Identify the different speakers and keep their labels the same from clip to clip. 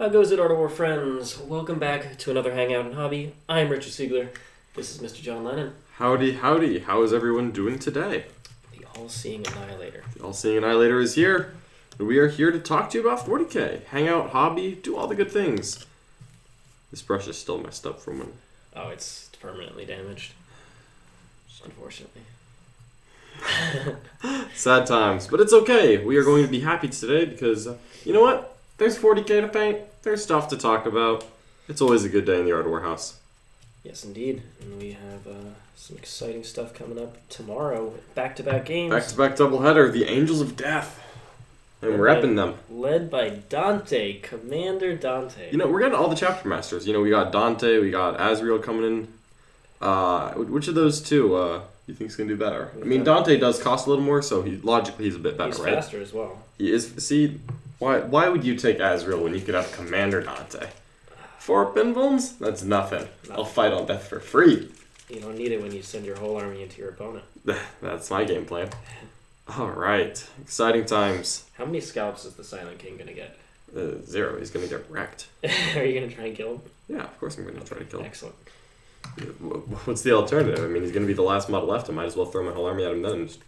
Speaker 1: How goes it, Art of War friends? Welcome back to another Hangout and Hobby. I'm Richard Siegler. This is Mr. John Lennon.
Speaker 2: Howdy, howdy. How is everyone doing today?
Speaker 1: The All-Seeing Annihilator.
Speaker 2: The All-Seeing Annihilator is here, and we are here to talk to you about 40k. Hang out, hobby, do all the good things. This brush is still messed up from when...
Speaker 1: Oh, it's permanently damaged. Unfortunately.
Speaker 2: Sad times, but it's okay. We are going to be happy today because, you know what? There's 40k to paint. There's stuff to talk about. It's always a good day in the Art of War house.
Speaker 1: Yes, indeed. And we have some exciting stuff coming up tomorrow. Back-to-back games.
Speaker 2: Back-to-back doubleheader, the Angels of Death. And we're repping them.
Speaker 1: Led by Dante, Commander Dante.
Speaker 2: You know, we're getting all the chapter masters. You know, we got Dante, we got Azrael coming in. Which of those two you think is going to do better? I mean, Dante does cost a little more, so logically he's a bit better, right?
Speaker 1: He's faster as well.
Speaker 2: He is. See, why would you take Azrael when you could have Commander Dante? 4 pinballs? That's nothing. I'll fight on death for free.
Speaker 1: You don't need it when you send your whole army into your opponent.
Speaker 2: That's my game plan. Alright. Exciting times.
Speaker 1: How many scalps is the Silent King going to get?
Speaker 2: 0. He's going to get wrecked.
Speaker 1: Are you going to try and kill him?
Speaker 2: Yeah, of course I'm going to try to kill him.
Speaker 1: Excellent.
Speaker 2: What's the alternative? I mean, he's going to be the last model left. I might as well throw my whole army at him then and just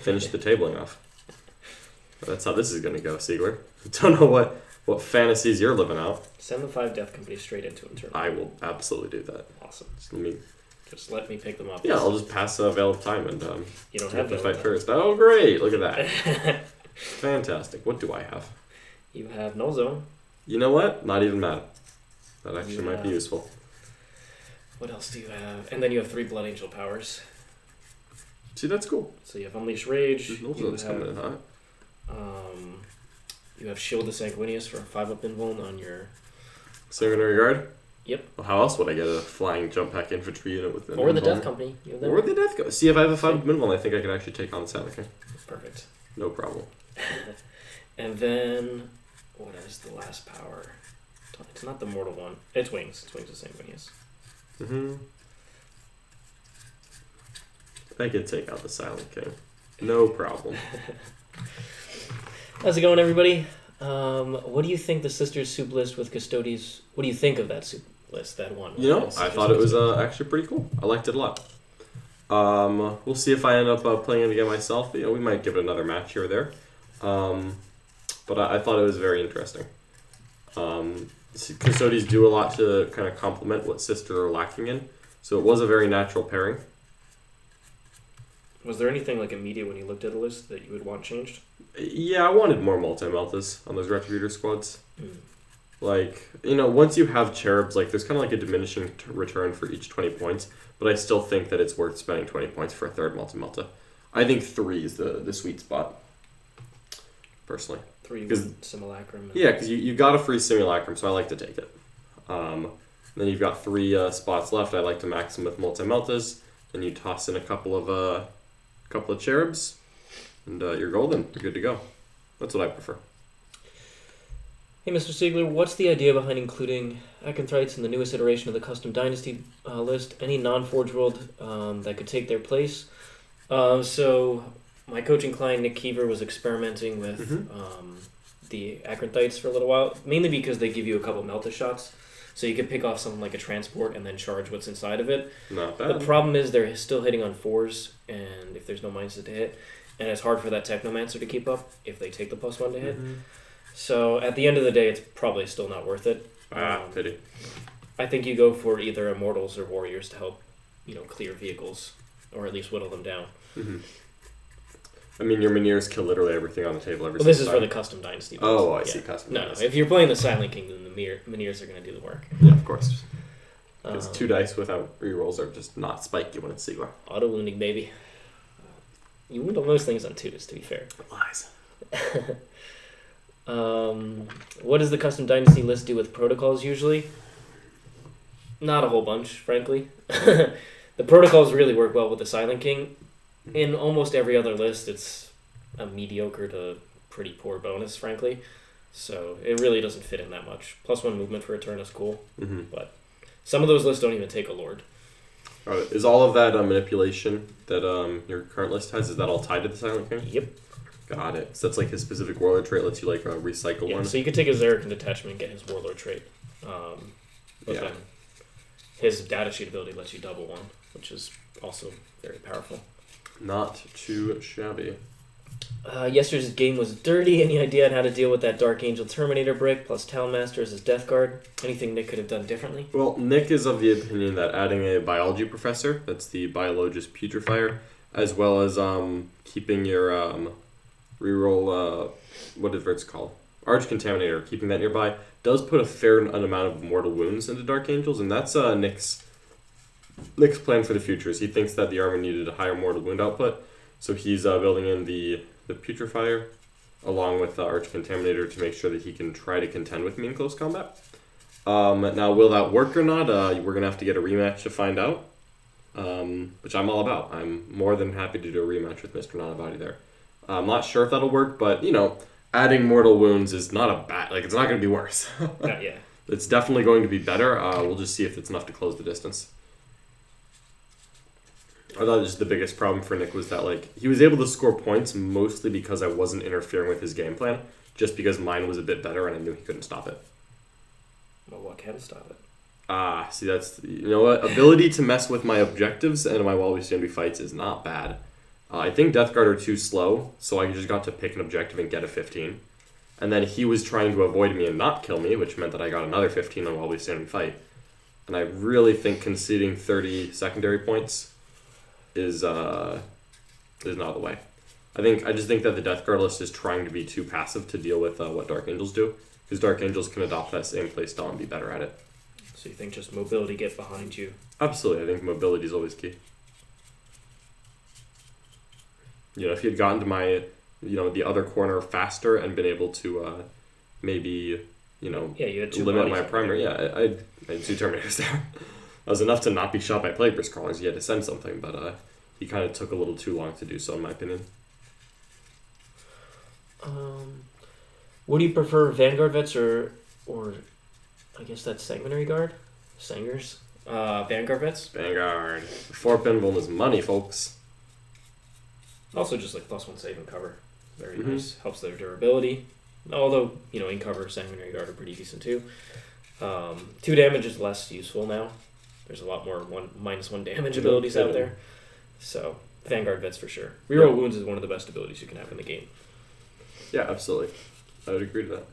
Speaker 2: finish the tabling off. But that's how this is going to go, Siegler. I don't know what fantasies you're living out.
Speaker 1: Send the 5 Death Companies straight into him.
Speaker 2: I will absolutely do that.
Speaker 1: Awesome.
Speaker 2: Just
Speaker 1: let me pick them up.
Speaker 2: Yeah, I'll just pass Veil of Time and
Speaker 1: you don't have
Speaker 2: to
Speaker 1: to
Speaker 2: fight first. Oh, great! Look at that. Fantastic. What do I have?
Speaker 1: You have Null Zone.
Speaker 2: You know what? Not even mad. That actually might be useful.
Speaker 1: What else do you have? And then you have 3 Blood Angel powers.
Speaker 2: See, that's cool.
Speaker 1: So you have Unleash Rage.
Speaker 2: Null Zone's coming in hot.
Speaker 1: You have Shield of Sanguinius for a 5-up invuln on your...
Speaker 2: Sanguinary Guard?
Speaker 1: Yep.
Speaker 2: Well, how else would I get a flying jump pack infantry unit with an
Speaker 1: Or the
Speaker 2: invuln?
Speaker 1: Death Company.
Speaker 2: Or the Death Company. See, if I have a 5-up invuln, I think I could actually take on the Silent King.
Speaker 1: Perfect.
Speaker 2: No problem.
Speaker 1: And then... What is the last power? It's not the mortal one. It's Wings. It's Wings of Sanguinius.
Speaker 2: I could take out the Silent King. No problem.
Speaker 1: How's it going, everybody? What do you think the Sisters soup list with Custodies... What do you think of that soup list, that one?
Speaker 2: You know, I thought it was actually pretty cool. I liked it a lot. We'll see if I end up playing it again myself. You know, we might give it another match here or there. But I thought it was very interesting. Custodies do a lot to kind of complement what Sister are lacking in. So it was a very natural pairing.
Speaker 1: Was there anything like immediate when you looked at the list that you would want changed?
Speaker 2: Yeah, I wanted more multi-meltas on those Retributor squads. Like, you know, once you have Cherubs, like, there's kind of like a diminishing return for each 20 points, but I still think that it's worth spending 20 points for a third multi-melta. I think 3 is the sweet spot, personally.
Speaker 1: 3 with Simulacrum.
Speaker 2: Yeah, because you got a free Simulacrum, so I like to take it. Then you've got 3 spots left. I like to max them with multi-meltas. Then you toss in a couple of Cherubs, and you're golden. You're good to go. That's what I prefer.
Speaker 1: Hey, Mr. Siegler, what's the idea behind including Acanthrites in the newest iteration of the Custom Dynasty list? Any non-Forge World that could take their place? So, my coaching client, Nick Keever, was experimenting with the Acanthrites for a little while, mainly because they give you a couple Melta shots. So you could pick off something like a transport and then charge what's inside of it.
Speaker 2: Not bad.
Speaker 1: The problem is they're still hitting on 4s, and if there's no mindset to hit, and it's hard for that Technomancer to keep up if they take the +1 to hit. So at the end of the day, it's probably still not worth it.
Speaker 2: Pity.
Speaker 1: I think you go for either Immortals or Warriors to help, clear vehicles, or at least whittle them down.
Speaker 2: I mean, your Miniers kill literally everything on the table every
Speaker 1: Well, this is for the Custom Dynasty.
Speaker 2: Oh, I see. Custom
Speaker 1: No,
Speaker 2: Dynasty.
Speaker 1: if you're playing the Silent King, then the Miniers are going to do the work.
Speaker 2: Yeah, of course. Because 2 dice without rerolls are just not spiky when it's Siegler.
Speaker 1: Auto-wounding, baby. You wound on most things on 2s, to be fair.
Speaker 2: Lies.
Speaker 1: What does the Custom Dynasty list do with protocols usually? Not a whole bunch, frankly. The protocols really work well with the Silent King. In almost every other list, it's a mediocre to pretty poor bonus, frankly. So it really doesn't fit in that much. +1 movement for a turn is cool, but some of those lists don't even take a Lord.
Speaker 2: Is all of that manipulation that your current list has, is that all tied to the Silent King?
Speaker 1: Yep.
Speaker 2: Got it. So that's like his specific warlord trait lets you like recycle
Speaker 1: Yeah,
Speaker 2: one.
Speaker 1: so you could take his Eric and detachment and get his warlord trait. But then his data sheet ability lets you double one, which is also very powerful.
Speaker 2: Not too shabby.
Speaker 1: Yesterday's game was dirty. Any idea on how to deal with that Dark Angel Terminator brick plus Talonmaster as his Death Guard? Anything Nick could have done differently?
Speaker 2: Well, Nick is of the opinion that adding a biology professor, that's the biologist putrefier, as well as keeping your reroll, whatever it's called, Arch Contaminator, keeping that nearby, does put a fair amount of mortal wounds into Dark Angels, and that's Nick's plan for the future. Is he thinks that the armor needed a higher mortal wound output, so he's building in the putrefier along with the Arch Contaminator to make sure that he can try to contend with me in close combat. Now, will that work or not? We're gonna have to get a rematch to find out, which I'm all about. I'm more than happy to do a rematch with Mr. Nanavati there. I'm not sure if that'll work, but adding mortal wounds is not a bad. It's not gonna be worse.
Speaker 1: Yeah.
Speaker 2: It's definitely going to be better. We'll just see if it's enough to close the distance. I thought just the biggest problem for Nick was that he was able to score points mostly because I wasn't interfering with his game plan, just because mine was a bit better and I knew he couldn't stop it.
Speaker 1: Well, what can stop it?
Speaker 2: See, that's what ability to mess with my objectives and my while we stand we fights is not bad. I think Death Guard are too slow, so I just got to pick an objective and get a 15. And then he was trying to avoid me and not kill me, which meant that I got another 15 on while we stand and fight. And I really think conceding 30 secondary points is not the way. I just think that the Death Guard list is trying to be too passive to deal with what Dark Angels do, because Dark Angels can adopt that same playstyle and be better at it.
Speaker 1: So you think just mobility get behind you?
Speaker 2: Absolutely, I think mobility is always key. If you had gotten to my, the other corner faster and been able to maybe,
Speaker 1: you had two
Speaker 2: limit my
Speaker 1: bodies
Speaker 2: primary. Yeah, I had two Terminators there. That was enough to not be shot by Plague Burst Crawlers. He had to send something, but he kind of took a little too long to do so, in my opinion.
Speaker 1: What do you prefer, Vanguard Vets or I guess that's Sanguinary Guard? Sangers? Vanguard Vets?
Speaker 2: Vanguard. 4-pin Vuln is money, folks.
Speaker 1: Also just +1 save and cover. Very nice. Helps their durability. Although, in cover, Sanguinary Guard are pretty decent too. 2 damage is less useful now. There's a lot more -1 damage abilities out there. So, Vanguard Vets for sure. Reroll Wounds is one of the best abilities you can have in the game.
Speaker 2: Yeah, absolutely. I would agree to that.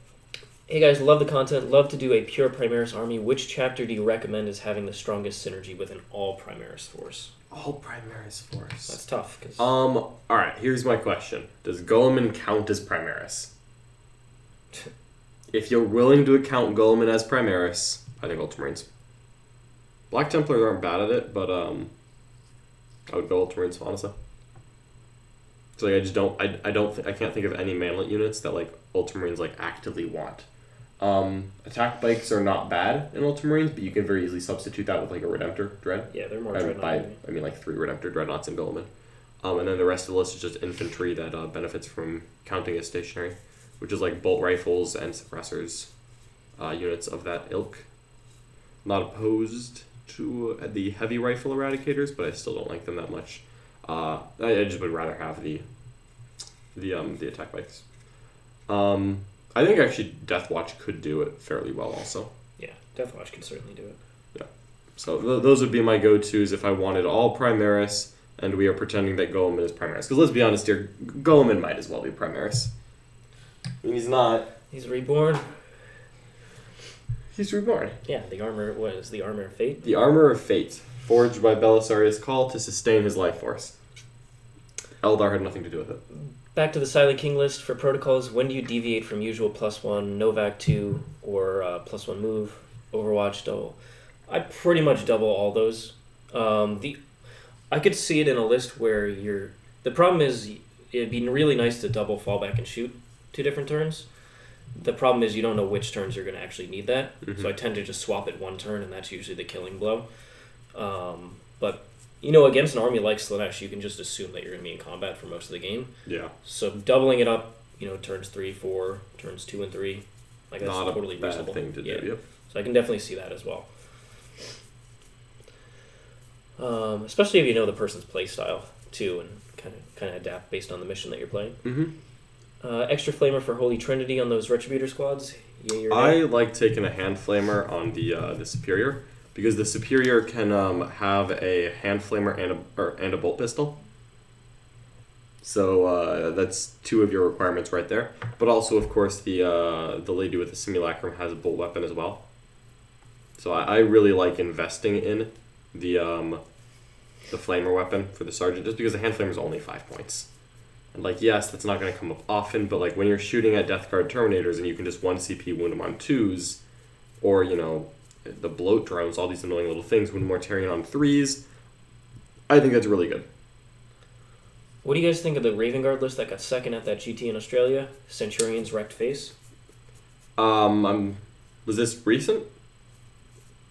Speaker 1: Hey guys, love the content. Love to do a pure Primaris army. Which chapter do you recommend as having the strongest synergy with an all Primaris force?
Speaker 2: All Primaris force.
Speaker 1: That's tough.
Speaker 2: Alright, here's my question. Does Guilliman count as Primaris? If you're willing to account Guilliman as Primaris, I think Ultramarines. Black Templars aren't bad at it, but I would go Ultramarines, honestly. So I can't think of any manlet units that Ultramarines actively want. Attack bikes are not bad in Ultramarines, but you can very easily substitute that with a Redemptor Dread.
Speaker 1: Yeah, they're more
Speaker 2: Dreadnought. I mean 3 Redemptor Dreadnoughts in Guilliman. And then the rest of the list is just infantry that benefits from counting as stationary, which is bolt rifles and suppressors, units of that ilk. Not opposed to the heavy rifle eradicators, but I still don't like them that much. I just would rather have the attack bikes. I think actually Deathwatch could do it fairly well also.
Speaker 1: Yeah, Deathwatch can certainly do it.
Speaker 2: Yeah. So those would be my go-tos if I wanted all Primaris, and we are pretending that Guilliman is Primaris. Because let's be honest here, Guilliman might as well be Primaris. I mean, he's not.
Speaker 1: He's reborn.
Speaker 2: He's reborn.
Speaker 1: Yeah, the armor was the Armor of Fate.
Speaker 2: The Armor of Fate, forged by Belisarius Call to sustain his life force. Eldar had nothing to do with it.
Speaker 1: Back to the Silent King list for protocols. When do you deviate from usual +1 Novak 2 or +1 move Overwatch double? I pretty much double all those. I could see it in a list where the problem is it'd be really nice to double fallback and shoot 2 different turns. The problem is you don't know which turns you're going to actually need that. So I tend to just swap it 1 turn, and that's usually the killing blow. But against an army like Slaanesh, you can just assume that you're going to be in combat for most of the game.
Speaker 2: Yeah.
Speaker 1: So doubling it up, turns 3, 4, turns 2 and 3, that's
Speaker 2: not
Speaker 1: totally
Speaker 2: a bad
Speaker 1: reasonable
Speaker 2: thing to do.
Speaker 1: Yeah.
Speaker 2: Yep.
Speaker 1: So I can definitely see that as well. Especially if you know the person's play style too, and kind of adapt based on the mission that you're playing. Extra flamer for Holy Trinity on those Retributor squads. Yay or
Speaker 2: I
Speaker 1: nay?
Speaker 2: like taking a hand flamer on the superior because the superior can have a hand flamer and a bolt pistol. So that's two of your requirements right there. But also, of course, the lady with the simulacrum has a bolt weapon as well. So I really like investing in the flamer weapon for the sergeant, just because the hand flamer is only 5 points. And like, yes, that's not going to come up often, but like when you're shooting at Death Guard Terminators and you can just 1 CP wound them on 2s, or the bloat drones, all these annoying little things, wound Mortarion on 3s, I think that's really good.
Speaker 1: What do you guys think of the Raven Guard list that got second at that GT in Australia? Centurion's wrecked face.
Speaker 2: Was this recent?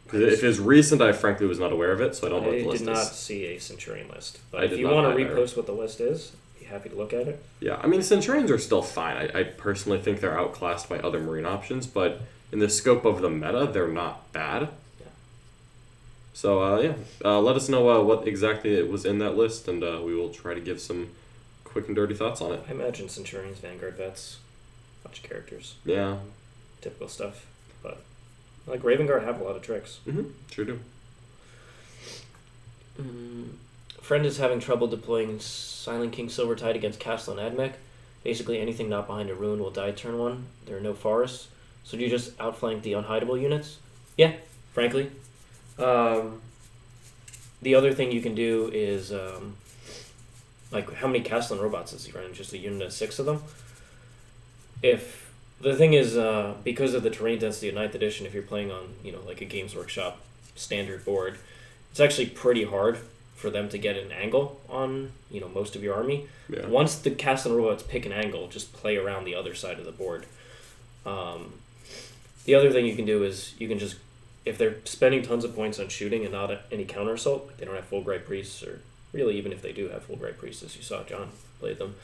Speaker 2: Because if it's recent, I frankly was not aware of it, so I don't know what the
Speaker 1: I
Speaker 2: list
Speaker 1: did not
Speaker 2: is.
Speaker 1: see a Centurion list.
Speaker 2: I
Speaker 1: But if
Speaker 2: did
Speaker 1: you
Speaker 2: not
Speaker 1: want to
Speaker 2: either.
Speaker 1: repost what the list is, be happy to look at it.
Speaker 2: Yeah, I mean, Centurions are still fine. I personally think they're outclassed by other Marine options, but in the scope of the meta, they're not bad.
Speaker 1: Yeah.
Speaker 2: So, let us know what exactly it was in that list, and we will try to give some quick and dirty thoughts on it.
Speaker 1: I imagine Centurions, Vanguard vets, bunch of characters,
Speaker 2: Yeah,
Speaker 1: typical stuff. But like Raven Guard have a lot of tricks.
Speaker 2: sure do.
Speaker 1: Friend is having trouble deploying Silent King Silvertide against Castle and Admech. Basically, anything not behind a ruin will die turn 1. There are no forests. So do you just outflank the unhideable units? Yeah, frankly. The other thing you can do is, like, how many Castle and robots does he run? Just a unit of 6 of them? If the thing is, because of the terrain density of 9th edition, if you're playing on, like a Games Workshop standard board, it's actually pretty hard for them to get an angle on, most of your army.
Speaker 2: Yeah.
Speaker 1: Once the Castle and robots pick an angle, just play around the other side of the board. The other thing you can do is you can just, if they're spending tons of points on shooting and not any counter assault, they don't have full Great Priests, or really even if they do have full Great Priests, as you saw John played them,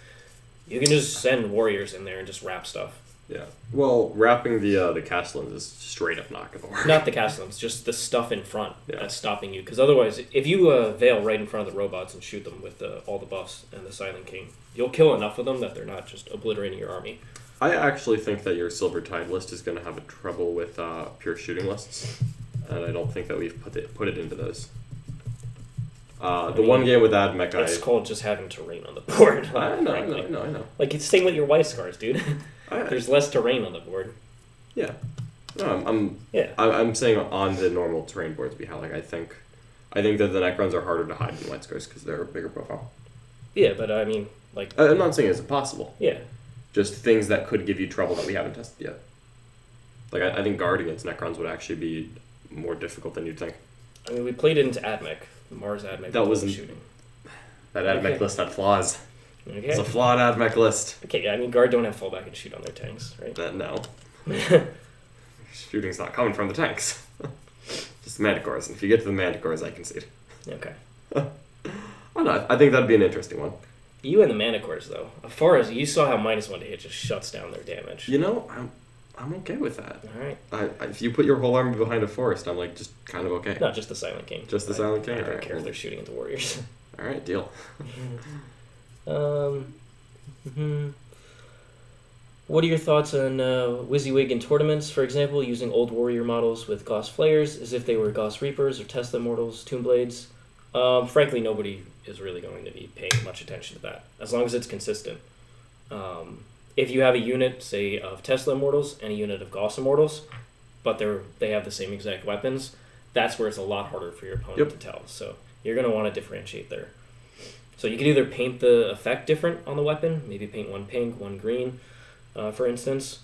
Speaker 1: you can just send warriors in there and just wrap stuff.
Speaker 2: Yeah. Well, wrapping the Castellans is straight up not going to work.
Speaker 1: Not the Castellans, just the stuff in front
Speaker 2: Yeah.
Speaker 1: that's stopping you. Because otherwise, if you veil right in front of the robots and shoot them with all the buffs and the Silent King, you'll kill enough of them that they're not just obliterating your army.
Speaker 2: I actually think that your Silvertide list is going to have a trouble with pure shooting lists, and I don't think that we've put it into those. One game with Admech,
Speaker 1: It's called just having terrain on the board.
Speaker 2: I know.
Speaker 1: Like, it's the same with your White Scars, dude. There's less terrain on the board.
Speaker 2: Yeah. No, I'm saying on the normal terrain boards we have. Like I think that the Necrons are harder to hide than White Scars because they're a bigger profile.
Speaker 1: Yeah, but I mean, like...
Speaker 2: I'm not saying it's impossible.
Speaker 1: Yeah.
Speaker 2: Just things that could give you trouble that we haven't tested yet. Like I think guard against Necrons would actually be more difficult than you'd think.
Speaker 1: I mean, we played it into Admech. Mars Admech.
Speaker 2: That wasn't...
Speaker 1: shooting.
Speaker 2: That Admech list had flaws.
Speaker 1: Okay.
Speaker 2: It's a flawed Admech list.
Speaker 1: Okay, I mean, Guard don't have fallback and shoot on their tanks, right?
Speaker 2: No. Shooting's not coming from the tanks. Just the Manticores. And if you get to the Manticores, I concede.
Speaker 1: Okay.
Speaker 2: Oh no, I think that'd be an interesting one.
Speaker 1: You and the Manticores, though. As far as you saw how -1 to hit just shuts down their damage.
Speaker 2: I'm okay with that.
Speaker 1: All right.
Speaker 2: If you put your whole army behind a forest, I'm like just kind of okay.
Speaker 1: No, just the Silent King.
Speaker 2: Just the Silent King?
Speaker 1: I don't
Speaker 2: Alright,
Speaker 1: care if they're shooting into warriors.
Speaker 2: All right, deal.
Speaker 1: What are your thoughts on WYSIWYG in tournaments, for example, using old warrior models with Gauss Flayers as if they were Gauss Reapers or Tesla Immortals, Tomb Blades? Frankly, nobody is really going to be paying much attention to that, as long as it's consistent. If you have a unit, say, of Tesla Immortals and a unit of Gauss Immortals, but they have the same exact weapons, that's where it's a lot harder for your opponent to tell. So you're going to want to differentiate there. So you can either paint the effect different on the weapon, maybe paint one pink, one green, for instance,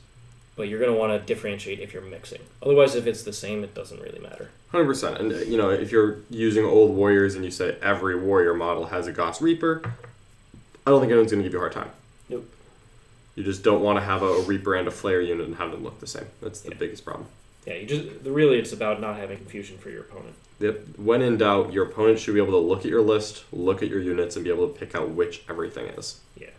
Speaker 1: but you're going to want to differentiate if you're mixing. Otherwise, if it's the same, it doesn't really matter.
Speaker 2: 100%. And if you're using old warriors and you say every warrior model has a Gauss Reaper, I don't think anyone's going to give you a hard time.
Speaker 1: Nope.
Speaker 2: You just don't want to have a Reaper and a Flare unit and have them look the same. That's the biggest problem.
Speaker 1: Yeah, really it's about not having confusion for your opponent.
Speaker 2: Yep. When in doubt, your opponent should be able to look at your list, look at your units, and be able to pick out which everything is.
Speaker 1: Yeah.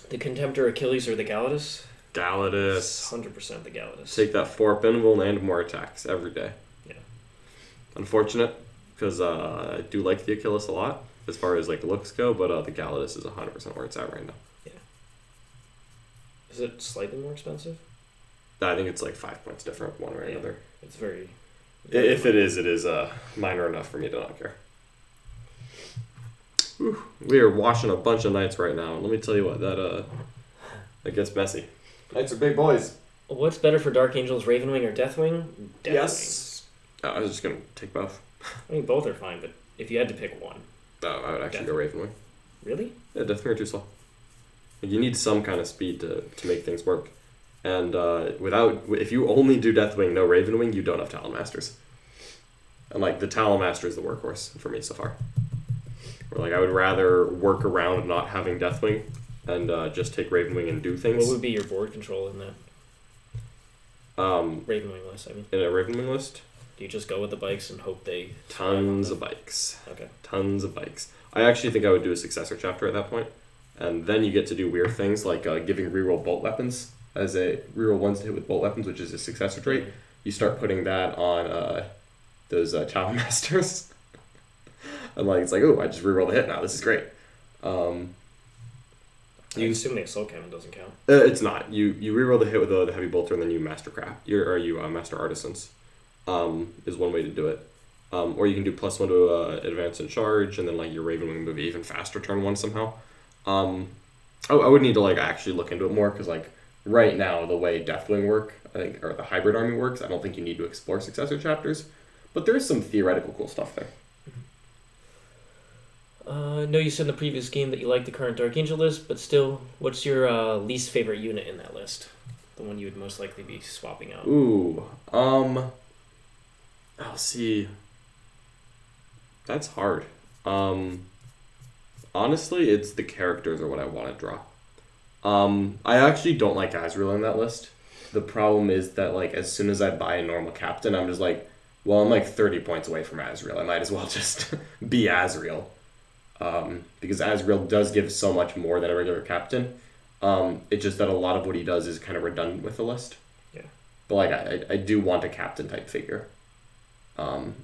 Speaker 1: The Contemptor Achilles or the Galatus?
Speaker 2: Galatus.
Speaker 1: 100% the Galatus.
Speaker 2: Take that 4-up invul and more attacks every day.
Speaker 1: Yeah.
Speaker 2: Unfortunate, because I do like the Achilles a lot. as far as like looks go, but the Galladus is 100% where it's at right now.
Speaker 1: Yeah. Is it slightly more expensive?
Speaker 2: I think it's like 5 points different one way or another.
Speaker 1: It's very.
Speaker 2: If it is minor enough for me to not care. Whew. We are watching a bunch of knights right now. Let me tell you what, that gets messy. Knights are big boys.
Speaker 1: What's better for Dark Angels, Ravenwing or Deathwing? Deathwing.
Speaker 2: Yes. I was just gonna take both.
Speaker 1: I mean, both are fine, but if you had to pick one.
Speaker 2: I would actually go Ravenwing.
Speaker 1: Really?
Speaker 2: Yeah, Deathwing are too slow. Like, you need some kind of speed to make things work. And if you only do Deathwing, no Ravenwing, you don't have Talon Masters. And like the Talon Master is the workhorse for me so far. Or like I would rather work around not having Deathwing and just take Ravenwing and do things.
Speaker 1: What would be your board control in that? Ravenwing list, I mean.
Speaker 2: In a Ravenwing list?
Speaker 1: Do you just go with the bikes and hope they...
Speaker 2: Tons of bikes.
Speaker 1: Okay.
Speaker 2: Tons of bikes. I actually think I would do a successor chapter at that point. And then you get to do weird things like giving reroll bolt weapons as a reroll ones to hit with bolt weapons, which is a successor trait.
Speaker 1: Mm-hmm.
Speaker 2: You start putting that on those Talon Masters. And like it's like, oh, I just reroll the hit now. This is great.
Speaker 1: I assume the assault cannon doesn't count.
Speaker 2: It's not. You reroll the hit with the heavy bolter, and then you master craft. You master artisans. Is one way to do it. Or you can do +1 to advance and charge, and then like your Ravenwing move even faster turn 1 somehow. I would need to like actually look into it more because like right now the way Deathwing work, I think, or the hybrid army works, I don't think you need to explore successor chapters, but there's some theoretical cool stuff there.
Speaker 1: I know you said in the previous game that you like the current Dark Angel list, but still, what's your least favorite unit in that list? The one you would most likely be swapping out.
Speaker 2: Ooh, I'll see. That's hard. Honestly, it's the characters are what I want to draw. I actually don't like Azrael in that list. The problem is that like as soon as I buy a normal captain, I'm just like, well, I'm like 30 points away from Azrael. I might as well just be Azrael. Because Azrael does give so much more than a regular captain. It's just that a lot of what he does is kind of redundant with the list.
Speaker 1: Yeah.
Speaker 2: But like I do want a captain type figure. And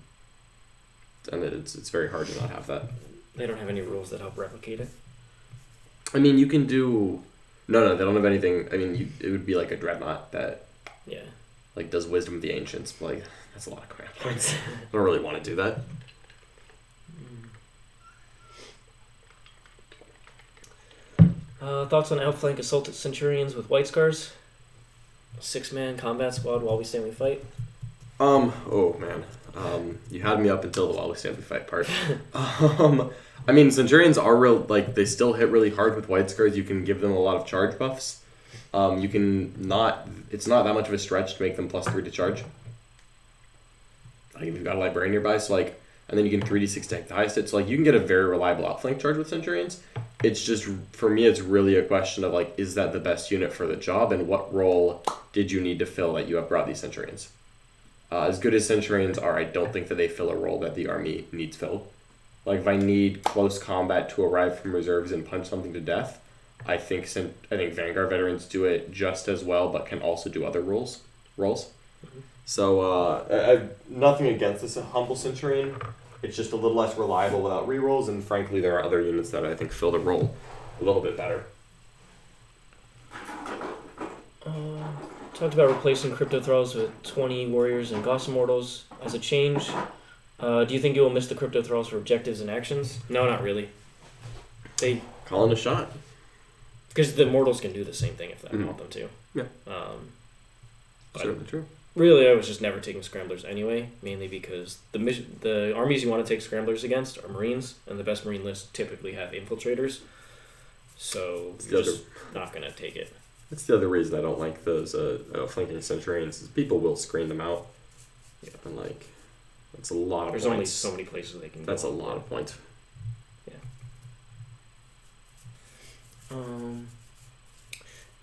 Speaker 2: it's very hard to not have that.
Speaker 1: They don't have any rules that help replicate it?
Speaker 2: I mean, you can do... No, they don't have anything... I mean, it would be like a Dreadnought that...
Speaker 1: Yeah.
Speaker 2: Like, does Wisdom of the Ancients. But, like, that's a lot of crap points. I don't really want to do that.
Speaker 1: Thoughts on Outflank Assault Centurions with White Scars? 6-man combat squad while we stand we fight?
Speaker 2: Oh, man. You had me up until the while we stand we fight part. I mean, Centurions are real, like, they still hit really hard with White Scars. You can give them a lot of charge buffs. You can not, it's not that much of a stretch to make them +3 to charge. Like, if you've got a Librarian nearby, so like, and then you can 3d6 deck the highest hit. So like, you can get a very reliable outflank charge with Centurions. It's just, for me, it's really a question of like, is that the best unit for the job, and what role did you need to fill that you have brought these Centurions? As good as Centurions are, I don't think that they fill a role that the army needs filled. Like, if I need close combat to arrive from reserves and punch something to death, I think Vanguard veterans do it just as well, but can also do other roles. Mm-hmm. So, I've nothing against this humble Centurion. It's just a little less reliable without rerolls, and frankly, there are other units that I think fill the role a little bit better.
Speaker 1: Talked about replacing Crypto Thralls with 20 Warriors and Goss Immortals as a change. Do you think you will miss the Crypto Thralls for objectives and actions? No, not really. They
Speaker 2: calling a shot.
Speaker 1: Because the Immortals can do the same thing if I want them to.
Speaker 2: Yeah. Certainly true.
Speaker 1: Really, I was just never taking Scramblers anyway, mainly because the armies you want to take Scramblers against are Marines, and the best Marine lists typically have Infiltrators. So you're just not going to take it.
Speaker 2: That's the other reason I don't like those flanking Centurions, is people will screen them out.
Speaker 1: Yeah.
Speaker 2: And like, that's a lot of
Speaker 1: There's
Speaker 2: points.
Speaker 1: only so many places they can go.
Speaker 2: That's a lot of points.
Speaker 1: Yeah.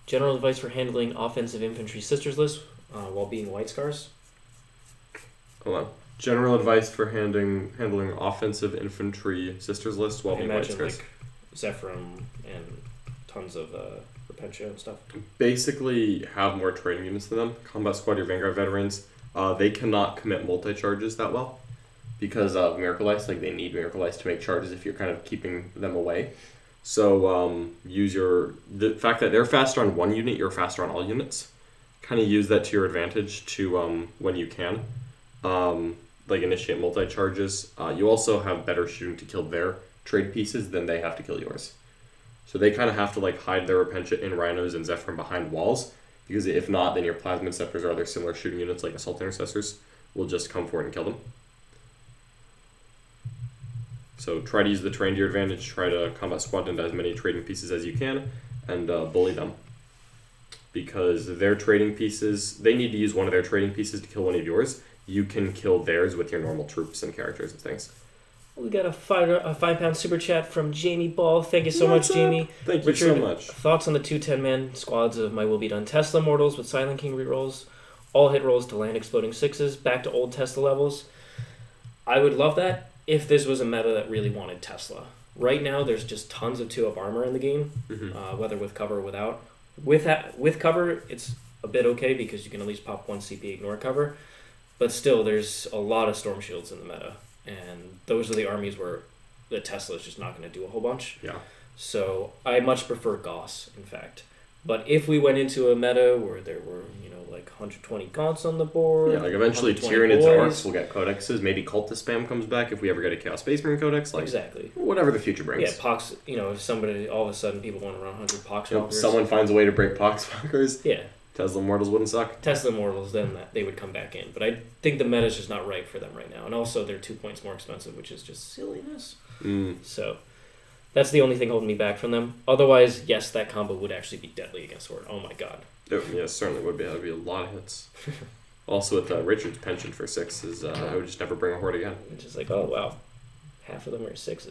Speaker 1: General advice for handling offensive infantry sisters list while being White Scars?
Speaker 2: Hold on. General advice for handling offensive infantry sisters list while being White Scars.
Speaker 1: Like Zephyrum and tons of Repentia and stuff.
Speaker 2: Basically, have more training units than them. Combat squad, your Vanguard veterans, they cannot commit multi-charges that well. because of Miracle Ice. Like, they need Miracle Ice to make charges if you're kind of keeping them away. So use the fact that they're faster on one unit, you're faster on all units. Kind of use that to your advantage to when you can. Like initiate multi-charges. You also have better shooting to kill their trade pieces than they have to kill yours. So they kind of have to like hide their Repentia in Rhinos and Zephyrin behind walls, because if not, then your Plasma Inceptors or other similar shooting units like Assault Intercessors will just come forward and kill them. So try to use the terrain to your advantage, try to combat squad into as many trading pieces as you can, and bully them. Because their trading pieces, they need to use one of their trading pieces to kill one of yours. You can kill theirs with your normal troops and characters and things.
Speaker 1: We got a £5 super chat from Jamie Ball. Thank you so much, Jamie.
Speaker 2: Thank you so much.
Speaker 1: Thoughts on the 2 10-man squads of My Will Be Done Tesla Mortals with Silent King rerolls, all hit rolls to land exploding 6s, back to old Tesla levels. I would love that if this was a meta that really wanted Tesla. Right now, there's just tons of 2-up armor in the game, whether with cover or without. With cover, it's a bit okay because you can at least pop 1 CP, ignore cover. But still, there's a lot of Storm Shields in the meta. And those are the armies where the Tesla is just not going to do a whole bunch.
Speaker 2: Yeah.
Speaker 1: So I much prefer Gauss, in fact. But if we went into a meta where there were, like 120 Gaunts on the board...
Speaker 2: Yeah, like eventually Tyranids and Orcs will get codexes. Maybe Cultist spam comes back if we ever get a Chaos Space Marine codex. Like,
Speaker 1: exactly.
Speaker 2: Whatever the future brings.
Speaker 1: Yeah, Pox, if somebody, all of a sudden people want to run 100 Poxwalkers.
Speaker 2: Someone finds a way to break Poxwalkers.
Speaker 1: Yeah.
Speaker 2: Tesla Mortals wouldn't suck.
Speaker 1: Tesla Mortals, then they would come back in. But I think the meta's just not right for them right now. And also they're 2 points more expensive, which is just silliness. So that's the only thing holding me back from them. Otherwise, yes, that combo would actually be deadly against Horde. Oh my god.
Speaker 2: Yeah, certainly would be. That would be a lot of hits. Also with Richard's pension for 6s, I would just never bring a Horde again.
Speaker 1: It's just like, oh wow, half of them are 6s.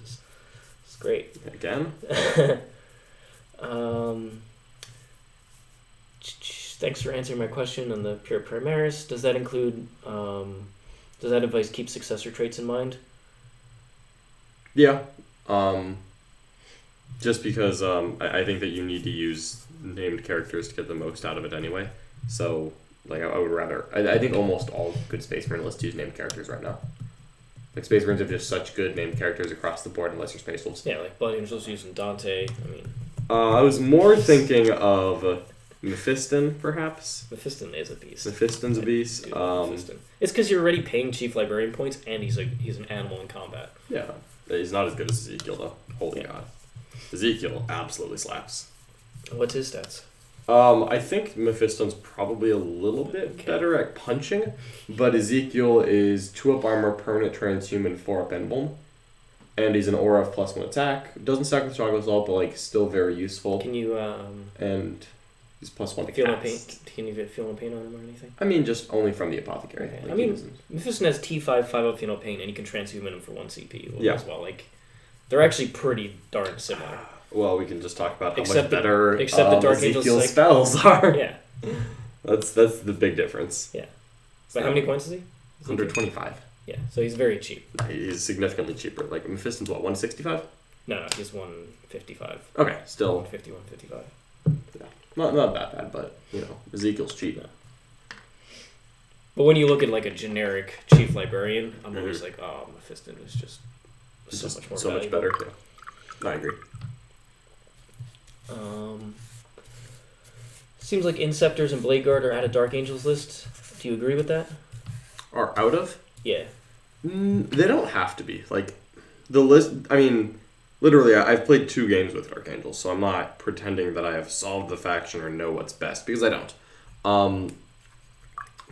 Speaker 1: It's great.
Speaker 2: Again?
Speaker 1: Thanks for answering my question on the Pure Primaris. Does that include, does that advice keep successor traits in mind?
Speaker 2: Yeah. Just because I think that you need to use named characters to get the most out of it anyway. So, like, I would rather... I think almost all good Space Marine lists use named characters right now. Like, Space Marines have just such good named characters across the board unless you're Space Wolves.
Speaker 1: Yeah, like Blood Angels using Dante. I mean...
Speaker 2: I was more thinking of... Mephiston, perhaps?
Speaker 1: Mephiston is a beast.
Speaker 2: Mephiston's a beast.
Speaker 1: It's because you're already paying Chief Librarian points, and he's an animal in combat.
Speaker 2: Yeah. He's not as good as Ezekiel, though. Holy god. Ezekiel absolutely slaps.
Speaker 1: What's his stats?
Speaker 2: I think Mephiston's probably a little bit better at punching, but Ezekiel is 2-up armor, permanent transhuman, 4-up emblem. And he's an aura of +1 attack. Doesn't stack with Chocolate Assault, but like still very useful.
Speaker 1: Can you
Speaker 2: and he's +1 to
Speaker 1: feel no
Speaker 2: cast.
Speaker 1: pain? Can you get feel no pain on him or anything?
Speaker 2: I mean, just only from the apothecary.
Speaker 1: Okay.
Speaker 2: Like,
Speaker 1: I mean, Mephiston has T5, 5-up feel no pain, and you can transhuman him for 1 CP as well. Like, they're actually pretty darn similar.
Speaker 2: Well, we can just talk about how
Speaker 1: Except
Speaker 2: much better
Speaker 1: the Dark Angel's
Speaker 2: Ezekiel's spells are.
Speaker 1: Yeah.
Speaker 2: That's the big difference.
Speaker 1: Yeah. But how many points is he?
Speaker 2: 125.
Speaker 1: Yeah, so he's very cheap.
Speaker 2: He's significantly cheaper. Like, Mephiston's what, 165?
Speaker 1: No, he's 155.
Speaker 2: Okay, still.
Speaker 1: 150, 155.
Speaker 2: Yeah. Not that bad, but, Ezekiel's cheap.
Speaker 1: But when you look at, like, a generic Chief Librarian, I'm always like, oh, Mephiston is just much more valuable.
Speaker 2: Much better, yeah. I agree.
Speaker 1: Seems like Inceptors and Blade Guard are at a Dark Angels list. Do you agree with that?
Speaker 2: Are out of?
Speaker 1: Yeah.
Speaker 2: They don't have to be. Like, the list... I mean, literally, I've played 2 games with Dark Angels, so I'm not pretending that I have solved the faction or know what's best, because I don't.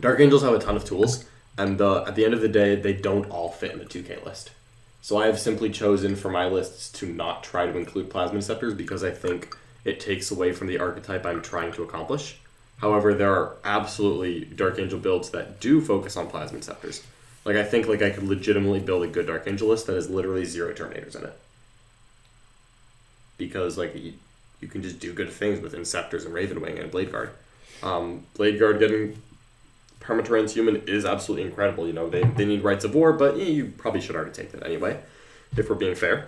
Speaker 2: Dark Angels have a ton of tools, and at the end of the day, they don't all fit in the 2K list. So I have simply chosen for my lists to not try to include Plasma Inceptors because I think it takes away from the archetype I'm trying to accomplish. However, there are absolutely Dark Angel builds that do focus on Plasma Inceptors. Like, I think I could legitimately build a good Dark Angel list that has literally 0 Terminators in it. Because, you can just do good things with Inceptors and Ravenwing and Blade Guard. Blade Guard getting Permatranshuman is absolutely incredible. They need Rights of War, but you probably should already take that anyway, if we're being fair.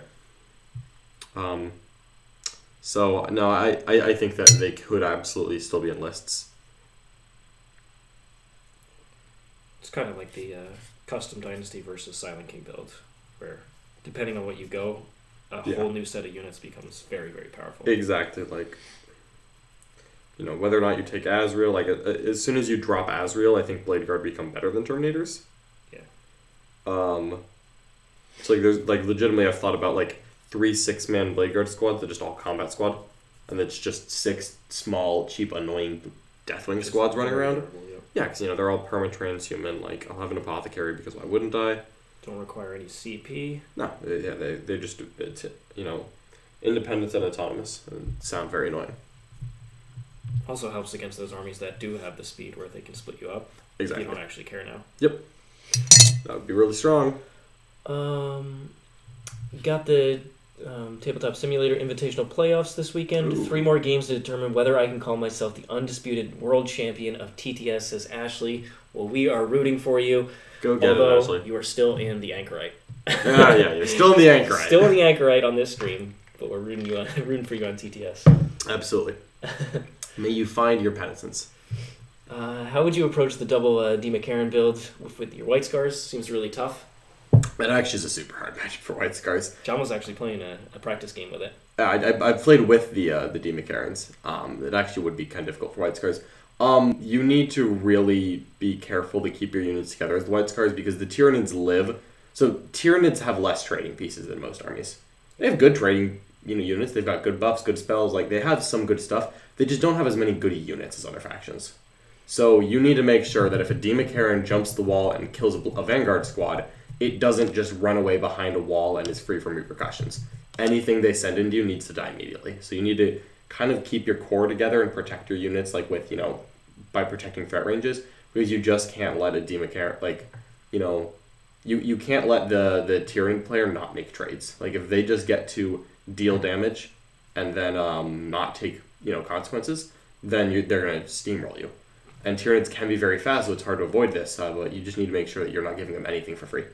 Speaker 2: So, no, I think that they could absolutely still be in lists.
Speaker 1: It's kind of like the Custom Dynasty versus Silent King build, where depending on what you go, a
Speaker 2: Yeah.
Speaker 1: whole new set of units becomes very, very powerful.
Speaker 2: Exactly, like, whether or not you take Azrael, like, as soon as you drop Azrael, I think Blade Guard become better than Terminators.
Speaker 1: Yeah.
Speaker 2: So, like, there's, like, legitimately I've thought about, like, 3 6-man Blade Guard squads that are just all combat squad, and it's just 6 small, cheap, annoying Deathwing squads running around.
Speaker 1: Durable, yeah.
Speaker 2: Yeah, because, they're all perma-transhuman, like, I'll have an Apothecary because why wouldn't I?
Speaker 1: Don't require any CP.
Speaker 2: No, they just, independent and autonomous, and sound very annoying.
Speaker 1: Also helps against those armies that do have the speed where they can split you up.
Speaker 2: Exactly.
Speaker 1: If you don't actually care now.
Speaker 2: Yep. That would be really strong.
Speaker 1: Got the Tabletop Simulator Invitational Playoffs this weekend.
Speaker 2: Ooh.
Speaker 1: 3 more games to determine whether I can call myself the undisputed world champion of TTS, says Ashley. Well, we are rooting for you.
Speaker 2: Go get
Speaker 1: although
Speaker 2: it, Ashley.
Speaker 1: You are still in the Anchorite.
Speaker 2: Yeah, you're still in the Anchorite.
Speaker 1: Still in the Anchorite on this stream, but we're rooting for you on TTS.
Speaker 2: Absolutely. May you find your penitence.
Speaker 1: How would you approach the double D. McCarran build with your White Scars? Seems really tough.
Speaker 2: That actually is a super hard match for White Scars.
Speaker 1: John was actually playing a practice game with it.
Speaker 2: I've played with the D. McCarrans. It actually would be kind of difficult for White Scars. You need to really be careful to keep your units together as the White Scars because the Tyranids live. So Tyranids have less trading pieces than most armies. They have good trading units. They've got good buffs, good spells. Like they have some good stuff. They just don't have as many goody units as other factions. So you need to make sure that if a D. McCarran jumps the wall and kills a Vanguard squad, it doesn't just run away behind a wall and is free from repercussions. Anything they send into you needs to die immediately. So you need to kind of keep your core together and protect your units, like with, by protecting threat ranges, because you just can't let a D. McCarran, you can't let the Tyranid player not make trades. Like if they just get to deal damage and then not take, consequences, then they're going to steamroll you. And Tyranids can be very fast, so it's hard to avoid this, but you just need to make sure that you're not giving them anything for free.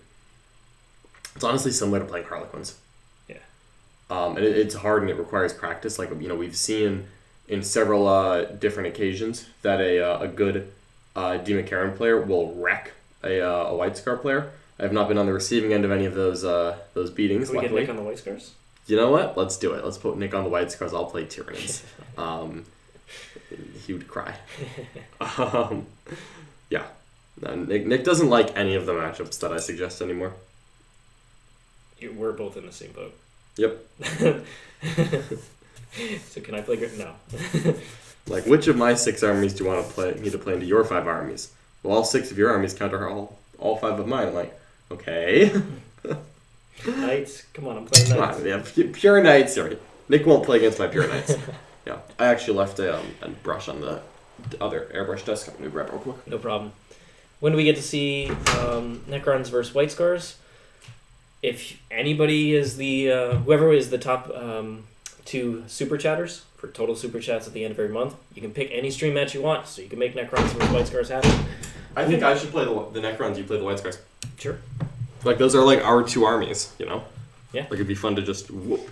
Speaker 2: It's honestly similar to playing Harlequins.
Speaker 1: Yeah.
Speaker 2: And it's hard and it requires practice. Like, we've seen in several different occasions that a good D. McCarran player will wreck a White Scar player. I have not been on the receiving end of any of those beatings.
Speaker 1: Can we
Speaker 2: luckily.
Speaker 1: get Nick on the White Scars?
Speaker 2: You know what? Let's do it. Let's put Nick on the White Scars. I'll play Tyranids. He would cry. Yeah. Nick doesn't like any of the matchups that I suggest anymore.
Speaker 1: We're both in the same boat.
Speaker 2: Yep.
Speaker 1: So can I play? No.
Speaker 2: Like, which of my 6 armies do you want me to play into your 5 armies? Well, all 6 of your armies counter all 5 of mine. I'm like, okay.
Speaker 1: Knights? Come on, I'm playing Knights.
Speaker 2: Come on, yeah, pure Knights. Sorry. Nick won't play against my pure Knights. Yeah. I actually left a brush on the other airbrush desk. I'm going to grab it real quick.
Speaker 1: No problem. When do we get to see Necrons versus White Scars? If anybody is whoever is the top 2 super chatters for total super chats at the end of every month, you can pick any stream match you want, so you can make Necrons versus White Scars happen.
Speaker 2: I think I should play the Necrons, you play the White Scars.
Speaker 1: Sure.
Speaker 2: Like, those are like our 2 armies, Yeah. Like, it'd be fun to just whoop.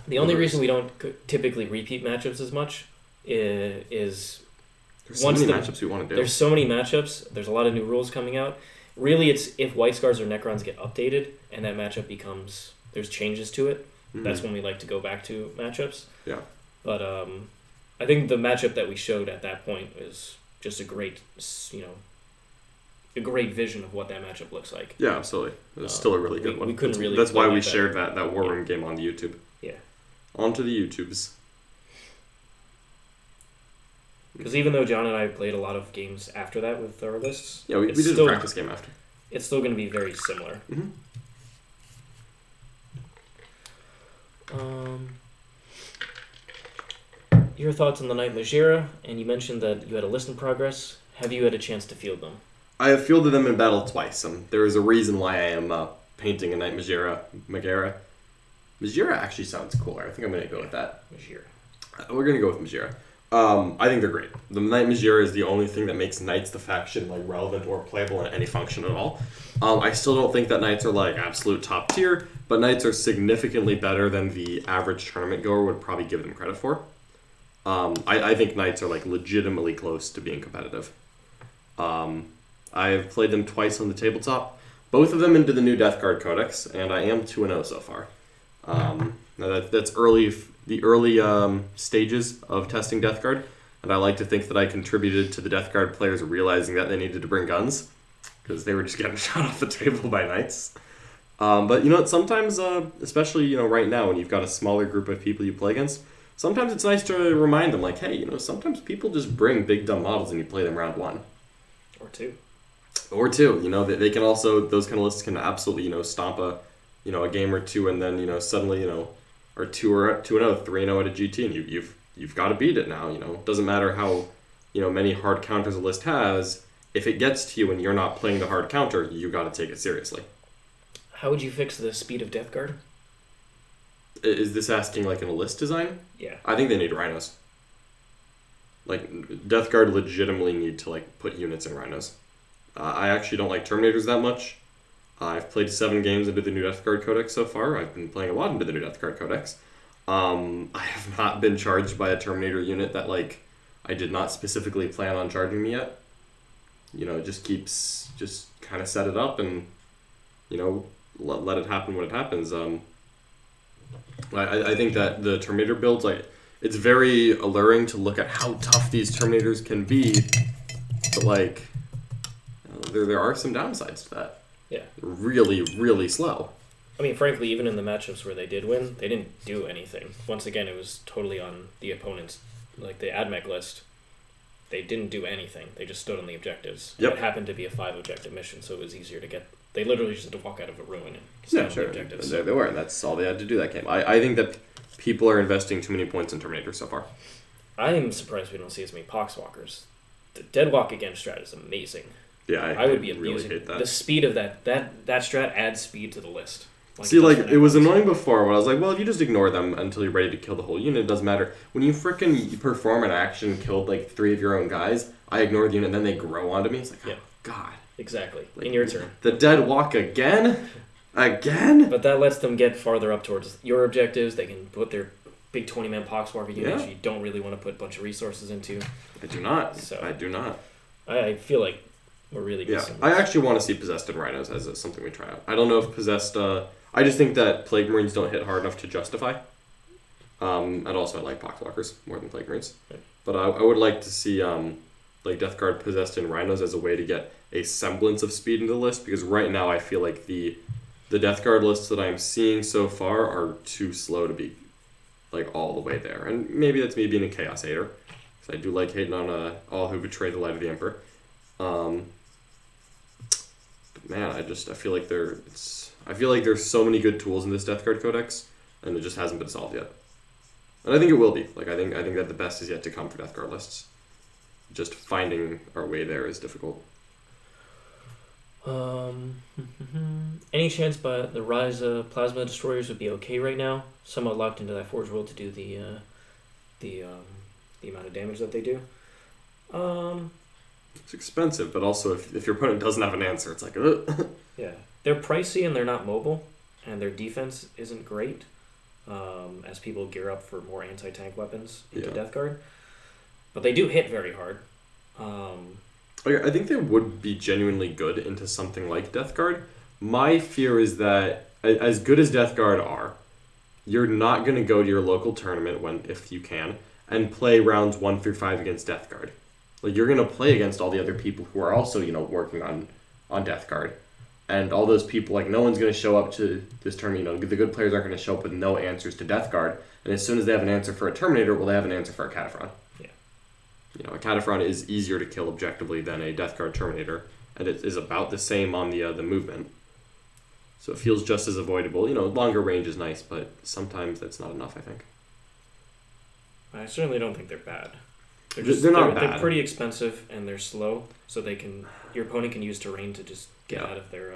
Speaker 1: The only reason we don't typically repeat matchups as much is
Speaker 2: There's so many matchups we want to do.
Speaker 1: There's so many matchups. There's a lot of new rules coming out. Really, it's if White Scars or Necrons get updated and that matchup there's changes to it. Mm-hmm. That's when we like to go back to matchups.
Speaker 2: Yeah.
Speaker 1: But I think the matchup that we showed at that point is just a great, a great vision of what that matchup looks like.
Speaker 2: Yeah, absolutely. It's still a really good one.
Speaker 1: We couldn't really.
Speaker 2: That's why we shared that War Room game on the YouTube.
Speaker 1: Yeah.
Speaker 2: Onto the YouTubes.
Speaker 1: Because even though John and I played a lot of games after that with our lists,
Speaker 2: yeah, we did a practice game after.
Speaker 1: It's still going to be very similar.
Speaker 2: Mm-hmm.
Speaker 1: Your thoughts on the Knight Majera, and you mentioned that you had a list in progress. Have you had a chance to field them?
Speaker 2: I have fielded them in battle twice. There is a reason why I am painting a Knight Majera. Majera actually sounds cooler. I think I'm going to go with that.
Speaker 1: Majera.
Speaker 2: We're going to go with Majera. I think they're great. The Knight Majera is the only thing that makes Knights the faction relevant or playable in any function at all. I still don't think that Knights are absolute top tier, but Knights are significantly better than the average tournament goer would probably give them credit for. I think Knights are legitimately close to being competitive. I've played them twice on the tabletop. both of them into the new Death Guard Codex, and I am 2-0 so far. Now that's the early stages of testing Death Guard, and I like to think that I contributed to the Death Guard players realizing that they needed to bring guns, because they were just getting shot off the table by knights. But you know, sometimes, especially right now when you've got a smaller group of people you play against, sometimes it's nice to remind them, like, hey, sometimes people just bring big dumb models and you play them round 1. Or two. They can also, those kind of lists can absolutely, stomp a game or two, and then, suddenly, are 2-0, 3-0 at a GT, and you've got to beat it now. It doesn't matter how, many hard counters a list has. If it gets to you and you're not playing the hard counter, you got to take it seriously.
Speaker 1: How would you fix the speed of Death Guard?
Speaker 2: Is this asking like in a list design?
Speaker 1: Yeah.
Speaker 2: I think they need rhinos. Like, Death Guard legitimately need to put units in rhinos. I actually don't like Terminators that much. I've played 7 games into the new Death Guard Codex so far. I've been playing a lot into the new Death Guard Codex. I have not been charged by a Terminator unit that I did not specifically plan on charging me yet. It just kind of set it up and let it happen when it happens. I think that the Terminator builds, it's very alluring to look at how tough these Terminators can be, but there are some downsides to that.
Speaker 1: Yeah.
Speaker 2: Really, really slow.
Speaker 1: I mean, frankly, even in the matchups where they did win, they didn't do anything. Once again, it was totally on the opponent's, the AdMech list. They didn't do anything. They just stood on the objectives.
Speaker 2: Yep.
Speaker 1: It happened to be a 5-objective mission, so it was easier to get. They literally just had to walk out of a ruin and stand on the objectives.
Speaker 2: They were, and that's all they had to do that game. I think that people are investing too many points in Terminator so far.
Speaker 1: I am surprised we don't see as many Poxwalkers. The Deadwalk against strat is amazing.
Speaker 2: Yeah,
Speaker 1: I would be
Speaker 2: really
Speaker 1: abusing
Speaker 2: hate that.
Speaker 1: The speed of that strat adds speed to the list.
Speaker 2: It was annoying before when I was like, well, if you just ignore them until you're ready to kill the whole unit, it doesn't matter. When you frickin' perform an action, killed 3 of your own guys, I ignore the unit and then they grow onto me. It's like, oh, God.
Speaker 1: Exactly. In your turn.
Speaker 2: The Dead Walk again? Again?
Speaker 1: But that lets them get farther up towards your objectives. They can put their big 20-man Poxwalker units you don't really want to put a bunch of resources into.
Speaker 2: I do not.
Speaker 1: So
Speaker 2: I do not.
Speaker 1: I feel like we're really missing
Speaker 2: I actually want to see Possessed and Rhinos as something we try out. I don't know if Possessed... I just think that Plague Marines don't hit hard enough to justify. And also I like Poxwalkers more than Plague Marines.
Speaker 1: Right.
Speaker 2: But I would like to see Death Guard Possessed and Rhinos as a way to get a semblance of speed into the list, because right now I feel like the Death Guard lists that I'm seeing so far are too slow to be all the way there. And maybe that's me being a Chaos hater, because I do like hating on all who betray the light of the Emperor. But man, I feel like there's so many good tools in this Death Guard Codex, and it just hasn't been solved yet. And I think it will be. I think that the best is yet to come for Death Guard lists. Just finding our way there is difficult.
Speaker 1: Any chance but the Rise Plasma Destroyers would be okay right now? Somewhat locked into that Forge World to do the amount of damage that they do.
Speaker 2: It's expensive, but also if your opponent doesn't have an answer, it's like, ugh.
Speaker 1: Yeah. They're pricey and they're not mobile, and their defense isn't great as people gear up for more anti-tank weapons into Death Guard. But they do hit very hard.
Speaker 2: I think they would be genuinely good into something like Death Guard. My fear is that, as good as Death Guard are, you're not going to go to your local tournament, if you can, and play rounds 1 through 5 against Death Guard. You're going to play against all the other people who are also, working on Death Guard. And all those people, no one's going to show up to this tournament. The good players aren't going to show up with no answers to Death Guard. And as soon as they have an answer for a Terminator, they have an answer for a Cataphren.
Speaker 1: Yeah.
Speaker 2: A Cataphren is easier to kill objectively than a Death Guard Terminator. And it is about the same on the movement. So it feels just as avoidable. Longer range is nice, but sometimes that's not enough, I think.
Speaker 1: I certainly don't think they're bad.
Speaker 2: They're not bad.
Speaker 1: They're pretty expensive and they're slow, so your opponent can use terrain to just get out of their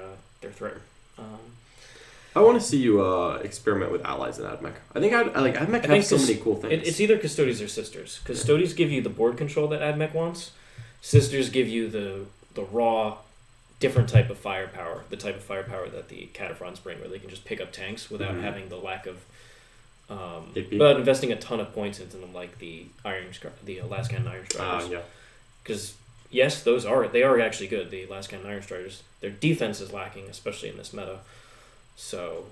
Speaker 1: threat.
Speaker 2: I want to see you experiment with allies in AdMech. I think AdMech has so many cool things.
Speaker 1: It's either Custodes or Sisters. Custodes give you the board control that AdMech wants. Sisters give you the raw, different type of firepower, the type of firepower that the Cataphrons bring, where they can just pick up tanks without having the lack of... without investing a ton of points into them, like the Last Cannon Iron Strikers. Because yes, they are actually good. The Last Cannon Iron Striders. Their defense is lacking, especially in this meta. So,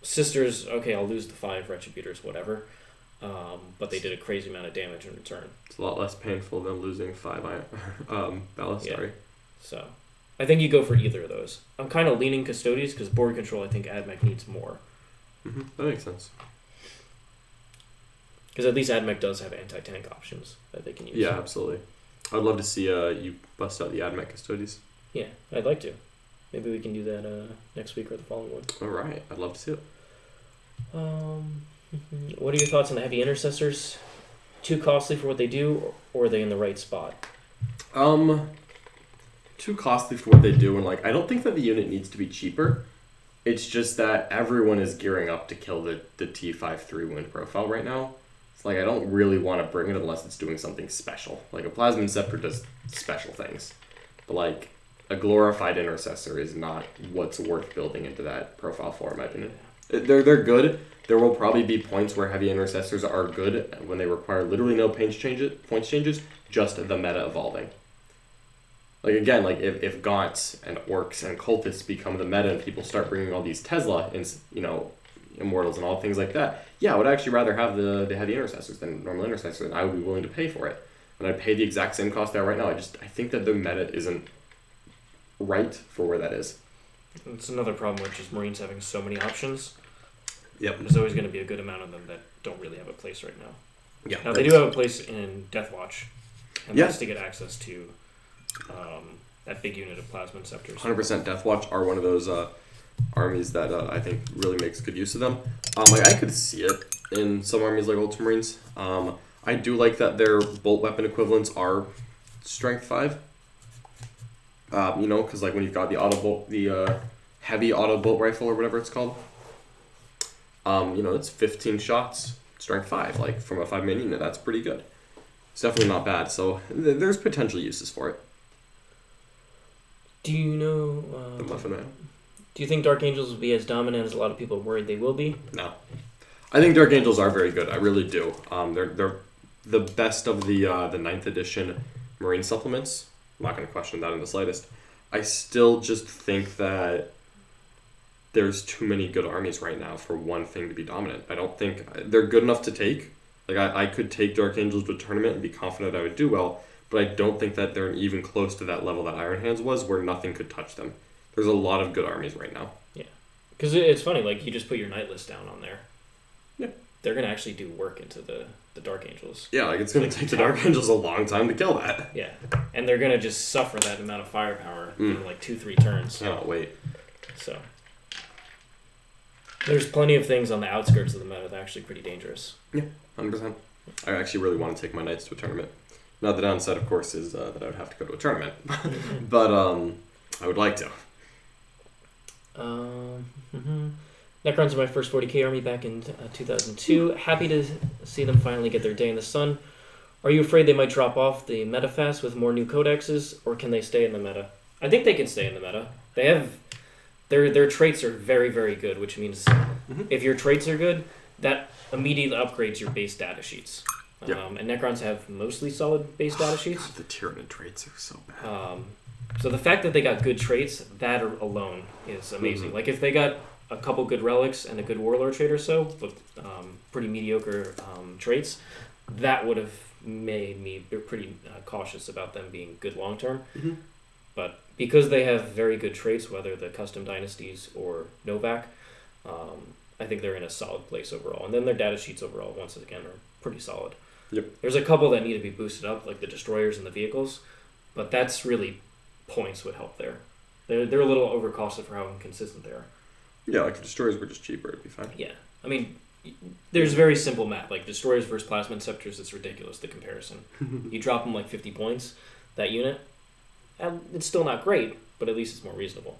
Speaker 1: Sisters, okay, I'll lose the 5 Retributors, whatever. But they did a crazy amount of damage in return.
Speaker 2: It's a lot less painful than losing 5 Ballistari.
Speaker 1: Yeah. So, I think you go for either of those. I'm kind of leaning Custodies because board control, I think AdMech needs more.
Speaker 2: That makes sense.
Speaker 1: Because at least AdMech does have anti-tank options that they can use.
Speaker 2: Yeah, absolutely. I'd love to see you bust out the AdMech Custodies.
Speaker 1: Yeah, I'd like to. Maybe we can do that next week or the following one.
Speaker 2: All right, I'd love to see it.
Speaker 1: What are your thoughts on the Heavy Intercessors? Too costly for what they do, or are they in the right spot?
Speaker 2: Too costly for what they do, and I don't think that the unit needs to be cheaper. It's just that everyone is gearing up to kill the T53 wind profile right now. It's I don't really want to bring it unless it's doing something special. A Plasmid Scepter does special things, but a glorified intercessor is not what's worth building into that profile for, in my opinion. They're good. There will probably be points where heavy intercessors are good when they require literally no points changes, just the meta evolving. Again, if Gaunts and Orcs and Cultists become the meta and people start bringing all these Tesla and, Immortals and all things like that, yeah, I would actually rather have the heavy intercessors than normal intercessors, and I would be willing to pay for it. And I'd pay the exact same cost there right now. I think that the meta isn't right for where that is.
Speaker 1: It's another problem with just Marines having so many options.
Speaker 2: Yep.
Speaker 1: There's always going to be a good amount of them that don't really have a place right now.
Speaker 2: Yeah.
Speaker 1: Now, they do have a place in Deathwatch, and that's to get access to that big unit of Plasmid Scepters.
Speaker 2: 100% Deathwatch are one of those armies that I think really makes good use of them. I could see it in some armies like Ultramarines. I do like that their bolt weapon equivalents are strength 5. Because when you've got the auto bolt, the heavy auto bolt rifle or whatever it's called, it's 15 shots, strength 5. From a 5-man unit, that's pretty good. It's definitely not bad. So there's potential uses for it.
Speaker 1: Do you know?
Speaker 2: The Muffin Man.
Speaker 1: Do you think Dark Angels will be as dominant as a lot of people are worried they will be?
Speaker 2: No, I think Dark Angels are very good. I really do. They're the best of the 9th edition Marine supplements. I'm not going to question that in the slightest. I still just think that there's too many good armies right now for one thing to be dominant. I don't think they're good enough to take. I could take Dark Angels to a tournament and be confident I would do well, but I don't think that they're even close to that level that Iron Hands was, where nothing could touch them. There's a lot of good armies right now.
Speaker 1: Yeah. Because it's funny, you just put your Knight list down on there.
Speaker 2: Yeah.
Speaker 1: They're going to actually do work into the Dark Angels.
Speaker 2: Yeah, it's going to take the Dark Angels a long time to kill that.
Speaker 1: Yeah. And they're going to just suffer that amount of firepower in 2-3 turns.
Speaker 2: Cannot wait.
Speaker 1: So, there's plenty of things on the outskirts of the meta that are actually pretty dangerous.
Speaker 2: Yeah, 100%. I actually really want to take my Knights to a tournament. Now, the downside, of course, is that I would have to go to a tournament. But I would like to.
Speaker 1: Necrons are my first 40k army back in 2002. Happy to see them finally get their day in the sun. Are you afraid they might drop off the meta fast with more new codexes, or can they stay in the meta? I think they can stay in the meta. They have their traits are very, very good, which means if your traits are good, that immediately upgrades your base data sheets. And Necrons have mostly solid base data sheets.
Speaker 2: God, the Tyranid traits are so bad.
Speaker 1: So the fact that they got good traits, that alone is amazing. If they got a couple good relics and a good warlord trait or so, but pretty mediocre traits, that would have made me pretty cautious about them being good long term. But because they have very good traits, whether the custom dynasties or Novak, I think they're in a solid place overall. And then their data sheets overall, once again, are pretty solid.
Speaker 2: Yep.
Speaker 1: There's a couple that need to be boosted up, like the destroyers and the vehicles, but that's really points would help there. They're a little overcosted for how inconsistent they are.
Speaker 2: Yeah, if destroyers were just cheaper, it'd be fine.
Speaker 1: Yeah, I mean, there's very simple math. Destroyers versus Plasmid Scepters, it's ridiculous, the comparison. You drop them 50 points, that unit, and it's still not great, but at least it's more reasonable.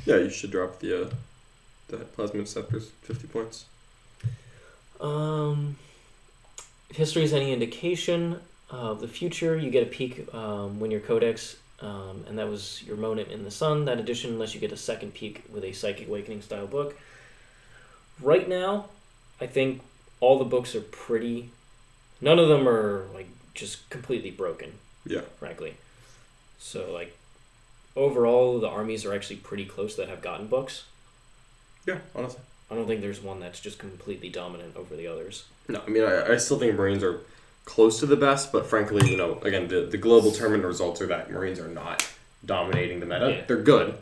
Speaker 2: Yeah, you should drop the Plasmid Scepters 50 points.
Speaker 1: If history is any indication of the future, you get a peak when your codex, and that was your moment in the sun, that edition, unless you get a second peak with a Psychic Awakening style book. Right now, I think all the books are none of them are just completely broken.
Speaker 2: Yeah.
Speaker 1: Frankly. So, like, overall, the armies are actually pretty close that have gotten books.
Speaker 2: Yeah, honestly.
Speaker 1: I don't think there's one that's just completely dominant over the others.
Speaker 2: No, I mean, I still think Marines are close to the best, but frankly, again, the global tournament results are that Marines are not dominating the meta.
Speaker 1: Yeah.
Speaker 2: They're good,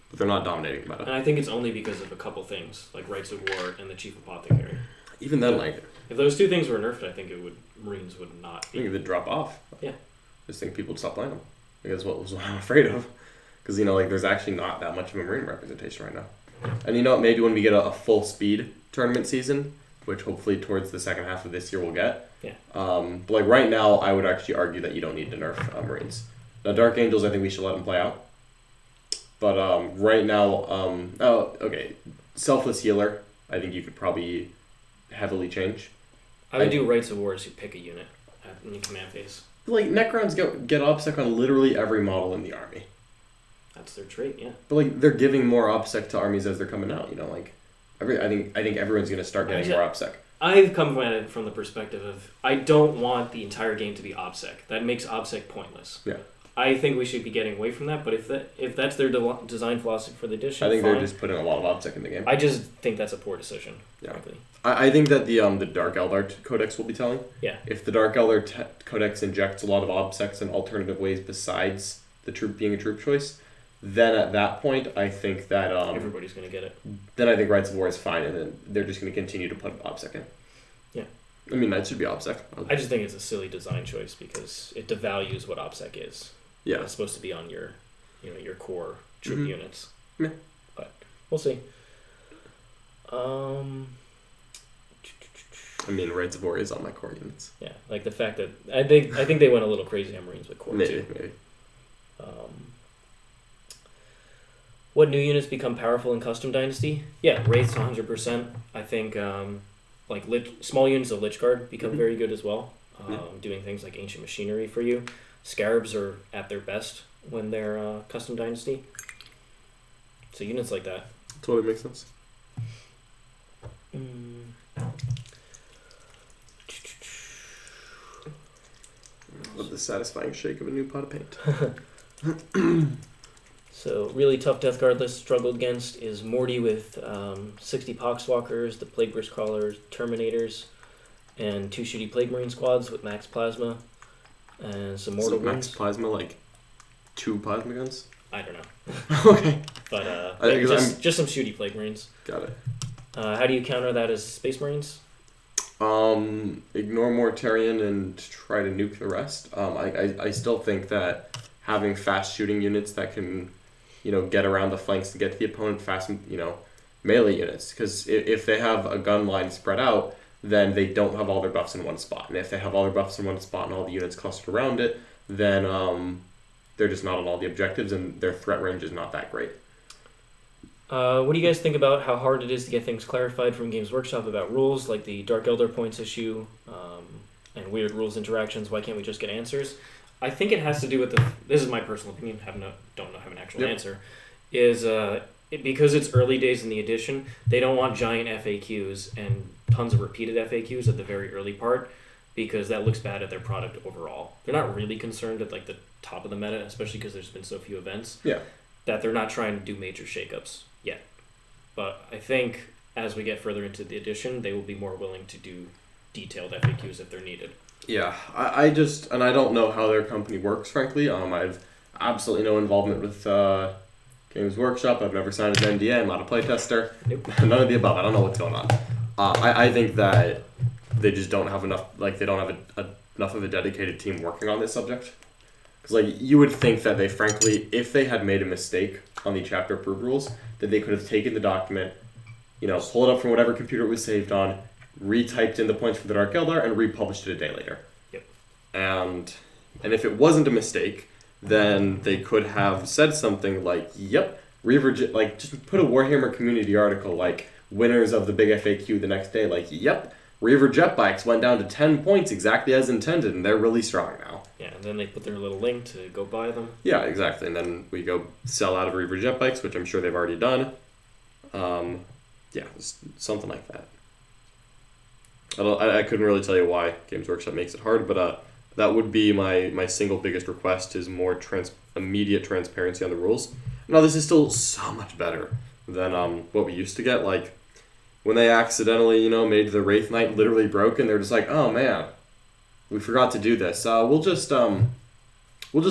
Speaker 2: but they're not dominating the meta.
Speaker 1: And I think it's only because of a couple things, like Rights of War and the Chief Apothecary.
Speaker 2: Even then, like...
Speaker 1: If those two things were nerfed, I think Marines would not
Speaker 2: I
Speaker 1: be.
Speaker 2: think they'd drop off.
Speaker 1: Yeah.
Speaker 2: I just think people would stop playing them. I think that's what I'm afraid of. Because, there's actually not that much of a Marine representation right now. And maybe when we get a full speed tournament season, which hopefully towards the second half of this year we'll get.
Speaker 1: Yeah.
Speaker 2: But like right now, I would actually argue that you don't need to nerf Marines. Now, Dark Angels, I think we should let them play out. But right now, okay, Selfless Healer, I think you could probably heavily change.
Speaker 1: I would do Rights of War as you pick a unit in your command phase.
Speaker 2: Like Necrons get OBSEC on literally every model in the army.
Speaker 1: That's their trait, yeah.
Speaker 2: But like they're giving more OBSEC to armies as they're coming out. I think everyone's gonna start getting more OBSEC.
Speaker 1: I've come at it from the perspective of I don't want the entire game to be OBSEC. That makes OBSEC pointless.
Speaker 2: Yeah.
Speaker 1: I think we should be getting away from that. But if that's their design philosophy for the edition,
Speaker 2: I think
Speaker 1: fine.
Speaker 2: they're just putting a lot of OBSEC in the game.
Speaker 1: I just think that's a poor decision.
Speaker 2: Yeah.
Speaker 1: Frankly.
Speaker 2: I think that the Dark Eldar Codex will be telling.
Speaker 1: Yeah.
Speaker 2: If the Dark Eldar Codex injects a lot of OBSECs in alternative ways besides the troop being a troop choice, then at that point I think that
Speaker 1: everybody's gonna get it.
Speaker 2: Then I think Rights of War is fine, and then they're just going to continue to put OBSEC in.
Speaker 1: Yeah.
Speaker 2: I mean, that should be OBSEC.
Speaker 1: I just think it's a silly design choice because it devalues what OBSEC is.
Speaker 2: Yeah.
Speaker 1: It's supposed to be on your core troop units.
Speaker 2: Yeah.
Speaker 1: But we'll see.
Speaker 2: I mean, Rights of War is on my core units.
Speaker 1: Yeah, like the fact that I think they went a little crazy on Marines with core too.
Speaker 2: Maybe.
Speaker 1: What new units become powerful in Custom Dynasty? Yeah, Wraiths 100%. I think small units of Lich Guard become very good as well, doing things like Ancient Machinery for you. Scarabs are at their best when they're Custom Dynasty. So units like that.
Speaker 2: Totally makes sense. Love the satisfying shake of a new pot of paint.
Speaker 1: So really tough Death Guard list struggled against is Morty with 60 Poxwalkers, the Plague Burst Crawlers, Terminators, and 2 shooty Plague Marine squads with Max Plasma and some Mortal Wounds.
Speaker 2: Max Plasma, like 2 plasma guns?
Speaker 1: I don't know.
Speaker 2: Okay.
Speaker 1: But just some shooty Plague Marines.
Speaker 2: Got it.
Speaker 1: How do you counter that as Space Marines?
Speaker 2: Ignore Mortarion and try to nuke the rest. I still think that having fast shooting units that can, get around the flanks to get to the opponent fast, melee units. Because if they have a gun line spread out, then they don't have all their buffs in one spot. And if they have all their buffs in one spot and all the units clustered around it, then they're just not on all the objectives and their threat range is not that great.
Speaker 1: What do you guys think about how hard it is to get things clarified from Games Workshop about rules, like the Dark Eldar points issue and weird rules interactions? Why can't we just get answers? I think it has to do with this is my personal opinion, don't have an actual answer, is because it's early days in the edition, they don't want giant FAQs and tons of repeated FAQs at the very early part because that looks bad at their product overall. They're not really concerned at like the top of the meta, especially because there's been so few events, that they're not trying to do major shakeups yet. But I think as we get further into the edition, they will be more willing to do detailed FAQs if they're needed.
Speaker 2: Yeah, I don't know how their company works, frankly. I've absolutely no involvement with Games Workshop. I've never signed an NDA. I'm not a playtester. Nope. None of the above. I don't know what's going on. I think that they just don't have enough, they don't have enough of a dedicated team working on this subject. Because, you would think that they, frankly, if they had made a mistake on the chapter approved rules, that they could have taken the document, pull it up from whatever computer it was saved on, retyped in the points for the Dark Eldar, and republished it a day later.
Speaker 1: Yep.
Speaker 2: And if it wasn't a mistake, then they could have said something like, yep, Reaver, just put a Warhammer community article, winners of the big FAQ the next day, yep, Reaver jet bikes went down to 10 points exactly as intended, and they're really strong now.
Speaker 1: Yeah, and then they put their little link to go buy them. Yeah,
Speaker 2: exactly. And then we go sell out of Reaver jet bikes, which I'm sure they've already done. Something like that. I couldn't really tell you why Games Workshop makes it hard, but That would be my single biggest request is more immediate transparency on the rules. Now, this is still so much better than what we used to get. Like, when they accidentally, made the Wraith Knight literally broken, they're just like, oh man, we forgot to do this. We'll just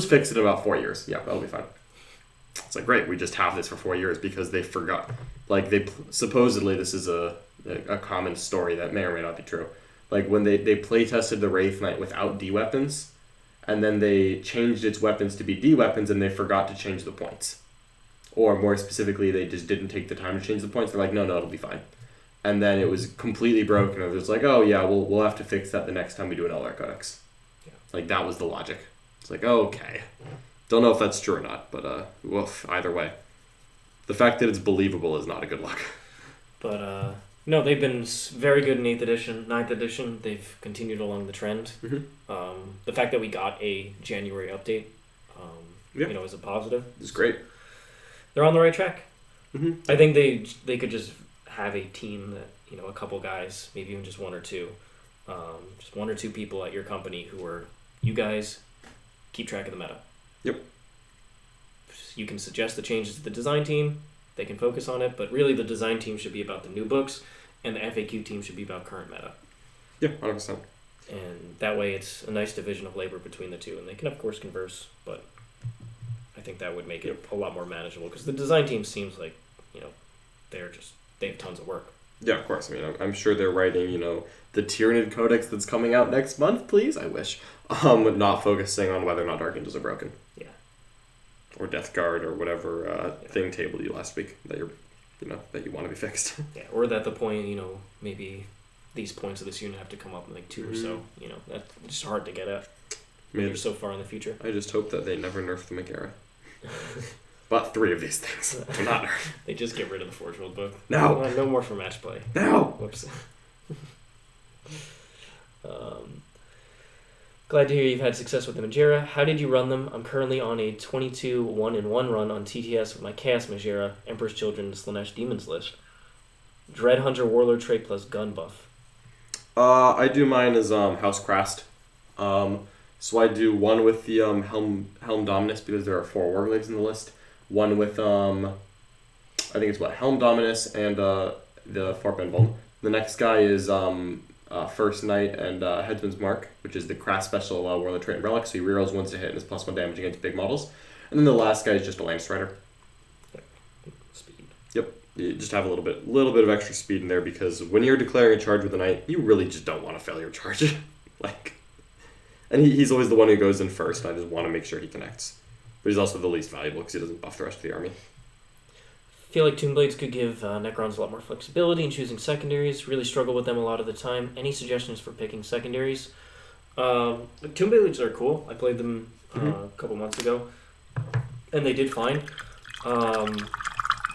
Speaker 2: fix it in about 4 years. Yeah, that'll be fine. It's like, great, we just have this for 4 years because they forgot. Like, supposedly this is a common story that may or may not be true. Like, when they play tested the Wraith Knight without D weapons, and then they changed its weapons to be D weapons, and they forgot to change the points. Or more specifically, they just didn't take the time to change the points. They're like, no, it'll be fine. And then it was completely broken. It was just like, oh yeah, we'll have to fix that the next time we do an LR Codex. Yeah. Like, that was the logic. It's like, okay. Don't know if that's true or not, but woof, either way. The fact that it's believable is not a good look.
Speaker 1: But, no, they've been very good in 8th edition, 9th edition. They've continued along the trend.
Speaker 2: Mm-hmm.
Speaker 1: The fact that we got a January update, is a positive.
Speaker 2: It's great.
Speaker 1: They're on the right track.
Speaker 2: Mm-hmm.
Speaker 1: I think they could just have a team that, a couple guys, maybe even just one or two people at your company who are, you guys keep track of the meta.
Speaker 2: Yep.
Speaker 1: You can suggest the changes to the design team. They can focus on it, but really the design team should be about the new books, and the FAQ team should be about current meta.
Speaker 2: Yeah, 100%.
Speaker 1: And that way it's a nice division of labor between the two, and they can, of course, converse, but I think that would make it a lot more manageable, because the design team seems like, they have tons of work.
Speaker 2: Yeah, of course. I mean, I'm sure they're writing, the Tyranid Codex that's coming out next month, please, I wish. Not focusing on whether or not Dark Angels are broken.
Speaker 1: Yeah.
Speaker 2: Or Death Guard or whatever thing tabled you last week that you're, that you want to be fixed.
Speaker 1: Yeah, or that the point, maybe these points of this unit have to come up in like 2 or so. That's just hard to get at. You're so far in the future.
Speaker 2: I just hope that they never nerf the Megara. But 3 of these things do not nerf.
Speaker 1: They just get rid of the Forge World book.
Speaker 2: No!
Speaker 1: No more for match play.
Speaker 2: No!
Speaker 1: Whoops. Glad to hear you've had success with the Majera. How did you run them? I'm currently on a 22 1-in-1 run on TTS with my Chaos Majera, Emperor's Children, Slanesh Demons list. Dread Hunter Warlord trait plus gun buff.
Speaker 2: I do mine as House Crast. So I do one with the Helm Dominus because there are 4 Warglaives in the list. One with I think it's Helm Dominus and the Farpen Bone. The next guy is First Knight and Headsman's Mark, which is the Crass special Warlord trait and relic. So he rerolls 1s to hit and is +1 damage against big models. And then the last guy is just a Lance Rider.
Speaker 1: Speed.
Speaker 2: Yep. You just have a little bit of extra speed in there because when you're declaring a charge with a knight, you really just don't want to fail your charge. And he's always the one who goes in first, and I just want to make sure he connects. But he's also the least valuable because he doesn't buff the rest of the army.
Speaker 1: I feel like Tomb Blades could give Necrons a lot more flexibility in choosing secondaries. Really struggle with them a lot of the time. Any suggestions for picking secondaries? Tomb Blades are cool. I played them a couple months ago, and they did fine.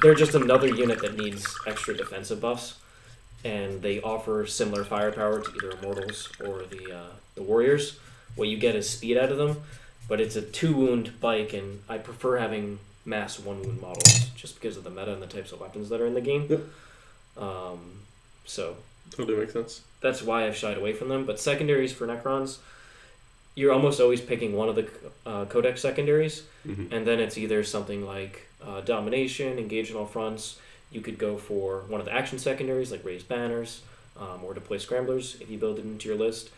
Speaker 1: They're just another unit that needs extra defensive buffs, and they offer similar firepower to either Immortals or the Warriors. What you get is speed out of them, but it's a 2-wound bike, and I prefer having mass 1-wound models just because of the meta and the types of weapons that are in the game.
Speaker 2: Yep.
Speaker 1: So
Speaker 2: totally makes sense.
Speaker 1: That's why I've shied away from them. But secondaries for Necrons, you're almost always picking one of the Codex secondaries, and then it's either something like Domination, Engage in all fronts. You could go for one of the action secondaries like Raised Banners, or Deploy Scramblers if you build it into your list.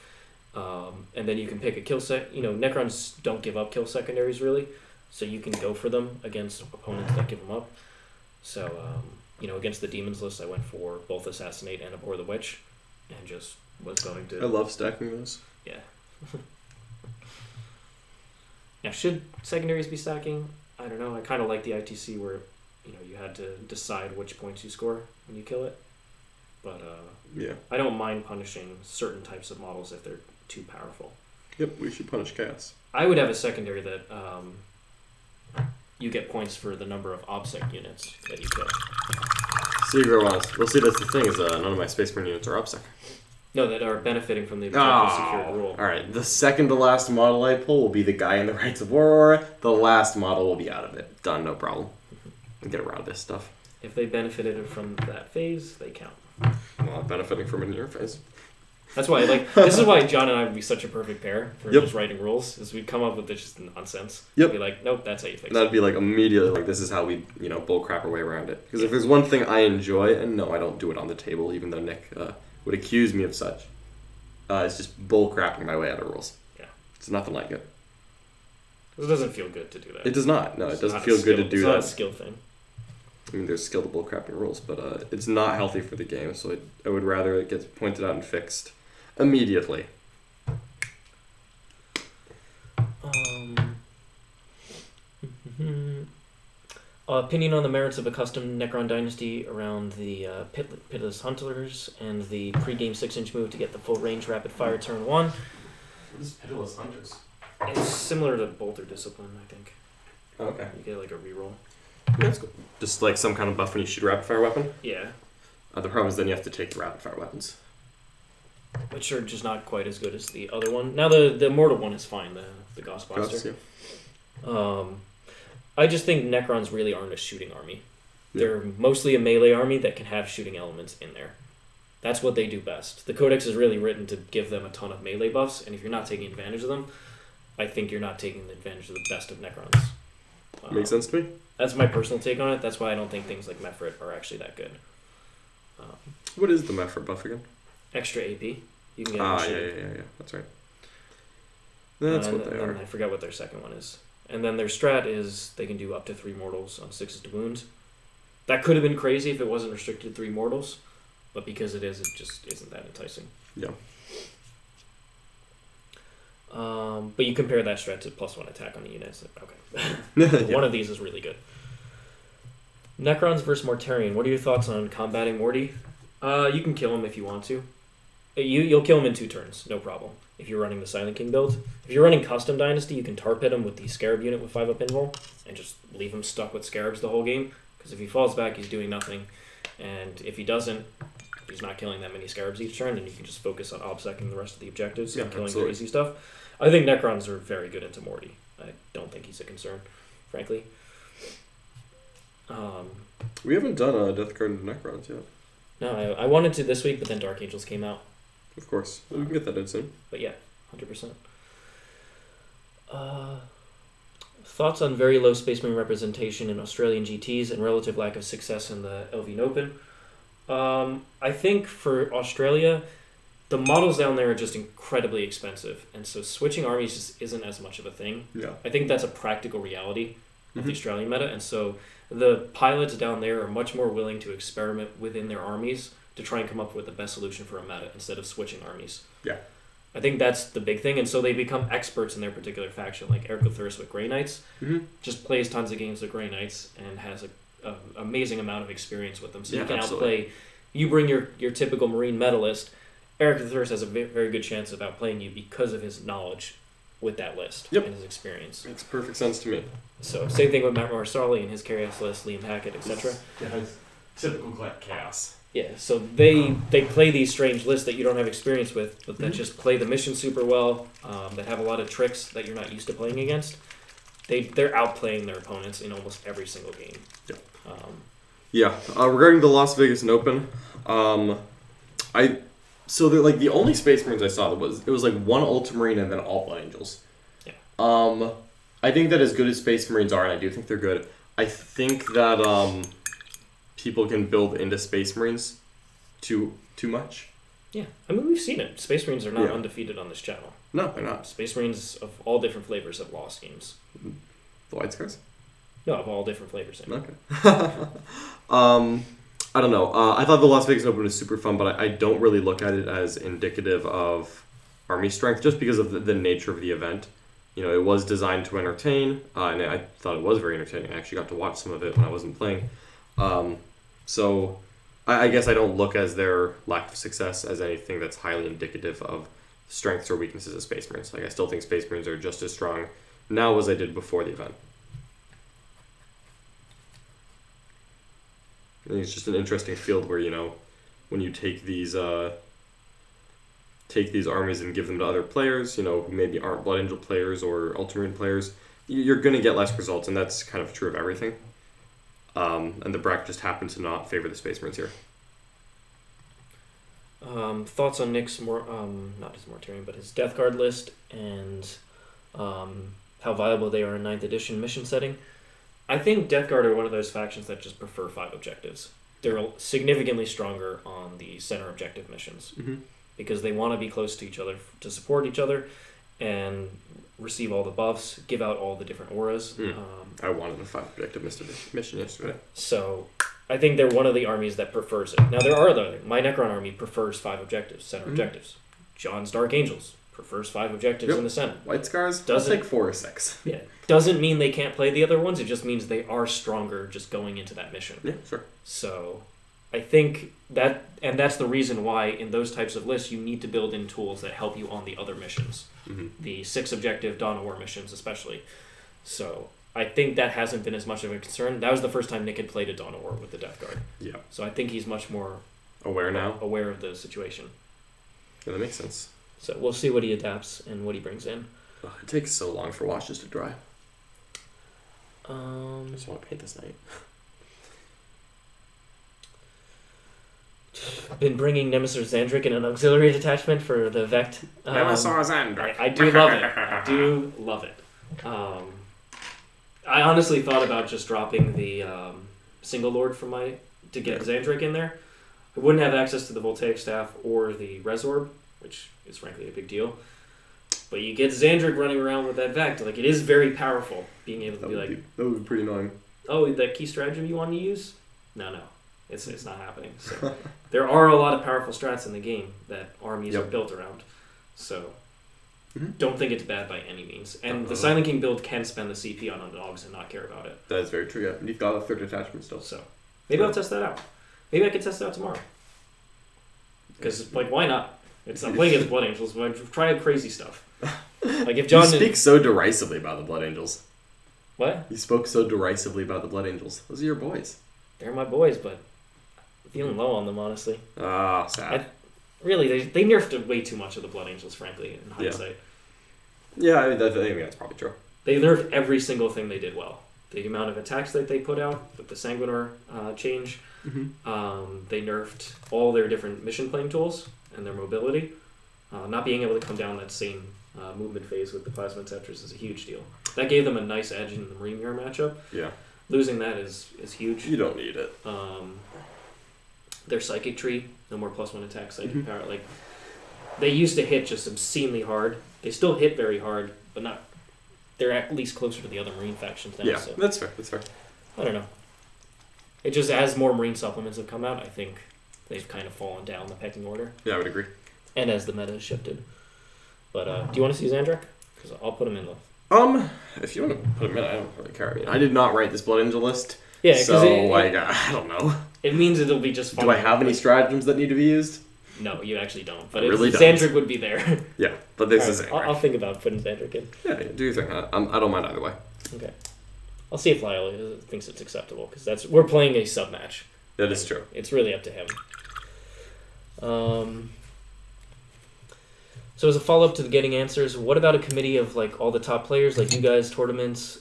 Speaker 1: And then you can pick a kill set. Necrons don't give up kill secondaries really, so you can go for them against opponents that give them up. So, against the Demons list, I went for both Assassinate and Abhor the Witch, and just was going to...
Speaker 2: I love stacking those.
Speaker 1: Yeah. Now, should secondaries be stacking? I don't know. I kind of like the ITC where, you had to decide which points you score when you kill it. But,
Speaker 2: yeah.
Speaker 1: I don't mind punishing certain types of models if they're too powerful.
Speaker 2: Yep, we should punish Chaos.
Speaker 1: I would have a secondary that you get points for the number of OBSEC units that you kill.
Speaker 2: Siegler wants. Well, see, that's the thing is none of my Space Marine units are OBSEC.
Speaker 1: No, that are benefiting from the objective secured rule.
Speaker 2: Alright, the second to last model I pull will be the guy in the Rites of Aurora. The last model will be out of it. Done, no problem. Get around this stuff.
Speaker 1: If they benefited from that phase, they count.
Speaker 2: Well, benefiting from it in your phase.
Speaker 1: That's why, like, this is why John and I would be such a perfect pair for
Speaker 2: Yep.
Speaker 1: just writing rules, is we'd come up with this just nonsense.
Speaker 2: Yep.
Speaker 1: Be like, nope, that's how you fix
Speaker 2: And
Speaker 1: it.
Speaker 2: that'd be like immediately like this is how we bull crap our way around it. Because if there's one thing I enjoy, and no, I don't do it on the table, even though Nick would accuse me of such, it's just bull crapping my way out of rules.
Speaker 1: Yeah.
Speaker 2: It's nothing like it.
Speaker 1: It doesn't feel good to do that.
Speaker 2: It does not. No, it
Speaker 1: It's
Speaker 2: doesn't
Speaker 1: not a
Speaker 2: feel good to
Speaker 1: skill-
Speaker 2: do
Speaker 1: it's
Speaker 2: that.
Speaker 1: not a skill thing.
Speaker 2: I mean, there's skill to bull crapping rules, but it's not healthy for the game. So I would rather it gets pointed out and fixed immediately.
Speaker 1: Opinion on the merits of a custom Necron Dynasty around the Pitless Hunters and the pre-game 6-inch move to get the full range rapid fire turn 1.
Speaker 2: What is Pitiless Hunters?
Speaker 1: It's similar to Bolter Discipline, I think.
Speaker 2: Okay.
Speaker 1: You get like a reroll.
Speaker 2: That's cool. Just like some kind of buff when you shoot a rapid fire weapon.
Speaker 1: Yeah,
Speaker 2: The problem is then you have to take the rapid fire weapons.
Speaker 1: which are just not quite as good as the other one. Now the immortal one is fine, the Ghost Blaster.
Speaker 2: Yeah.
Speaker 1: I just think Necrons really aren't a shooting army.
Speaker 2: Yeah.
Speaker 1: They're mostly a melee army that can have shooting elements in there. That's what they do best. The Codex is really written to give them a ton of melee buffs, and if you're not taking advantage of them, I think you're not taking advantage of the best of Necrons.
Speaker 2: Makes sense to me.
Speaker 1: That's my personal take on it. That's why I don't think things like Mephrit are actually that good.
Speaker 2: What is the Mephrit buff again?
Speaker 1: Extra AP. You can get
Speaker 2: Yeah. That's right. That's what they
Speaker 1: and
Speaker 2: are.
Speaker 1: I forget what their second one is. And then their strat is they can do up to 3 mortals on 6s to wounds. That could have been crazy if it wasn't restricted to 3 mortals, but because it is, it just isn't that enticing.
Speaker 2: Yeah.
Speaker 1: But you compare that strat to +1 attack on the unit. It's like, okay.
Speaker 2: Yeah.
Speaker 1: One of these is really good. Necrons versus Mortarion. What are your thoughts on combating Morty? You can kill him if you want to. You'll kill him in 2 turns, no problem. If you're running the Silent King build. If you're running Custom Dynasty, you can tar pit him with the Scarab unit with 5-up invul and just leave him stuck with Scarabs the whole game. Because if he falls back, he's doing nothing. And if he doesn't, he's not killing that many Scarabs each turn, and you can just focus on obsecking the rest of the objectives and killing
Speaker 2: absolutely.
Speaker 1: crazy stuff. I think Necrons are very good into Morty. I don't think he's a concern, frankly.
Speaker 2: We haven't done a Death Guard into Necrons yet.
Speaker 1: No, I wanted to this week, but then Dark Angels came out.
Speaker 2: Of course. We can get that in soon.
Speaker 1: But yeah, 100%. Thoughts on very low Space Marine representation in Australian GTs and relative lack of success in the LV Open. I think for Australia, the models down there are just incredibly expensive, and so switching armies just isn't as much of a thing.
Speaker 2: Yeah.
Speaker 1: I think that's a practical reality of the
Speaker 2: Mhm.
Speaker 1: Australian meta, and so the pilots down there are much more willing to experiment within their armies to try and come up with the best solution for a meta instead of switching armies.
Speaker 2: Yeah.
Speaker 1: I think that's the big thing, and so they become experts in their particular faction. Like Eric Thuris with Grey Knights
Speaker 2: Mm-hmm.
Speaker 1: just plays tons of games with Grey Knights and has a amazing amount of experience with them. So
Speaker 2: Yeah,
Speaker 1: you can
Speaker 2: absolutely.
Speaker 1: outplay. You bring your typical Marine medalist. Eric Thuris has a very good chance of outplaying you because of his knowledge with that list
Speaker 2: Yep.
Speaker 1: and his experience.
Speaker 2: Makes perfect sense to me.
Speaker 1: So same thing with Matt Marsali and his chaos list, Liam Hackett, etc.
Speaker 2: Yeah, typical chaos.
Speaker 1: Yeah, so they play these strange lists that you don't have experience with, but that
Speaker 2: Mhm.
Speaker 1: just play the mission super well, that have a lot of tricks that you're not used to playing against. They're outplaying their opponents in almost every single game.
Speaker 2: Yeah.
Speaker 1: Um,
Speaker 2: Regarding the Las Vegas Open, so they're like the only Space Marines I saw it was like one Ultramarine and then all Blood Angels.
Speaker 1: Yeah.
Speaker 2: I think that as good as Space Marines are, and I do think they're good, I think that people can build into Space Marines too much.
Speaker 1: yeah, I mean we've seen it. Space Marines are not
Speaker 2: Yeah.
Speaker 1: undefeated on this channel.
Speaker 2: No, they're not.
Speaker 1: Space Marines of all different flavors have lost games.
Speaker 2: The White Scars?
Speaker 1: No, of all different flavors. I mean.
Speaker 2: Okay. I don't know. I thought the Las Vegas Open was super fun, but I don't really look at it as indicative of army strength just because of the nature of the event. You know, it was designed to entertain, and I thought it was very entertaining. I actually got to watch some of it when I wasn't playing. So I guess I don't look as their lack of success as anything that's highly indicative of strengths or weaknesses of Space Marines. Like I still think Space Marines are just as strong now as I did before the event. I think it's just an interesting field where, you know, when you take these armies and give them to other players, you know, who maybe aren't Blood Angel players or Ultramarine players, you're going to get less results, and that's kind of true of everything. And the bracket just happened to not favor the Space Marines here.
Speaker 1: thoughts on Nick's not his Mortarion, but his Death Guard list and how viable they are in 9th edition mission setting. I think Death Guard are one of those factions that just prefer 5 objectives. They're significantly stronger on the center objective missions because they want to be close to each other to support each other and receive all the buffs, give out all the different auras.
Speaker 2: I wanted a 5 objective mission yesterday.
Speaker 1: So I think they're one of the armies that prefers it. Now there are other. My Necron army prefers 5 objectives, center objectives. John's Dark Angels prefers 5 objectives in the center.
Speaker 2: White Scars, I'll take 4 or 6.
Speaker 1: Yeah. Doesn't mean they can't play the other ones, it just means they are stronger just going into that mission.
Speaker 2: Yeah, sure.
Speaker 1: So I think that, and that's the reason why in those types of lists you need to build in tools that help you on the other missions. The 6 objective Dawn of War missions especially. So I think that hasn't been as much of a concern. That was the first time Nick had played a Dawn of War with the Death Guard.
Speaker 2: Yeah.
Speaker 1: So I think he's much more
Speaker 2: aware now.
Speaker 1: Aware of the situation.
Speaker 2: Yeah, that makes sense.
Speaker 1: So we'll see what he adapts and what he brings in.
Speaker 2: Oh, it takes so long for washes to dry. I
Speaker 1: Um,
Speaker 2: just want to paint this night.
Speaker 1: been bringing Nemesis Xandric in an auxiliary detachment for the Vect.
Speaker 2: Nemesis Xandric.
Speaker 1: I do love it. I do love it. I honestly thought about just dropping the single lord from to get Xandric in there. I wouldn't have access to the Voltaic Staff or the Resorb, which is frankly a big deal. But you get Xandric running around with that Vect, like it is very powerful. Being able to
Speaker 2: That would be pretty annoying.
Speaker 1: oh, that key stratagem you want to use? No, it's not happening. So there are a lot of powerful strats in the game that armies are built around. So don't think it's bad by any means. And the Silent King build can spend the CP on dogs and not care about it.
Speaker 2: That is very true. Yeah, and you've got a 3rd detachment still.
Speaker 1: So maybe I'll test that out. Maybe I can test it out tomorrow. Because why not? I'm playing against Blood Angels, but I try out crazy stuff. Like if John
Speaker 2: you speak so derisively about the Blood Angels.
Speaker 1: What?
Speaker 2: You spoke so derisively about the Blood Angels. Those are your boys.
Speaker 1: They're my boys, but I'm feeling low on them, honestly.
Speaker 2: Ah, sad.
Speaker 1: Really, they nerfed way too much of the Blood Angels, frankly, in hindsight.
Speaker 2: Yeah, I think that's probably true.
Speaker 1: They nerfed every single thing they did well. The amount of attacks that they put out with the Sanguinar change. They nerfed all their different mission playing tools and their mobility. Not being able to come down that same movement phase with the Plasma Tetris is a huge deal. That gave them a nice edge in the Marine Mirror matchup.
Speaker 2: Yeah.
Speaker 1: Losing that is huge.
Speaker 2: You don't need it.
Speaker 1: Their Psychic Tree, no more +1 attack, Psychic Power. Like they used to hit just obscenely hard. They still hit very hard, but not. They're at least closer to the other Marine factions now.
Speaker 2: Yeah,
Speaker 1: so.
Speaker 2: that's fair. That's fair.
Speaker 1: I don't know. It just, as more Marine supplements have come out, I think they've kind of fallen down the pecking order.
Speaker 2: Yeah, I would agree.
Speaker 1: And as the meta has shifted. But do you want to see Xandric? Because I'll put him in the...
Speaker 2: If you want to put him in, I don't really care. I mean, I did not write this Blood Angel list.
Speaker 1: Yeah,
Speaker 2: so, I don't know.
Speaker 1: It means it'll be just fun.
Speaker 2: Do I have any stratagems that need to be used?
Speaker 1: No, you actually don't. But
Speaker 2: really
Speaker 1: Xandric would be there.
Speaker 2: Yeah, but this is
Speaker 1: Xandric. I'll think about putting Xandric in.
Speaker 2: Yeah, do your thing. I don't mind either way.
Speaker 1: Okay. I'll see if Lyle thinks it's acceptable, because we're playing a sub-match.
Speaker 2: That is true.
Speaker 1: It's really up to him. So as a follow-up to the getting answers, what about a committee of all the top players, like you guys, tournaments,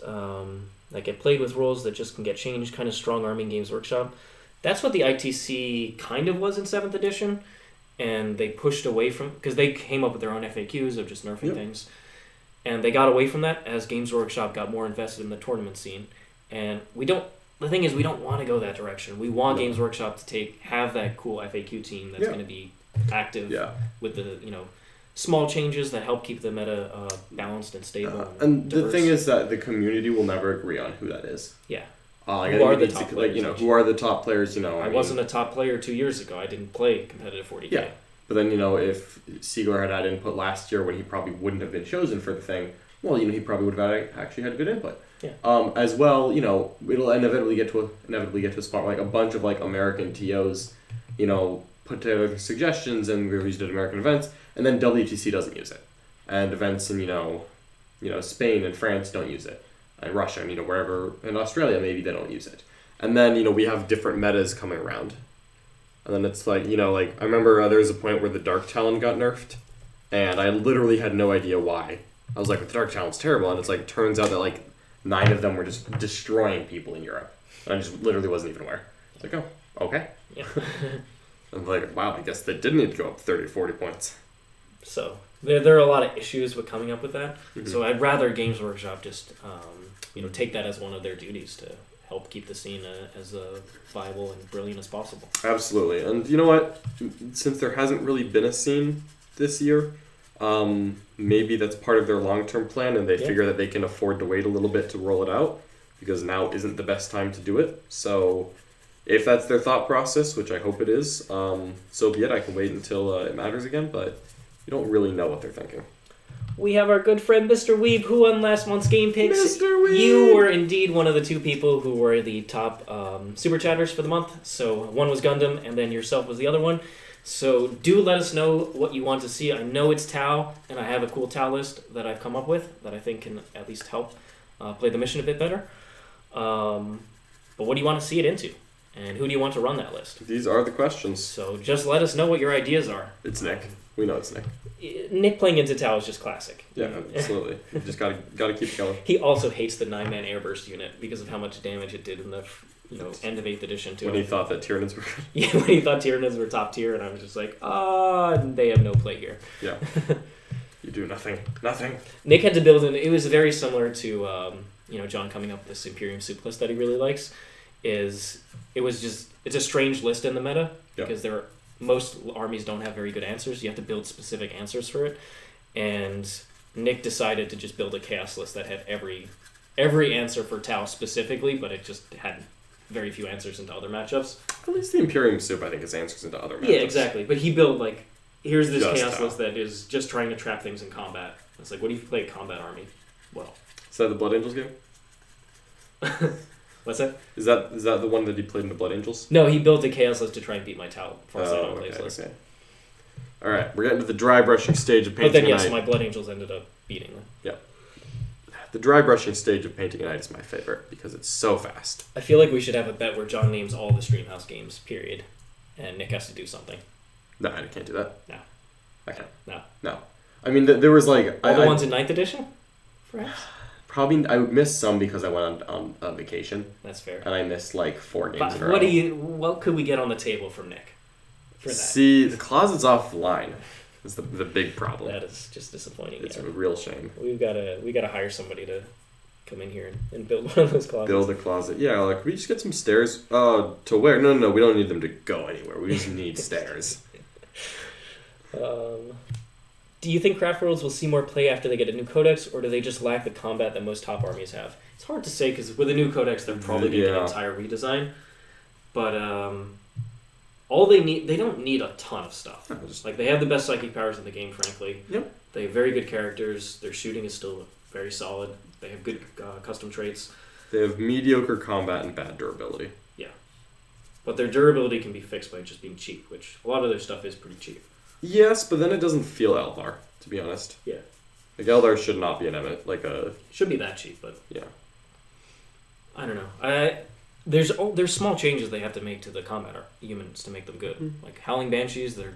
Speaker 1: that get played with rules that just can get changed, kind of strong Army Games Workshop? That's what the ITC kind of was in 7th edition, and they pushed away from, because they came up with their own FAQs of just nerfing things, and they got away from that as Games Workshop got more invested in the tournament scene. And the thing is, we don't want to go that direction. We want Games Workshop to have that cool FAQ team that's going to be active with the, small changes that help keep the meta balanced and stable.
Speaker 2: And the thing is that the community will never agree on who that is.
Speaker 1: Yeah.
Speaker 2: Who are the top players? Who are the top players?
Speaker 1: I wasn't a top player 2 years ago. I didn't play competitive 40K.
Speaker 2: Yeah. But then, if Siegler had input last year when he probably wouldn't have been chosen for the thing, well, he probably would have actually had good input.
Speaker 1: Yeah.
Speaker 2: As well, it'll inevitably get to a spot where a bunch of American TOs, put together suggestions and we used at American events, and then WTC doesn't use it, and events in Spain and France don't use it, and Russia and wherever in Australia maybe they don't use it, and then we have different metas coming around, and then it's I remember there was a point where the Dark Talon got nerfed, and I literally had no idea why. I was like, the Dark Talon's terrible, and it's turns out that 9 of them were just destroying people in Europe, and I just literally wasn't even aware. It's oh, okay.
Speaker 1: Yeah.
Speaker 2: And like, wow, I guess they did need to go up 30, 40 points.
Speaker 1: So there are a lot of issues with coming up with that.
Speaker 2: Mhm.
Speaker 1: So I'd rather Games Workshop just take that as one of their duties to help keep the scene as viable and brilliant as possible.
Speaker 2: Absolutely. And you know what? Since there hasn't really been a scene this year, maybe that's part of their long-term plan, and they
Speaker 1: Yeah.
Speaker 2: figure that they can afford to wait a little bit to roll it out, because now isn't the best time to do it. So if that's their thought process, which I hope it is, so be it. I can wait until it matters again, but you don't really know what they're thinking.
Speaker 1: We have our good friend Mr. Weeb, who won last month's Game Picks.
Speaker 2: Mr. Weeb!
Speaker 1: You were indeed one of the two people who were the top super chatters for the month. So one was Gundam, and then yourself was the other one. So do let us know what you want to see. I know it's Tau, and I have a cool Tau list that I've come up with that I think can at least help play the mission a bit better. But what do you want to see it into? And who do you want to run that list?
Speaker 2: These are the questions.
Speaker 1: So just let us know what your ideas are.
Speaker 2: It's Nick. We know it's Nick.
Speaker 1: Nick playing into Tau is just classic.
Speaker 2: Yeah, absolutely. You just gotta keep going.
Speaker 1: He also hates the 9-man airburst unit because of how much damage it did in the end of 8th edition to
Speaker 2: When
Speaker 1: him.
Speaker 2: he thought that Tyranids were
Speaker 1: Yeah, when he thought Tyranids were top tier, and I was just like, they have no play here.
Speaker 2: Yeah. You do nothing. Nothing.
Speaker 1: Nick had to build it was very similar to John coming up with this Imperium soup list that he really likes. It's a strange list in the meta because most armies don't have very good answers. You have to build specific answers for it, and Nick decided to just build a chaos list that had every answer for Tau specifically, but it just had very few answers into other matchups.
Speaker 2: At least the Imperium soup, I think, has answers into other matchups.
Speaker 1: Yeah, exactly. But he built here's this
Speaker 2: Just
Speaker 1: chaos
Speaker 2: Tau.
Speaker 1: list that is just trying to trap things in combat. It's like, what if you play a combat army? Well,
Speaker 2: Is that the Blood Angels game?
Speaker 1: what's that?
Speaker 2: Is that the one that he played in the Blood Angels?
Speaker 1: No, he built a chaos list to try and beat my Tau Farsight plays list.
Speaker 2: Okay. All right, we're getting to the dry brushing stage of
Speaker 1: But
Speaker 2: painting
Speaker 1: then, yes,
Speaker 2: a night.
Speaker 1: my Blood Angels ended up beating them.
Speaker 2: The dry brushing stage of painting a night is my favorite because it's so fast.
Speaker 1: I feel like we should have a bet where John names all the Streamhouse games, period, and Nick has to do something.
Speaker 2: No, I can't do that.
Speaker 1: No.
Speaker 2: I can't.
Speaker 1: No.
Speaker 2: I mean, there was like
Speaker 1: All the ones in 9th edition? Perhaps?
Speaker 2: Probably I missed some because I went on vacation
Speaker 1: That's fair.
Speaker 2: and I missed like 4 games
Speaker 1: But
Speaker 2: in a row.
Speaker 1: what could we get on the table from Nick for that?
Speaker 2: See, the closet's offline. Is the big problem.
Speaker 1: That is just disappointing.
Speaker 2: It's
Speaker 1: Yeah.
Speaker 2: a real shame.
Speaker 1: We gotta hire somebody to come in here and build one of those closets.
Speaker 2: Build a closet. Yeah, like we just get some stairs. To where? No, we don't need them to go anywhere. We just need stairs.
Speaker 1: Do you think Craft Worlds will see more play after they get a new codex, or do they just lack the combat that most top armies have? It's hard to say because with a new codex, they're probably going to get an entire redesign. But all they don't need a ton of stuff. Like they have the best psychic powers in the game, frankly.
Speaker 2: Yep.
Speaker 1: They have very good characters. Their shooting is still very solid. They have good custom traits.
Speaker 2: They have mediocre combat and bad durability.
Speaker 1: But their durability can be fixed by just being cheap, which a lot of their stuff is pretty cheap.
Speaker 2: Yes, but then it doesn't feel Eldar, to be honest.
Speaker 1: Yeah.
Speaker 2: Like Eldar should not be an Emmet. Like a
Speaker 1: Should be that cheap, but
Speaker 2: yeah.
Speaker 1: I don't know. There's small changes they have to make to the combat humans to make them good. Like Howling Banshees, they're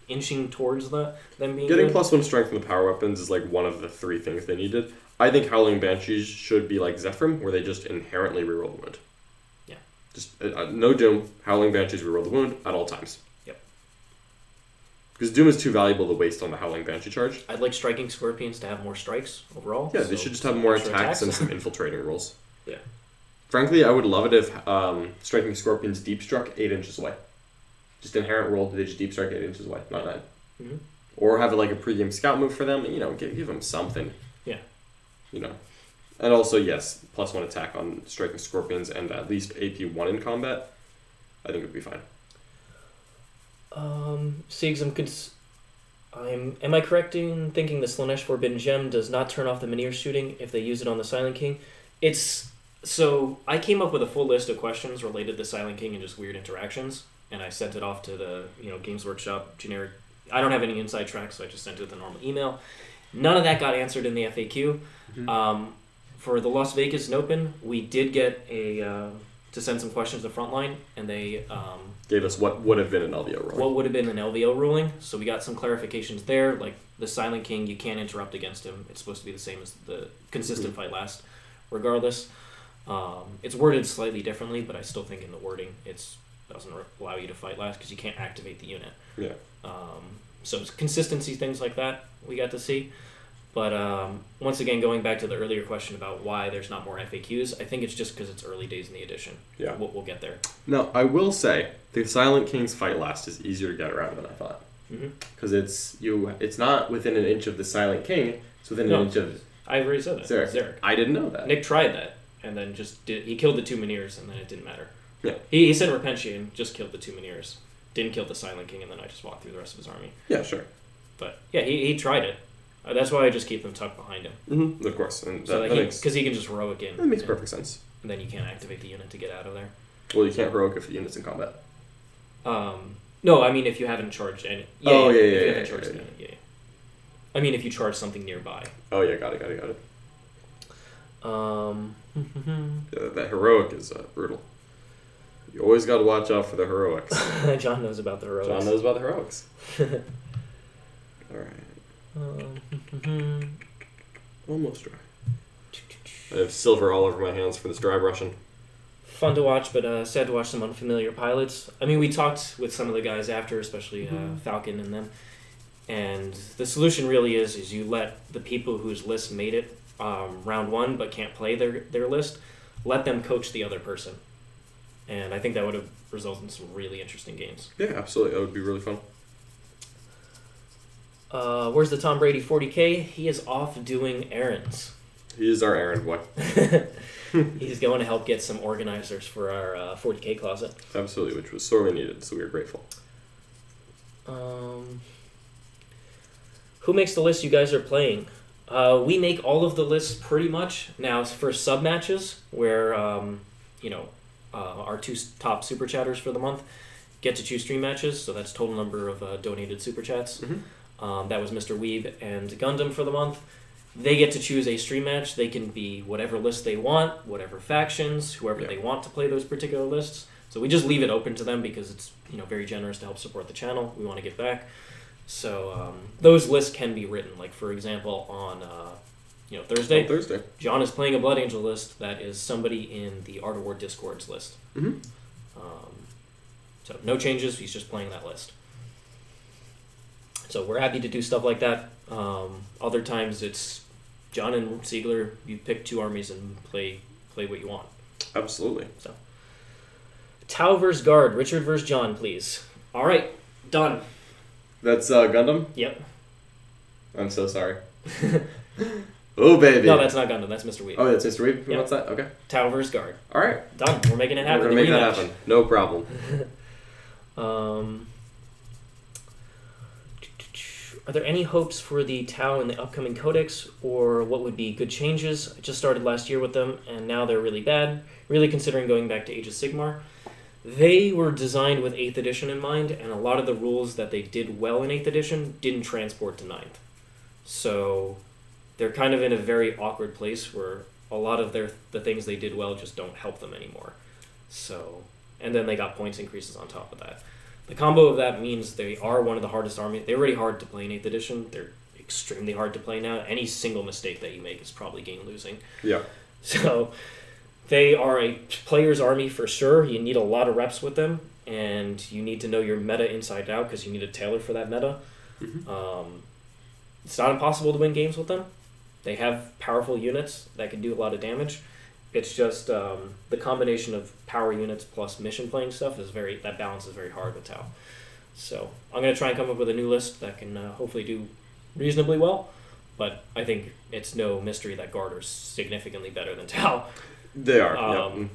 Speaker 1: inching towards them being
Speaker 2: Getting
Speaker 1: good.
Speaker 2: +1 strength in the power weapons is like one of the 3 things they needed. I think Howling Banshees should be like Zephyrim, where they just inherently reroll the wound.
Speaker 1: Yeah.
Speaker 2: Just no Doom. Howling Banshees reroll the wound at all times.
Speaker 1: Yep.
Speaker 2: Because Doom is too valuable to waste on the Howling Banshee charge.
Speaker 1: I'd like Striking Scorpions to have more strikes overall.
Speaker 2: Yeah,
Speaker 1: so
Speaker 2: they should just have more
Speaker 1: extra
Speaker 2: attacks and some infiltrating rolls.
Speaker 1: Yeah.
Speaker 2: Frankly, I would love it if Striking Scorpions deep struck 8 inches away. Just inherent roll, they just deep strike 8 inches away, not 9.
Speaker 1: Mm-hmm.
Speaker 2: Or have it like a pre-game scout move for them, give them something.
Speaker 1: Yeah.
Speaker 2: And also, yes, +1 attack on Striking Scorpions and at least AP 1 in combat, I think it would be fine.
Speaker 1: Siegs, am I correct in thinking the Slanesh Forbidden Gem does not turn off the Manir shooting if they use it on the Silent King? So I came up with a full list of questions related to Silent King and just weird interactions, and I sent it off to the Games Workshop generic. I don't have any inside tracks, so I just sent it the normal email. None of that got answered in the FAQ.
Speaker 2: Mm-hmm.
Speaker 1: For the Las Vegas Open, we did get to send some questions to Frontline, and they
Speaker 2: Gave us what would have been an LVO ruling.
Speaker 1: what would have been an LVO ruling. So we got some clarifications there. Like the Silent King, you can't interrupt against him. It's supposed to be the same as the consistent fight last, regardless. It's worded slightly differently, but I still think in the wording it's doesn't allow you to fight last because you can't activate the unit.
Speaker 2: Yeah.
Speaker 1: So it's consistency, things like that we got to see. But once again, going back to the earlier question about why there's not more FAQs, I think it's just because it's early days in the edition.
Speaker 2: Yeah.
Speaker 1: We'll get there.
Speaker 2: No, I will say the Silent King's fight last is easier to get around than I thought. Because it's not within an inch of the Silent King, it's within an inch of
Speaker 1: I already said that. Zarek.
Speaker 2: I didn't know that.
Speaker 1: Nick tried that, and then he killed the two Miniers, and then it didn't matter.
Speaker 2: Yeah.
Speaker 1: He said Repentia and just killed the two Miniers. Didn't kill the Silent King, and then I just walked through the rest of his army.
Speaker 2: Yeah, sure.
Speaker 1: But yeah, he tried it. That's why I just keep them tucked behind him.
Speaker 2: Mm-hmm. Of course. And
Speaker 1: because he can just heroic in.
Speaker 2: That makes perfect sense.
Speaker 1: And then you can't activate the unit to get out of there.
Speaker 2: Well, you can't heroic if the unit's in combat.
Speaker 1: No, I mean if you haven't charged any. Yeah. I mean if you charge something nearby.
Speaker 2: Oh yeah, got it. Yeah, that heroic is brutal. You always got to watch out for the heroics.
Speaker 1: John knows about the heroics.
Speaker 2: John knows about the heroics. All right. Almost dry. I have silver all over my hands for this dry brushing.
Speaker 1: Fun to watch, but sad to watch some unfamiliar pilots. I mean, we talked with some of the guys after, especially Falcon and them, and the solution really is you let the people whose list made it round one but can't play their list, let them coach the other person. And I think that would have resulted in some really interesting games.
Speaker 2: Yeah, absolutely. That would be really fun.
Speaker 1: Where's the Tom Brady 40K? He is off doing errands.
Speaker 2: He is our errand boy.
Speaker 1: He's going to help get some organizers for our 40K closet.
Speaker 2: Absolutely, which was sorely needed, so we are grateful.
Speaker 1: Who makes the list you guys are playing? We make all of the lists pretty much. Now, for sub matches, where our two top super chatters for the month get to choose stream matches, so that's total number of donated super chats.
Speaker 2: Mm-hmm.
Speaker 1: That was Mr. Weeb and Gundam for the month. They get to choose a stream match. They can be whatever list they want, whatever factions, whoever they want to play those particular lists. So we just leave it open to them because it's very generous to help support the channel. We want to give back. So those lists can be written. Like for example, on Thursday.
Speaker 2: On Thursday,
Speaker 1: John is playing a Blood Angel list that is somebody in the Art of War Discords list.
Speaker 2: Mm-hmm.
Speaker 1: So no changes. He's just playing that list. So we're happy to do stuff like that. Other times it's John and Siegler. You pick two armies and play what you want.
Speaker 2: Absolutely.
Speaker 1: So Tau versus Guard. Richard versus John, please. All right, done.
Speaker 2: That's Gundam?
Speaker 1: Yep.
Speaker 2: I'm so sorry. Oh, baby.
Speaker 1: No, that's not Gundam. That's Mr. Weeb.
Speaker 2: Oh, that's Mr. Weeb?
Speaker 1: Yep.
Speaker 2: What's that? Okay.
Speaker 1: Tau versus Guard.
Speaker 2: All right.
Speaker 1: Done. We're making it happen.
Speaker 2: We're going to make that happen. No problem.
Speaker 1: Are there any hopes for the Tau in the upcoming codex, or what would be good changes? I just started last year with them, and now they're really bad. Really considering going back to Age of Sigmar. They were designed with 8th edition in mind, and a lot of the rules that they did well in 8th edition didn't transport to 9th. So they're kind of in a very awkward place where a lot of the things they did well just don't help them anymore. So, and then they got points increases on top of that. The combo of that means they are one of the hardest armies. They're already hard to play in 8th edition. They're extremely hard to play now. Any single mistake that you make is probably game losing.
Speaker 2: Yeah.
Speaker 1: So they are a player's army for sure. You need a lot of reps with them, and you need to know your meta inside out because you need a tailor for that meta.
Speaker 2: Mm-hmm.
Speaker 1: It's not impossible to win games with them. They have powerful units that can do a lot of damage. It's just the combination of power units plus mission playing stuff that balance is very hard with Tau. So I'm going to try and come up with a new list that can hopefully do reasonably well, but I think it's no mystery that Guard are significantly better than Tau.
Speaker 2: They are. Yep.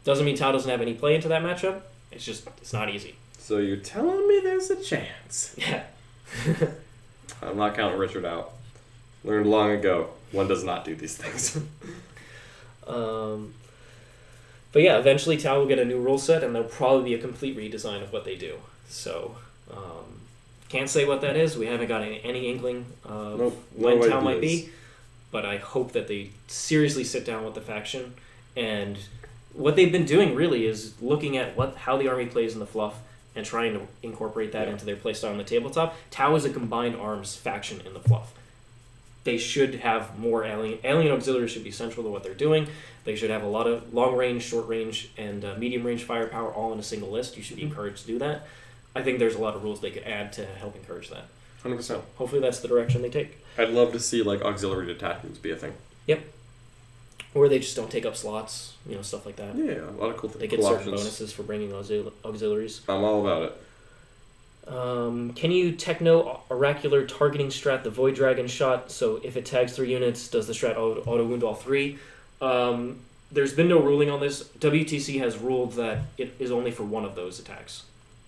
Speaker 1: Doesn't mean Tau doesn't have any play into that matchup. It's not easy.
Speaker 2: So you're telling me there's a chance?
Speaker 1: Yeah.
Speaker 2: I'm not counting Richard out. Learned long ago, one does not do these things.
Speaker 1: But yeah, eventually Tau will get a new rule set, and there'll probably be a complete redesign of what they do. So, can't say what that is. We haven't got any inkling of when Tau might be, but I hope that they seriously sit down with the faction. And what they've been doing really is looking at how the army plays in the fluff and trying to incorporate that into their playstyle on the tabletop. Tau is a combined arms faction in the fluff. they should have more alien auxiliaries should be central to what they're doing. They should have a lot of long range, short range, and medium range firepower all in a single list. You should be encouraged to do that. I think there's a lot of rules they could add to help encourage that.
Speaker 2: 100%.
Speaker 1: Hopefully that's the direction they take.
Speaker 2: I'd love to see like auxiliary detachments be a thing.
Speaker 1: Yep. Or they just don't take up slots, stuff like that.
Speaker 2: Yeah, a lot of cool things.
Speaker 1: They get certain bonuses for bringing auxiliaries.
Speaker 2: I'm all about it.
Speaker 1: Can you techno oracular targeting strat the Void Dragon shot? So if it tags 3 units, does the strat auto wound all 3? There's been no ruling on this. WTC has ruled that it is only for one of those attacks.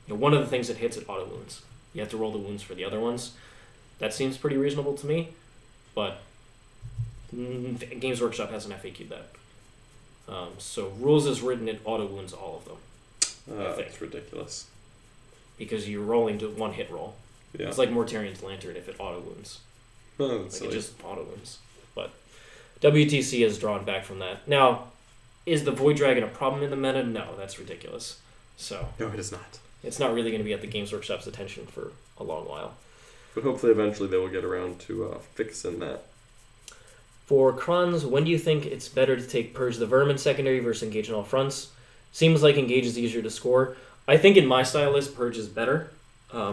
Speaker 1: One of the things that hits it auto wounds. You have to roll the wounds for the other ones. That seems pretty reasonable to me, but Games Workshop hasn't FAQ'd that. So rules as written, it auto wounds all of them.
Speaker 2: That's ridiculous.
Speaker 1: Because you're rolling to one hit roll.
Speaker 2: Yeah.
Speaker 1: It's like Mortarian's Lantern if it auto wounds.
Speaker 2: Oh, that's silly.
Speaker 1: It just auto wounds. But WTC has drawn back from that. Now, is the Void Dragon a problem in the meta? No, that's ridiculous. So
Speaker 2: no, it is not.
Speaker 1: It's not really going to be at the Games Workshop's attention for a long while.
Speaker 2: But hopefully eventually they will get around to fixing that.
Speaker 1: For Krons, when do you think it's better to take Purge the Vermin secondary versus Engage on all fronts? Seems like Engage is easier to score. I think in my style list, Purge is better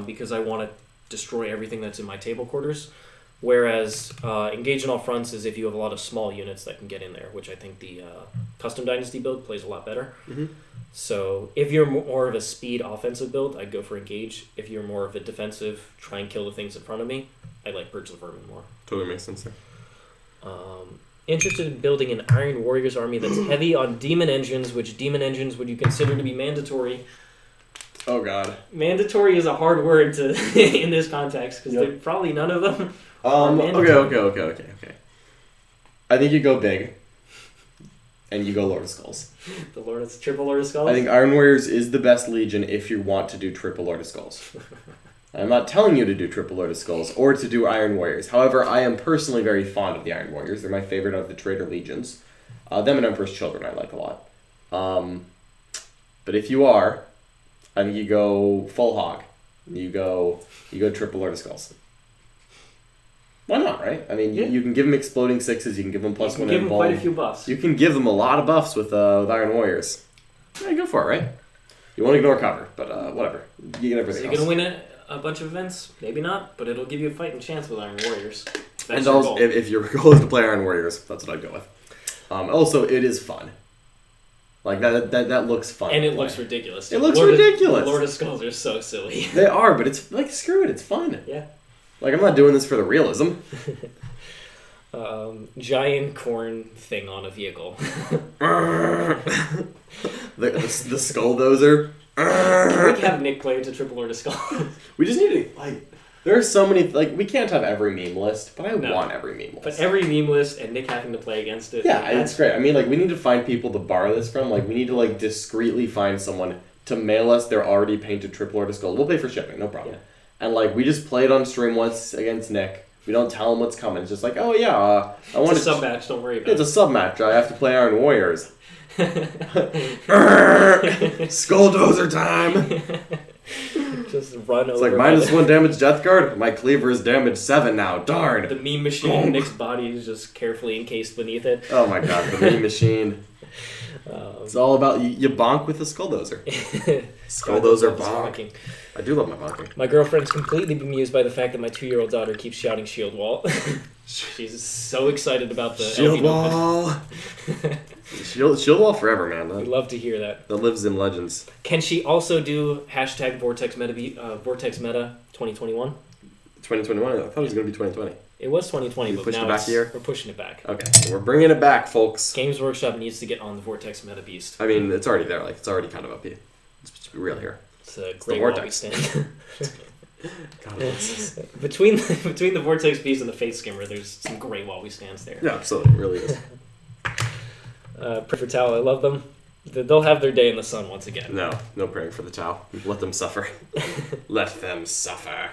Speaker 1: because I want to destroy everything that's in my table quarters. Whereas Engage on all fronts is if you have a lot of small units that can get in there, which I think the Custom Dynasty build plays a lot better.
Speaker 2: Mm-hmm.
Speaker 1: So if you're more of a speed offensive build, I'd go for Engage. If you're more of a defensive, try and kill the things in front of me, I like Purge the Vermin more.
Speaker 2: Totally makes sense there.
Speaker 1: Interested in building an Iron Warriors army that's heavy on demon engines, which demon engines would you consider to be mandatory?
Speaker 2: Oh god.
Speaker 1: Mandatory is a hard word to in this context because probably none of them.
Speaker 2: Okay. I think you go big, and you go Lord of Skulls.
Speaker 1: The triple Lord of Skulls.
Speaker 2: I think Iron Warriors is the best Legion if you want to do triple Lord of Skulls. I'm not telling you to do triple Lord of Skulls or to do Iron Warriors. However, I am personally very fond of the Iron Warriors. They're my favorite of the Traitor Legions. Them and Emperor's Children I like a lot. But if you are, I think you go full hog. You go triple Lord of Skulls. Why not, right? I mean, you can give them exploding sixes. You can give them +1
Speaker 1: give them quite a few buffs.
Speaker 2: You can give them a lot of buffs with Iron Warriors. Yeah, go for it, right? You won't ignore cover, but whatever. You get everything else.
Speaker 1: You're going to win a bunch of events? Maybe not, but it'll give you a fighting chance with Iron Warriors.
Speaker 2: And also, if your goal is to play Iron Warriors, that's what I'd go with. Also, it is fun. Like, that looks fun.
Speaker 1: And it looks ridiculous.
Speaker 2: It looks ridiculous.
Speaker 1: Lord of Skulls are so silly.
Speaker 2: They are, but it's like, screw it, it's fun.
Speaker 1: Yeah.
Speaker 2: Like, I'm not doing this for the realism.
Speaker 1: Giant corn thing on a vehicle.
Speaker 2: the skull dozer.
Speaker 1: We can have Nick play it to triple Lord of Skulls.
Speaker 2: We just need to, there are so many, we can't have every meme list, but I want every meme list.
Speaker 1: But every meme list and Nick having to play against it.
Speaker 2: Yeah, it's great. I mean, we need to find people to borrow this from. We need to, discreetly find someone to mail us their already painted triple Lord of Skulls. We'll pay for shipping, no problem. Yeah. And, we just play it on stream once against Nick. We don't tell him what's coming. It's just I want
Speaker 1: a sub-match, don't worry about it.
Speaker 2: It's a sub-match. I have to play Iron Warriors. Skulldozer time!
Speaker 1: Just run
Speaker 2: it's
Speaker 1: over.
Speaker 2: It's -1 damage Death Guard. My cleaver is damage 7 now. Darn!
Speaker 1: The meme machine, Nick's body is just carefully encased beneath it.
Speaker 2: Oh my god, the meme machine. It's all about you bonk with the Skulldozer. Skulldozer bonk. I do love my bonking.
Speaker 1: My girlfriend's completely bemused by the fact that my 2-year-old daughter keeps shouting Shield Wall. She's so excited about the
Speaker 2: Shield Wall. Shield Wall forever, man.
Speaker 1: We'd love to hear that.
Speaker 2: That lives in legends.
Speaker 1: Can she also do #Vortex Meta 2021?
Speaker 2: 2021? I thought it was going to be 2020.
Speaker 1: It was 2020, but now
Speaker 2: we're
Speaker 1: pushing it back.
Speaker 2: Okay, we're bringing it back, folks.
Speaker 1: Games Workshop needs to get on the Vortex Meta Beast.
Speaker 2: I mean, it's already there. It's already kind of up here. Let's be real here.
Speaker 1: It's a great wall we stand.
Speaker 2: God,
Speaker 1: between the Vortex Beast and the Faith Skimmer, there's some great wall we stands there.
Speaker 2: Yeah, absolutely. It really is.
Speaker 1: Pray for Tau, I love them. They'll have their day in the sun once again.
Speaker 2: No praying for the Tau. Let them suffer. Let them suffer.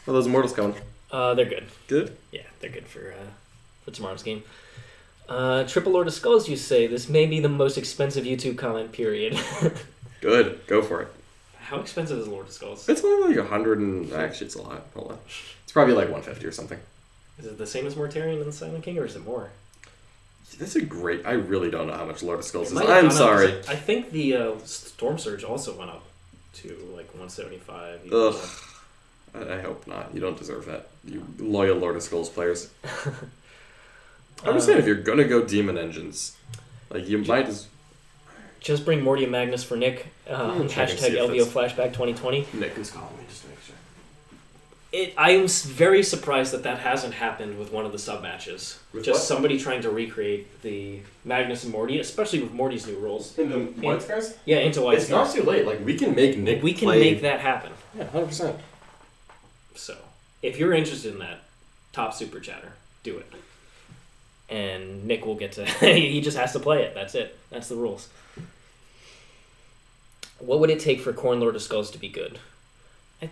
Speaker 2: Well, those Immortals coming?
Speaker 1: They're good.
Speaker 2: Good?
Speaker 1: Yeah, they're good for tomorrow's game. Triple Lord of Skulls, you say. This may be the most expensive YouTube comment, period.
Speaker 2: Good. Go for it.
Speaker 1: How expensive is Lord of Skulls?
Speaker 2: It's only 100 and... Actually, it's a lot. Hold on. It's probably 150 or something.
Speaker 1: Is it the same as Mortarion and the Silent King, or is it more?
Speaker 2: That's a great... I really don't know how much Lord of Skulls
Speaker 1: It
Speaker 2: is.
Speaker 1: might have
Speaker 2: I'm
Speaker 1: gone up, 'cause
Speaker 2: sorry.
Speaker 1: I think the Storm Surge also went up to like 175.
Speaker 2: Ugh. I hope not. You don't deserve that. You loyal Lord of Skulls players. I'm just saying, if you're gonna go Demon Engines, like, you might as...
Speaker 1: Just bring Morty and Magnus for Nick.
Speaker 2: Check and see
Speaker 1: Hashtag
Speaker 2: if
Speaker 1: LVO Flashback 2020.
Speaker 2: Nick is calling me just to make sure.
Speaker 1: I'm very surprised that hasn't happened with one of the sub matches.
Speaker 2: With
Speaker 1: Just
Speaker 2: what?
Speaker 1: somebody trying to recreate the Magnus and Morty, especially with Morty's new roles.
Speaker 2: In the White Scars?
Speaker 1: Yeah, into White
Speaker 2: It's not too late. Like, we can make Nick
Speaker 1: We can
Speaker 2: play...
Speaker 1: make that happen.
Speaker 2: Yeah, 100%.
Speaker 1: So, if you're interested in that, top super chatter, do it. And Nick will get to... he just has to play it. That's it. That's the rules. What would it take for Khorne Lord of Skulls to be good?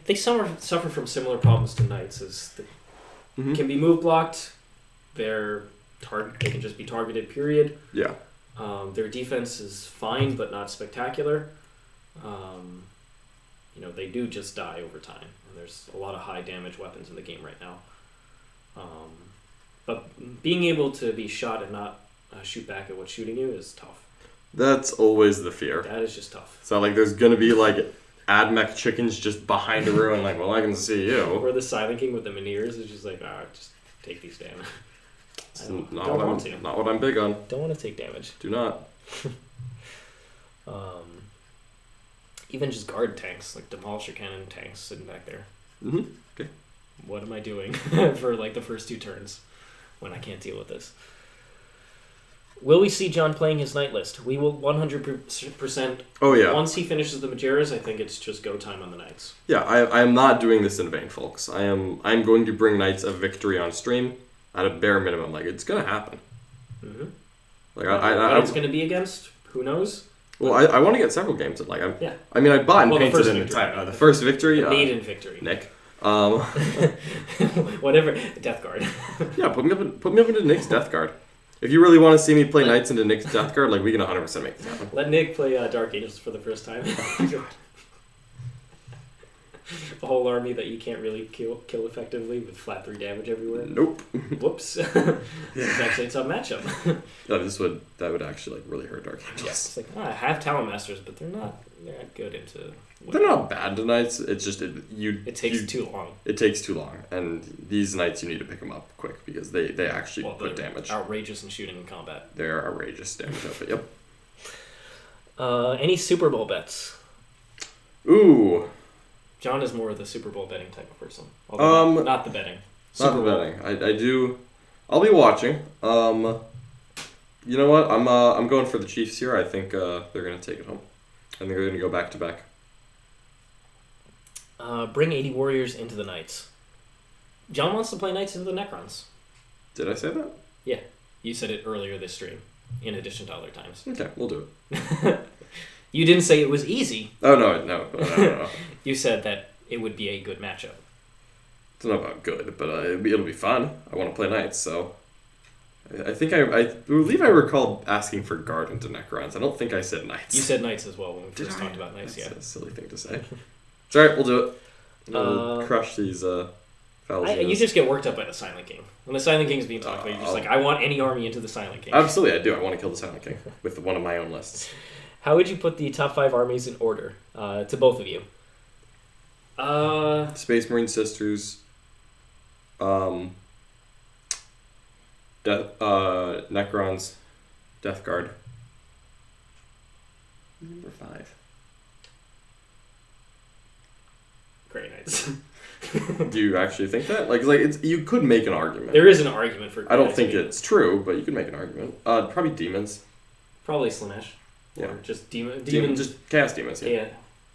Speaker 1: They suffer from similar problems to Knights, as they can be move blocked. They can just be targeted, period.
Speaker 2: Yeah.
Speaker 1: Their defense is fine, but not spectacular. They do just die over time. And there's a lot of high damage weapons in the game right now. But being able to be shot and not shoot back at what's shooting you is tough.
Speaker 2: That's always the fear.
Speaker 1: That is just tough.
Speaker 2: So, like, there's gonna be, like, AdMech chickens just behind a row and, like, well, I can see you.
Speaker 1: Or the Silent King with the Minears is just like, just take these damage. I don't want to.
Speaker 2: Not what I'm big on.
Speaker 1: Don't want to take damage.
Speaker 2: Do not.
Speaker 1: Even just guard tanks, like Demolisher Cannon tanks sitting back there.
Speaker 2: Mm-hmm. Okay.
Speaker 1: What am I doing for, like, the first 2 turns when I can't deal with this? Will we see John playing his Knight list? We will 100%.
Speaker 2: Oh, yeah.
Speaker 1: Once he finishes the Majoras, I think it's just go time on the Knights.
Speaker 2: Yeah, I am not doing this in vain, folks. I'm going to bring Knights a victory on stream at a bare minimum. Like, it's gonna happen.
Speaker 1: Mm-hmm.
Speaker 2: Like,
Speaker 1: what it's going to be against, who knows?
Speaker 2: Well, I want to get several games. Like,
Speaker 1: yeah.
Speaker 2: I mean, I bought and
Speaker 1: the
Speaker 2: painted
Speaker 1: first
Speaker 2: in
Speaker 1: victory.
Speaker 2: the first victory.
Speaker 1: The maiden victory.
Speaker 2: Nick.
Speaker 1: Whatever. Death Guard.
Speaker 2: Yeah, put me up into Nick's Death Guard. If you really want to see me play Knights into Nick's Death Guard, like, we can 100% make this happen.
Speaker 1: Let Nick play Dark Angels for the first time.
Speaker 2: God.
Speaker 1: A whole army that you can't really kill effectively with flat 3 damage everywhere.
Speaker 2: Nope.
Speaker 1: Whoops. It's actually a tough matchup.
Speaker 2: Yeah, that would actually, like, really hurt Dark Angels.
Speaker 1: Yes. It's like, I have Talon Masters, but they're not good into...
Speaker 2: They're not bad to Knights. It's just
Speaker 1: it takes too long.
Speaker 2: It takes too long, and these Knights you need to pick them up quick because they actually put damage.
Speaker 1: Outrageous in shooting and combat.
Speaker 2: They're outrageous damage outfit. Yep.
Speaker 1: Any Super Bowl bets?
Speaker 2: Ooh.
Speaker 1: John is more of the Super Bowl betting type of person. Although not the betting.
Speaker 2: Not the betting. I do. I'll be watching. You know what? I'm going for the Chiefs here. I think they're gonna take it home. I think they're gonna go back to back.
Speaker 1: Bring 80 Warriors into the Knights. John wants to play Knights into the Necrons.
Speaker 2: Did I say that?
Speaker 1: Yeah. You said it earlier this stream, in addition to other times.
Speaker 2: Okay, we'll do it.
Speaker 1: You didn't say it was easy.
Speaker 2: Oh, no.
Speaker 1: You said that it would be a good matchup.
Speaker 2: It's not about good, but it'll be fun. I want to play Knights, so... I think I believe I recall asking for Guard into Necrons. I don't think I said Knights.
Speaker 1: You said Knights as well when we first talked about Knights,
Speaker 2: That's
Speaker 1: yeah.
Speaker 2: a silly thing to say. It's alright, we'll do it. We'll crush these
Speaker 1: you just get worked up by the Silent King. When the Silent King is being talked about, you're just like, I want any army into the Silent King.
Speaker 2: Absolutely, I do. I want to kill the Silent King with one of my own lists.
Speaker 1: How would you put the top 5 armies in order to both of you?
Speaker 2: Space Marine Sisters, Necrons, Death Guard. Number 5.
Speaker 1: Grey Knights.
Speaker 2: Do you actually think that? Like it's you could make an argument.
Speaker 1: There is an argument for Grey
Speaker 2: I don't
Speaker 1: Knights
Speaker 2: think
Speaker 1: being-
Speaker 2: it's true, but you could make an argument. Probably demons.
Speaker 1: Probably Slanesh.
Speaker 2: Yeah.
Speaker 1: Or just demons.
Speaker 2: Just chaos demons.
Speaker 1: Yeah.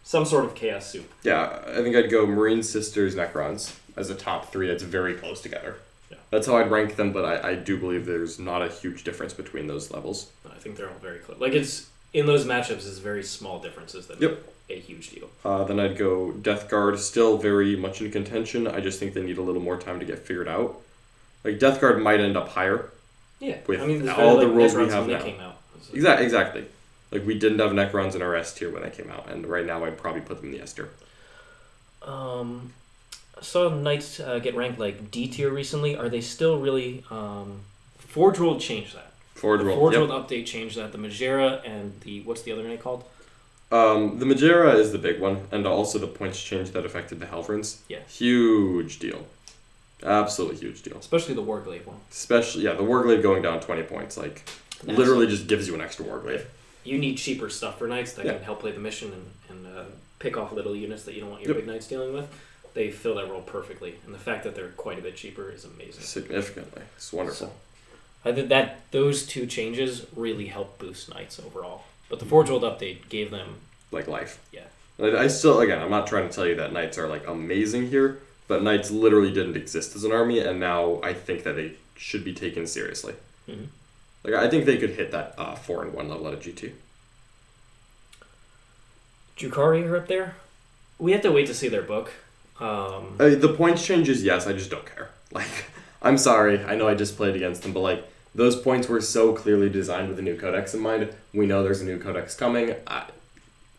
Speaker 1: Some sort of chaos soup.
Speaker 2: Yeah, I think I'd go Marine Sisters, Necrons as a top 3. That's very close together.
Speaker 1: Yeah.
Speaker 2: That's how I'd rank them, but I do believe there's not a huge difference between those levels.
Speaker 1: I think they're all very close. Like, it's in those matchups, it's very small differences that make a huge deal.
Speaker 2: Then I'd go Death Guard, still very much in contention. I just think they need a little more time to get figured out. Like, Death Guard might end up higher.
Speaker 1: Yeah,
Speaker 2: with
Speaker 1: there's
Speaker 2: all
Speaker 1: very,
Speaker 2: the rules we
Speaker 1: Necrons
Speaker 2: have
Speaker 1: when
Speaker 2: now.
Speaker 1: They came out.
Speaker 2: Exactly. Like, we didn't have Necrons in our S tier when they came out, and right now I'd probably put them in the S tier.
Speaker 1: saw Knights get ranked like D tier recently. Are they still really? Forge World changed that.
Speaker 2: Forge
Speaker 1: The
Speaker 2: World.
Speaker 1: Forge
Speaker 2: Yep.
Speaker 1: World update changed that. The Majera and the what's the other knight called?
Speaker 2: The Majera is the big one, and also the points change that affected the Halverns.
Speaker 1: Yeah.
Speaker 2: Huge deal. Absolutely huge deal.
Speaker 1: Especially the Warglaive one.
Speaker 2: Especially, the Warglaive going down 20 points, literally just gives you an extra Warglaive.
Speaker 1: You need cheaper stuff for knights that
Speaker 2: Yeah.
Speaker 1: can help play the mission and pick off little units that you don't want your
Speaker 2: Yep.
Speaker 1: big knights dealing with. They fill that role perfectly, and the fact that they're quite a bit cheaper is amazing.
Speaker 2: Significantly. It's wonderful.
Speaker 1: So, I think that those two changes really help boost knights overall. But the Forge World update gave them
Speaker 2: Life.
Speaker 1: Yeah.
Speaker 2: I still, again, I'm not trying to tell you that knights are, amazing here, but knights literally didn't exist as an army, and now I think that they should be taken seriously.
Speaker 1: Mm-hmm.
Speaker 2: I think they could hit that 4-1 level at a G2.
Speaker 1: Drukhari are up there. We have to wait to see their book.
Speaker 2: The points changes, yes, I just don't care. I'm sorry, I know I just played against them, but those points were so clearly designed with a new codex in mind. We know there's a new codex coming.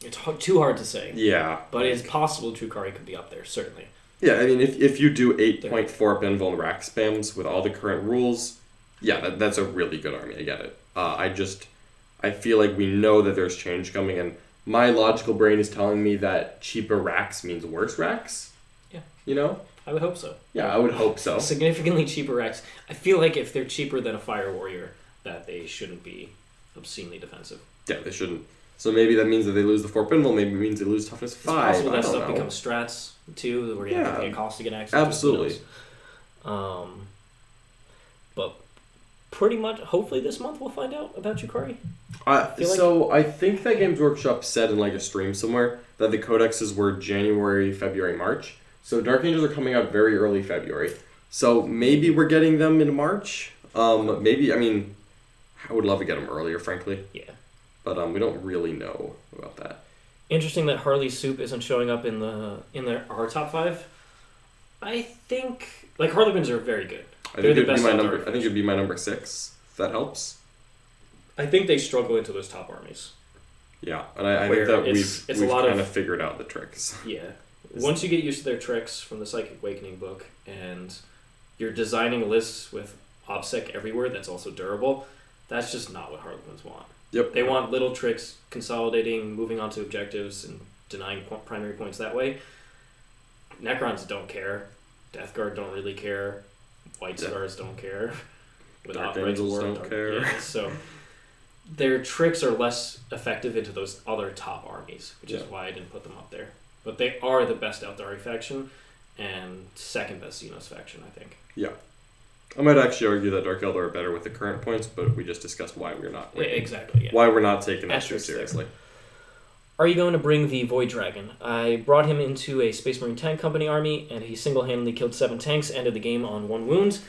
Speaker 1: It's too hard to say.
Speaker 2: Yeah.
Speaker 1: But it's possible Drukhari could be up there, certainly.
Speaker 2: Yeah, I mean, if you do 8.4 Benvil and rack spams with all the current rules, that's a really good army. I get it. I feel like we know that there's change coming, and my logical brain is telling me that cheaper racks means worse racks.
Speaker 1: Yeah.
Speaker 2: You know?
Speaker 1: I would hope so.
Speaker 2: Yeah, I would hope so.
Speaker 1: Significantly cheaper racks. I feel like if they're cheaper than a Fire Warrior, that they shouldn't be obscenely defensive.
Speaker 2: Yeah, they shouldn't. So maybe that means that they lose the 4 pinball, maybe it means they lose toughness 5.
Speaker 1: It's possible that
Speaker 2: I don't
Speaker 1: stuff
Speaker 2: know.
Speaker 1: becomes strats, too, where you have to pay a cost to get access
Speaker 2: Absolutely.
Speaker 1: to it. But pretty much, hopefully this month we'll find out about Drukhari.
Speaker 2: I think that Games Workshop said in a stream somewhere that the codexes were January, February, March. So Dark Angels are coming out very early February. So maybe we're getting them in March. Maybe, I would love to get them earlier, frankly.
Speaker 1: Yeah.
Speaker 2: But we don't really know about that.
Speaker 1: Interesting that Harley's Soup isn't showing up in our top 5. I think Harlequins are very good.
Speaker 2: I think it'd be my number 6. If that helps.
Speaker 1: I think they struggle into those top armies.
Speaker 2: Yeah, and I think that we've kind of figured out the tricks.
Speaker 1: Yeah. Once you get used to their tricks from the Psychic Awakening book, and you're designing lists with OBSEC everywhere that's also durable, that's just not what Harlequins want.
Speaker 2: Yep.
Speaker 1: They want little tricks, consolidating, moving on to objectives, and denying primary points that way. Necrons don't care. Death Guard don't really care. White Scars don't care.
Speaker 2: Dark Angels don't care.
Speaker 1: Yeah, so their tricks are less effective into those other top armies, which is why I didn't put them up there. But they are the best Eldari faction and second best Xenos faction, I think.
Speaker 2: Yeah. I might actually argue that Dark Eldar are better with the current points, but we just discussed why we're not.
Speaker 1: Yeah, exactly. Yeah.
Speaker 2: Why we're not taking that too seriously.
Speaker 1: Are you going to bring the Void Dragon? I brought him into a Space Marine Tank Company army, and he single-handedly killed 7 tanks, ended the game on 1 wound.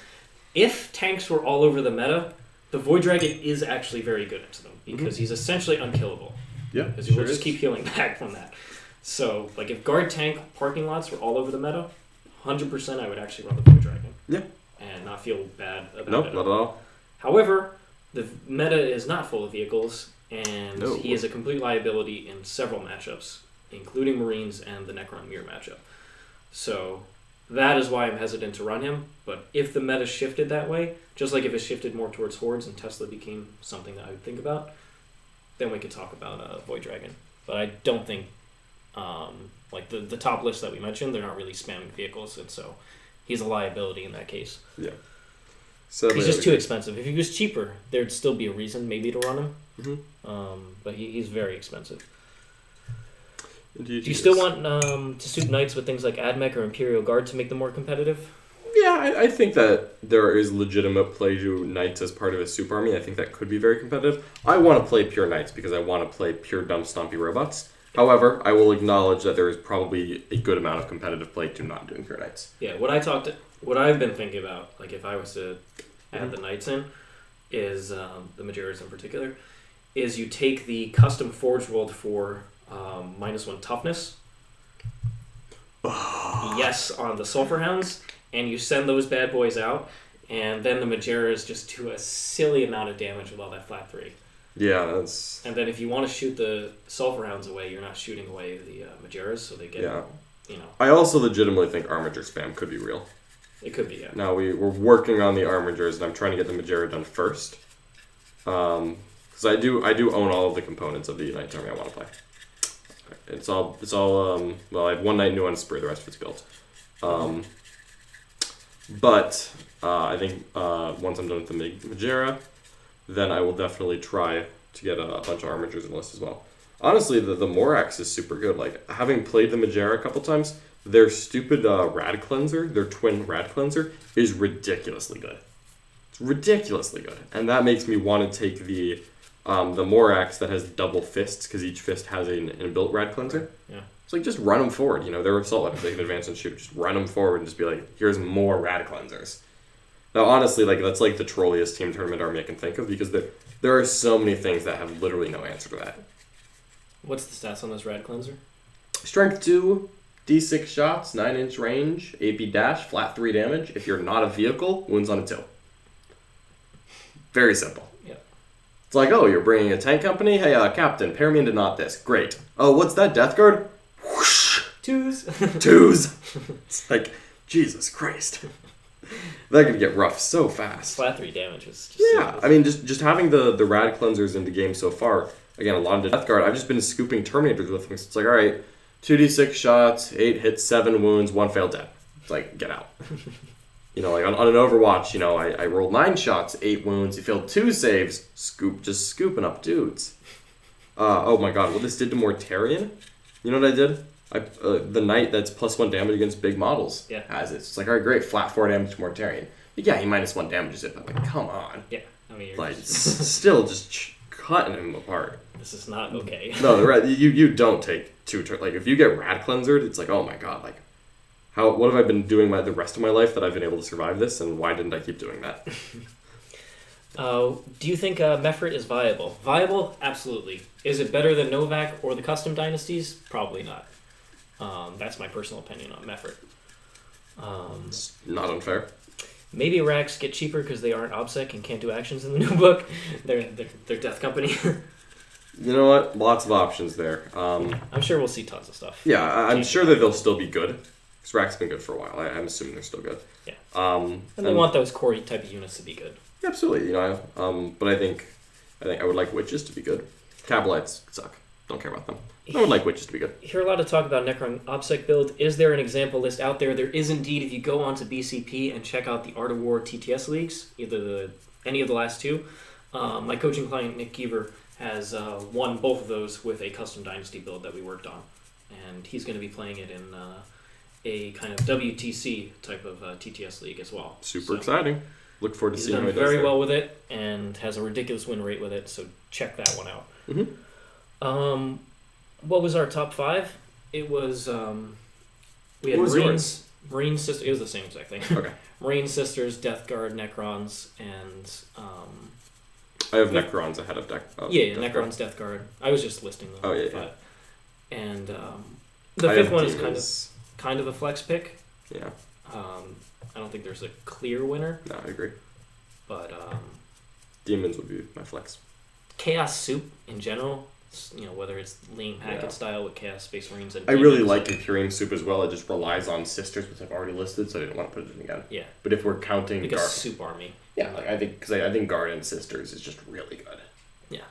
Speaker 1: If tanks were all over the meta, the Void Dragon is actually very good into them, because he's essentially unkillable.
Speaker 2: Yeah,
Speaker 1: because he will just keep healing back from that. So, if guard tank parking lots were all over the meta, 100% I would actually run the Void Dragon.
Speaker 2: Yeah.
Speaker 1: And not feel bad about it.
Speaker 2: Nope, not at all.
Speaker 1: However, the meta is not full of vehicles, and
Speaker 2: No.
Speaker 1: he is a complete liability in several matchups, including Marines and the Necron Mirror matchup. So that is why I'm hesitant to run him, but if the meta shifted that way, just like if it shifted more towards Hordes and Tesla became something that I would think about, then we could talk about Void Dragon. But I don't think, the top list that we mentioned, they're not really spamming vehicles, and so he's a liability in that case.
Speaker 2: Yeah. So
Speaker 1: he's just too expensive. If he was cheaper, there'd still be a reason maybe to run him.
Speaker 2: Mm-hmm.
Speaker 1: But he's very expensive.
Speaker 2: Indeed,
Speaker 1: do you still want to suit knights with things like AdMech or Imperial Guard to make them more competitive?
Speaker 2: Yeah, I think that there is legitimate play to knights as part of a soup army. I think that could be very competitive. I want to play pure knights because I want to play pure dumb stompy robots. However, I will acknowledge that there is probably a good amount of competitive play to not doing pure knights.
Speaker 1: Yeah, what I've been thinking about, if I was to add the knights in, is the Majoras in particular, is you take the custom Forge World for -1 toughness. Yes, on the Sulphur Hounds, and you send those bad boys out, and then the Majoras just do a silly amount of damage with all that flat 3.
Speaker 2: Yeah, that's...
Speaker 1: And then if you want to shoot the Sulphur Hounds away, you're not shooting away the Majoras, so they get
Speaker 2: I also legitimately think Armiger spam could be real.
Speaker 1: It could be, yeah.
Speaker 2: Now we're working on the Armigers, and I'm trying to get the Majera done first. Because I do own all of the components of the Unite Army I want to play. It's all well, I have one Knight new on Spree, the rest of it's built. But I think once I'm done with the Majera, then I will definitely try to get a bunch of Armigers in the list as well. Honestly, the Morax is super good. Like, having played the Majera a couple times, their stupid Rad Cleanser, their twin Rad Cleanser, is ridiculously good. It's ridiculously good. And that makes me want to take the Morax that has double fists, because each fist has an inbuilt Rad Cleanser.
Speaker 1: Yeah.
Speaker 2: It's like, just run them forward. They're assault weapons. They can advance and shoot. Just run them forward and just be like, here's more Rad Cleansers. Now, honestly, like, that's like the trolliest team tournament army I can think of, because there are so many things that have literally no answer to that.
Speaker 1: What's the stats on this Rad Cleanser?
Speaker 2: Strength 2, D6 shots, 9-inch range, AP dash, flat 3 damage. If you're not a vehicle, wounds on a 2. Very simple.
Speaker 1: Yeah.
Speaker 2: It's like, oh, you're bringing a tank company? Hey, Captain, pair me into not this. Great. Oh, what's that, Death Guard? Whoosh!
Speaker 1: Twos.
Speaker 2: It's like, Jesus Christ. That could get rough so fast.
Speaker 1: Flat 3 damage is just...
Speaker 2: Yeah, I mean, just having the Rad Cleansers in the game so far, again, a lot of the Death Guard, I've just been scooping Terminators with them. So it's like, all right, 2d6 shots, 8 hits, 7 wounds, 1 failed dead. It's like, get out. Like on an Overwatch, I rolled 9 shots, 8 wounds, he failed 2 saves, just scooping up dudes. Oh my god, what this did to Mortarion? You know what I did? The Knight that's +1 damage against big models has it. It's like, all right, great, flat 4 damage to Mortarion. But yeah, he -1 damages it, but like, come on.
Speaker 1: Yeah, I mean,
Speaker 2: like, still just cutting him apart.
Speaker 1: This is not okay.
Speaker 2: No, you don't take 2 turns. Like, if you get Rad Cleansered, it's like, oh my god, like, what have I been doing the rest of my life that I've been able to survive this, and why didn't I keep doing that?
Speaker 1: Do you think Mefrit is viable? Viable? Absolutely. Is it better than Novak or the custom dynasties? Probably not. That's my personal opinion on Mefrit.
Speaker 2: It's not unfair.
Speaker 1: Maybe racks get cheaper because they aren't OBSEC and can't do actions in the new book. They're Death Company.
Speaker 2: You know what? Lots of options there.
Speaker 1: I'm sure we'll see tons of stuff.
Speaker 2: Yeah, I'm sure that they'll still be good. Because Rack's been good for a while. I'm assuming they're still good.
Speaker 1: Yeah. And they want those core type of units to be good.
Speaker 2: Absolutely. But I think I would like witches to be good. Cabalites suck. Don't care about them. I would like witches to be good.
Speaker 1: You hear a lot of talk about Necron OBSEC build. Is there an example list out there? There is indeed. If you go onto BCP and check out the Art of War TTS leagues, any of the last 2, my coaching client Nick Keever has won both of those with a custom dynasty build that we worked on, and he's going to be playing it in a kind of WTC type of TTS league as well.
Speaker 2: Super exciting. Look forward to seeing how he
Speaker 1: does.
Speaker 2: does
Speaker 1: Very well with it, and has a ridiculous win rate with it. So check that one out.
Speaker 2: Mm-hmm.
Speaker 1: What was our top 5? It was we had Marine Sisters. It was the same exact thing.
Speaker 2: Okay.
Speaker 1: Marine Sisters, Death Guard, Necrons, and
Speaker 2: I have Necrons ahead of Death.
Speaker 1: Necrons, Death Guard. I was just listing them.
Speaker 2: Oh yeah.
Speaker 1: And the 5th one is kind of a flex pick.
Speaker 2: Yeah.
Speaker 1: I don't think there's a clear winner.
Speaker 2: No, I agree.
Speaker 1: But
Speaker 2: Demons would be my flex.
Speaker 1: Chaos Soup in general, whether it's lean packet style with Chaos Space Marines and
Speaker 2: I really like Imperium Soup as well. It just relies on Sisters, which I've already listed, so I didn't want to put it in again.
Speaker 1: Yeah.
Speaker 2: But if we're counting
Speaker 1: Guard, a soup army.
Speaker 2: Yeah, I think Guard and Sisters is just really good.
Speaker 1: Yeah.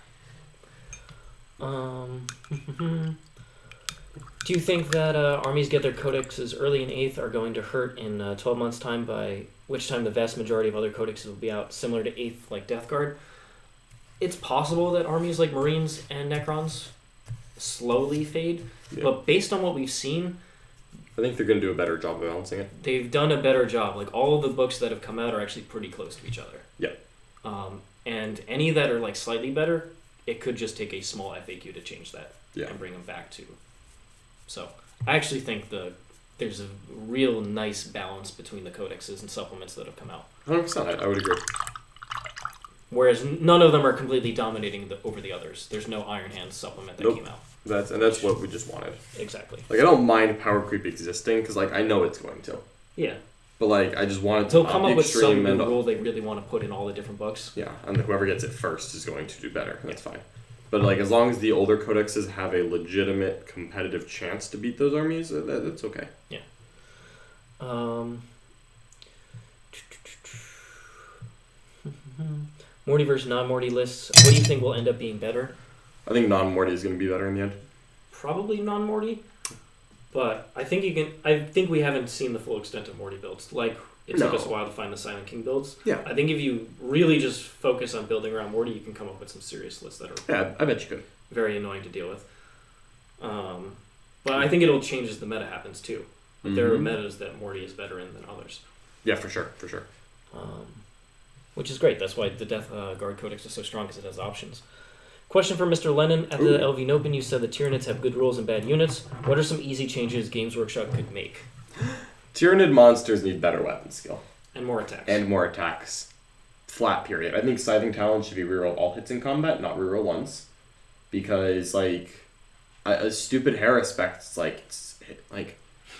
Speaker 1: Do you think that armies get their codexes early in 8th are going to hurt in 12 months' time, by which time the vast majority of other codexes will be out, similar to 8th, like Death Guard? It's possible that armies like Marines and Necrons slowly fade, but based on what we've seen,
Speaker 2: I think they're going to do a better job of balancing it.
Speaker 1: They've done a better job. Like, all of the books that have come out are actually pretty close to each other.
Speaker 2: Yeah.
Speaker 1: And any that are like slightly better, it could just take a small FAQ to change that and bring them back to. So I actually think there's a real nice balance between the codexes and supplements that have come out.
Speaker 2: 100%, I would agree.
Speaker 1: Whereas none of them are completely dominating over the others. There's no Iron Hands supplement that came out.
Speaker 2: That's what we just wanted.
Speaker 1: Exactly.
Speaker 2: Like, I don't mind power creep existing, because I know it's going to.
Speaker 1: Yeah.
Speaker 2: But I just wanted to.
Speaker 1: They'll come up with some new rule they really want to put in all the different books.
Speaker 2: Yeah, and whoever gets it first is going to do better. That's fine. But like as long as the older codexes have a legitimate competitive chance to beat those armies, that's okay.
Speaker 1: Yeah. Morty versus non-Morty lists. What do you think will end up being better?
Speaker 2: I think non-Morty is going to be better in the end.
Speaker 1: Probably non-Morty, but I think you can. I think we haven't seen the full extent of Morty builds. Like it took us a while to find the Silent King builds.
Speaker 2: Yeah.
Speaker 1: I think if you really just focus on building around Morty, you can come up with some serious lists that are
Speaker 2: I bet you could.
Speaker 1: very annoying to deal with. But I think it'll change as the meta happens too. Like there are metas that Morty is better in than others.
Speaker 2: Yeah, for sure.
Speaker 1: Which is great. That's why the Death Guard Codex is so strong, because it has options. Question for Mr. Lennon. At the LV Nopen, you said the Tyranids have good rules and bad units. What are some easy changes Games Workshop could make?
Speaker 2: Tyranid monsters need better weapon skill.
Speaker 1: And more attacks.
Speaker 2: And more attacks. Flat period. I think Scything Talon should be reroll all hits in combat, not reroll once. Because, like, a stupid Harrispect, like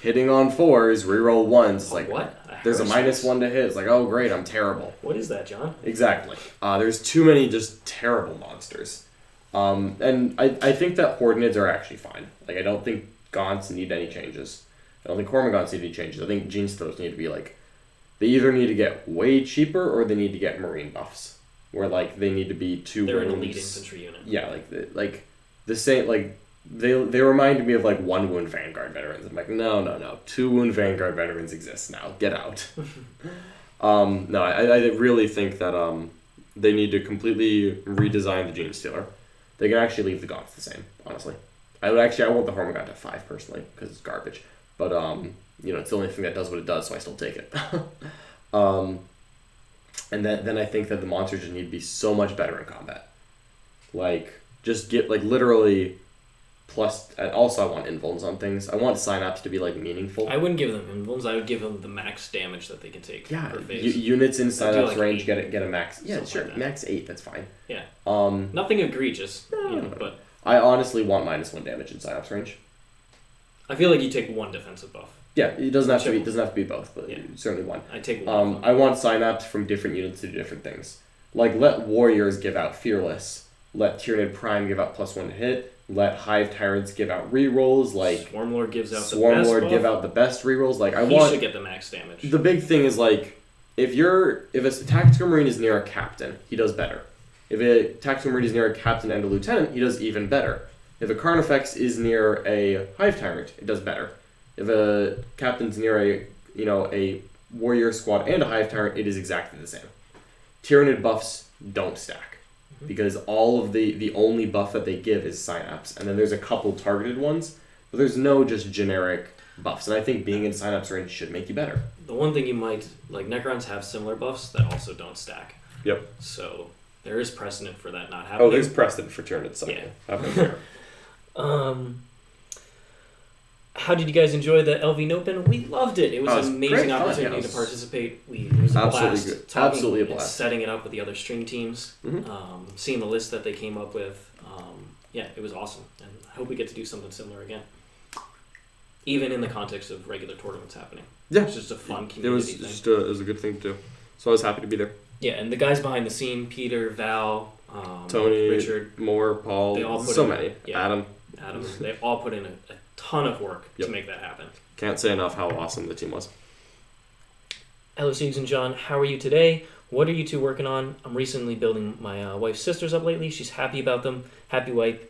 Speaker 2: hitting on 4s, reroll once. It's like,
Speaker 1: what?
Speaker 2: There's a -1 to hit. It's like, oh great, I'm terrible.
Speaker 1: What is that, John?
Speaker 2: Exactly. There's too many just terrible monsters. And I think that Hordenids are actually fine. Like, I don't think Gaunts need any changes. I don't think Cormagaunts need any changes. I think Genestealers need to be like, they either need to get way cheaper or they need to get Marine buffs. Where, like, they need to be 2
Speaker 1: They're
Speaker 2: wounds.
Speaker 1: an elite infantry unit.
Speaker 2: Yeah, like the same, like, they reminded me of, like, 1 wound Vanguard veterans. I'm like, no. 2 wound Vanguard veterans exist now. Get out. No, I really think that they need to completely redesign the Genestealer. They can actually leave the Gaunts the same, honestly. I want the Hormagaunt at 5 personally, because it's garbage. But, it's the only thing that does what it does, so I still take it. And then I think that the monsters just need to be so much better in combat. Like, just get, like, literally plus... Also, I want invulns on things. I want Synapse to be, like, meaningful.
Speaker 1: I wouldn't give them invulns. I would give them the max damage that they can take per phase.
Speaker 2: Units in Synapse
Speaker 1: like
Speaker 2: range
Speaker 1: 8,
Speaker 2: get a max... Yeah, sure.
Speaker 1: Like
Speaker 2: max 8, that's fine.
Speaker 1: Yeah. Nothing egregious, but...
Speaker 2: I honestly want -1 damage in Synapse range.
Speaker 1: I feel like you take 1 defensive buff.
Speaker 2: Yeah, it doesn't have to be both, but certainly 1.
Speaker 1: I take 1.
Speaker 2: I want Synapse from different units to do different things. Like, let Warriors give out Fearless. Let Tyranid Prime give out +1 to hit. Let Hive Tyrants give out rerolls. Like,
Speaker 1: Swarmlord gives out the best
Speaker 2: Swarmlord
Speaker 1: buff.
Speaker 2: give out the best rerolls. Like,
Speaker 1: He should get the max damage.
Speaker 2: The big thing is, like, if a Tactical Marine is near a captain, he does better. If a Tactical Marine is near a captain and a lieutenant, he does even better. If a Carnifex is near a Hive Tyrant, it does better. If a captain's near a warrior squad and a Hive Tyrant, it is exactly the same. Tyranid buffs don't stack. Because all of the only buff that they give is Synapse. And then there's a couple targeted ones, but there's no just generic buffs. And I think being in Synapse range should make you better.
Speaker 1: The one thing you might... Like, Necrons have similar buffs that also don't stack.
Speaker 2: Yep.
Speaker 1: So, there is precedent for that not happening.
Speaker 2: Oh, there's precedent for Tyranid cycle.
Speaker 1: Yeah. How did you guys enjoy the LV Nopen? We loved it. It was an amazing opportunity to participate. It was a blast.
Speaker 2: Good. Absolutely a blast.
Speaker 1: Setting it up with the other stream teams, seeing the list that they came up with. It was awesome. And I hope we get to do something similar again. Even in the context of regular tournaments happening.
Speaker 2: Yeah.
Speaker 1: It was just a fun community thing.
Speaker 2: It was a good thing to do. So I was happy to be there.
Speaker 1: Yeah, and the guys behind the scene, Peter, Val,
Speaker 2: Tony,
Speaker 1: Richard,
Speaker 2: Moore, Paul,
Speaker 1: they all put
Speaker 2: so
Speaker 1: in,
Speaker 2: many.
Speaker 1: Yeah,
Speaker 2: Adam,
Speaker 1: they all put in a ton of work to make that happen.
Speaker 2: Can't say enough how awesome the team was.
Speaker 1: Hello, Siegs and John. How are you today? What are you two working on? I'm recently building my wife's sisters up lately. She's happy about them. Happy wife,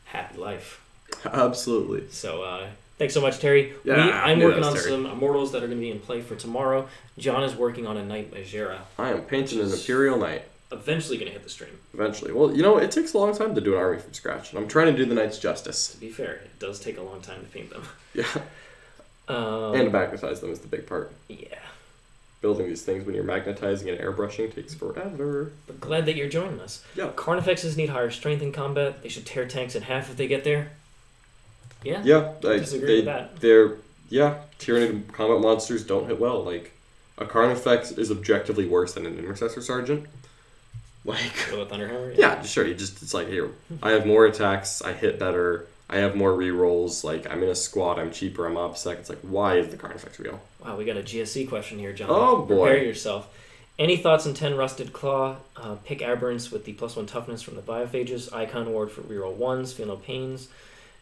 Speaker 1: happy life.
Speaker 2: Absolutely.
Speaker 1: So, thanks so much, Terry.
Speaker 2: Yeah,
Speaker 1: I'm working on some Immortals that are going to be in play for tomorrow. John is working on a Knight Magera.
Speaker 2: I am painting an Imperial Knight.
Speaker 1: Eventually going to hit the stream.
Speaker 2: Eventually. Well, it takes a long time to do an army from scratch, and I'm trying to do the Knights justice.
Speaker 1: To be fair, it does take a long time to paint them.
Speaker 2: Yeah. And to magnetize them is the big part.
Speaker 1: Yeah.
Speaker 2: Building these things when you're magnetizing and airbrushing takes forever.
Speaker 1: But glad that you're joining us.
Speaker 2: Yeah.
Speaker 1: Carnifexes need higher strength in combat. They should tear tanks in half if they get there. Yeah.
Speaker 2: Yeah.
Speaker 1: I disagree with that.
Speaker 2: Tyranid combat monsters don't hit well. Like, a Carnifex is objectively worse than an Intercessor Sergeant. Like,
Speaker 1: with a Thunderhammer?
Speaker 2: Yeah, sure. It's like, here, I have more attacks, I hit better, I have more rerolls, like, I'm in a squad, I'm cheaper, I'm OBSEC. It's like, why is the Carnifex real?
Speaker 1: Wow, we got a GSC question here, John.
Speaker 2: Oh, boy.
Speaker 1: Prepare yourself. Any thoughts on 10 Rusted Claw? Pick Aberrants with the +1 toughness from the Biophages. Icon Ward for reroll 1s, feel no pains.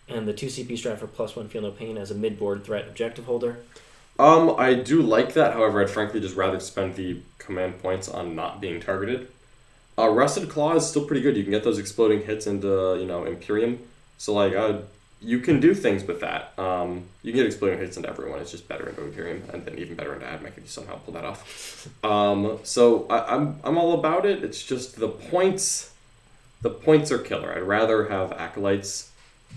Speaker 1: And the 2 CP strat for +1, feel no pain as a mid-board threat objective holder.
Speaker 2: I do like that. However, I'd frankly just rather spend the command points on not being targeted. Rusted Claw is still pretty good. You can get those exploding hits into, Imperium. So, you can do things with that. You can get exploding hits into everyone. It's just better into Imperium, and then even better into Admech if you somehow pull that off. So I'm all about it. It's just the points. The points are killer. I'd rather have Acolytes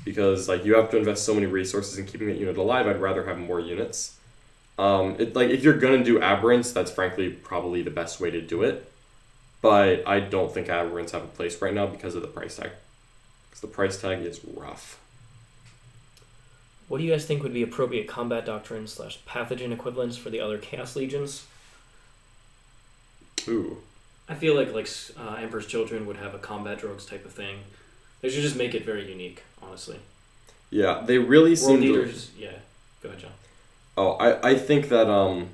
Speaker 2: because you have to invest so many resources in keeping that unit alive. I'd rather have more units. If you're gonna do Aberrants, that's frankly probably the best way to do it. But I don't think Aberrants have a place right now because of the price tag. Because the price tag is rough.
Speaker 1: What do you guys think would be appropriate combat doctrine / pathogen equivalents for the other Chaos Legions?
Speaker 2: Ooh.
Speaker 1: I feel like Emperor's Children would have a combat drogues type of thing. They should just make it very unique, honestly.
Speaker 2: Yeah, they really seem
Speaker 1: World Eaters, yeah. Go ahead, John.
Speaker 2: Oh, I think that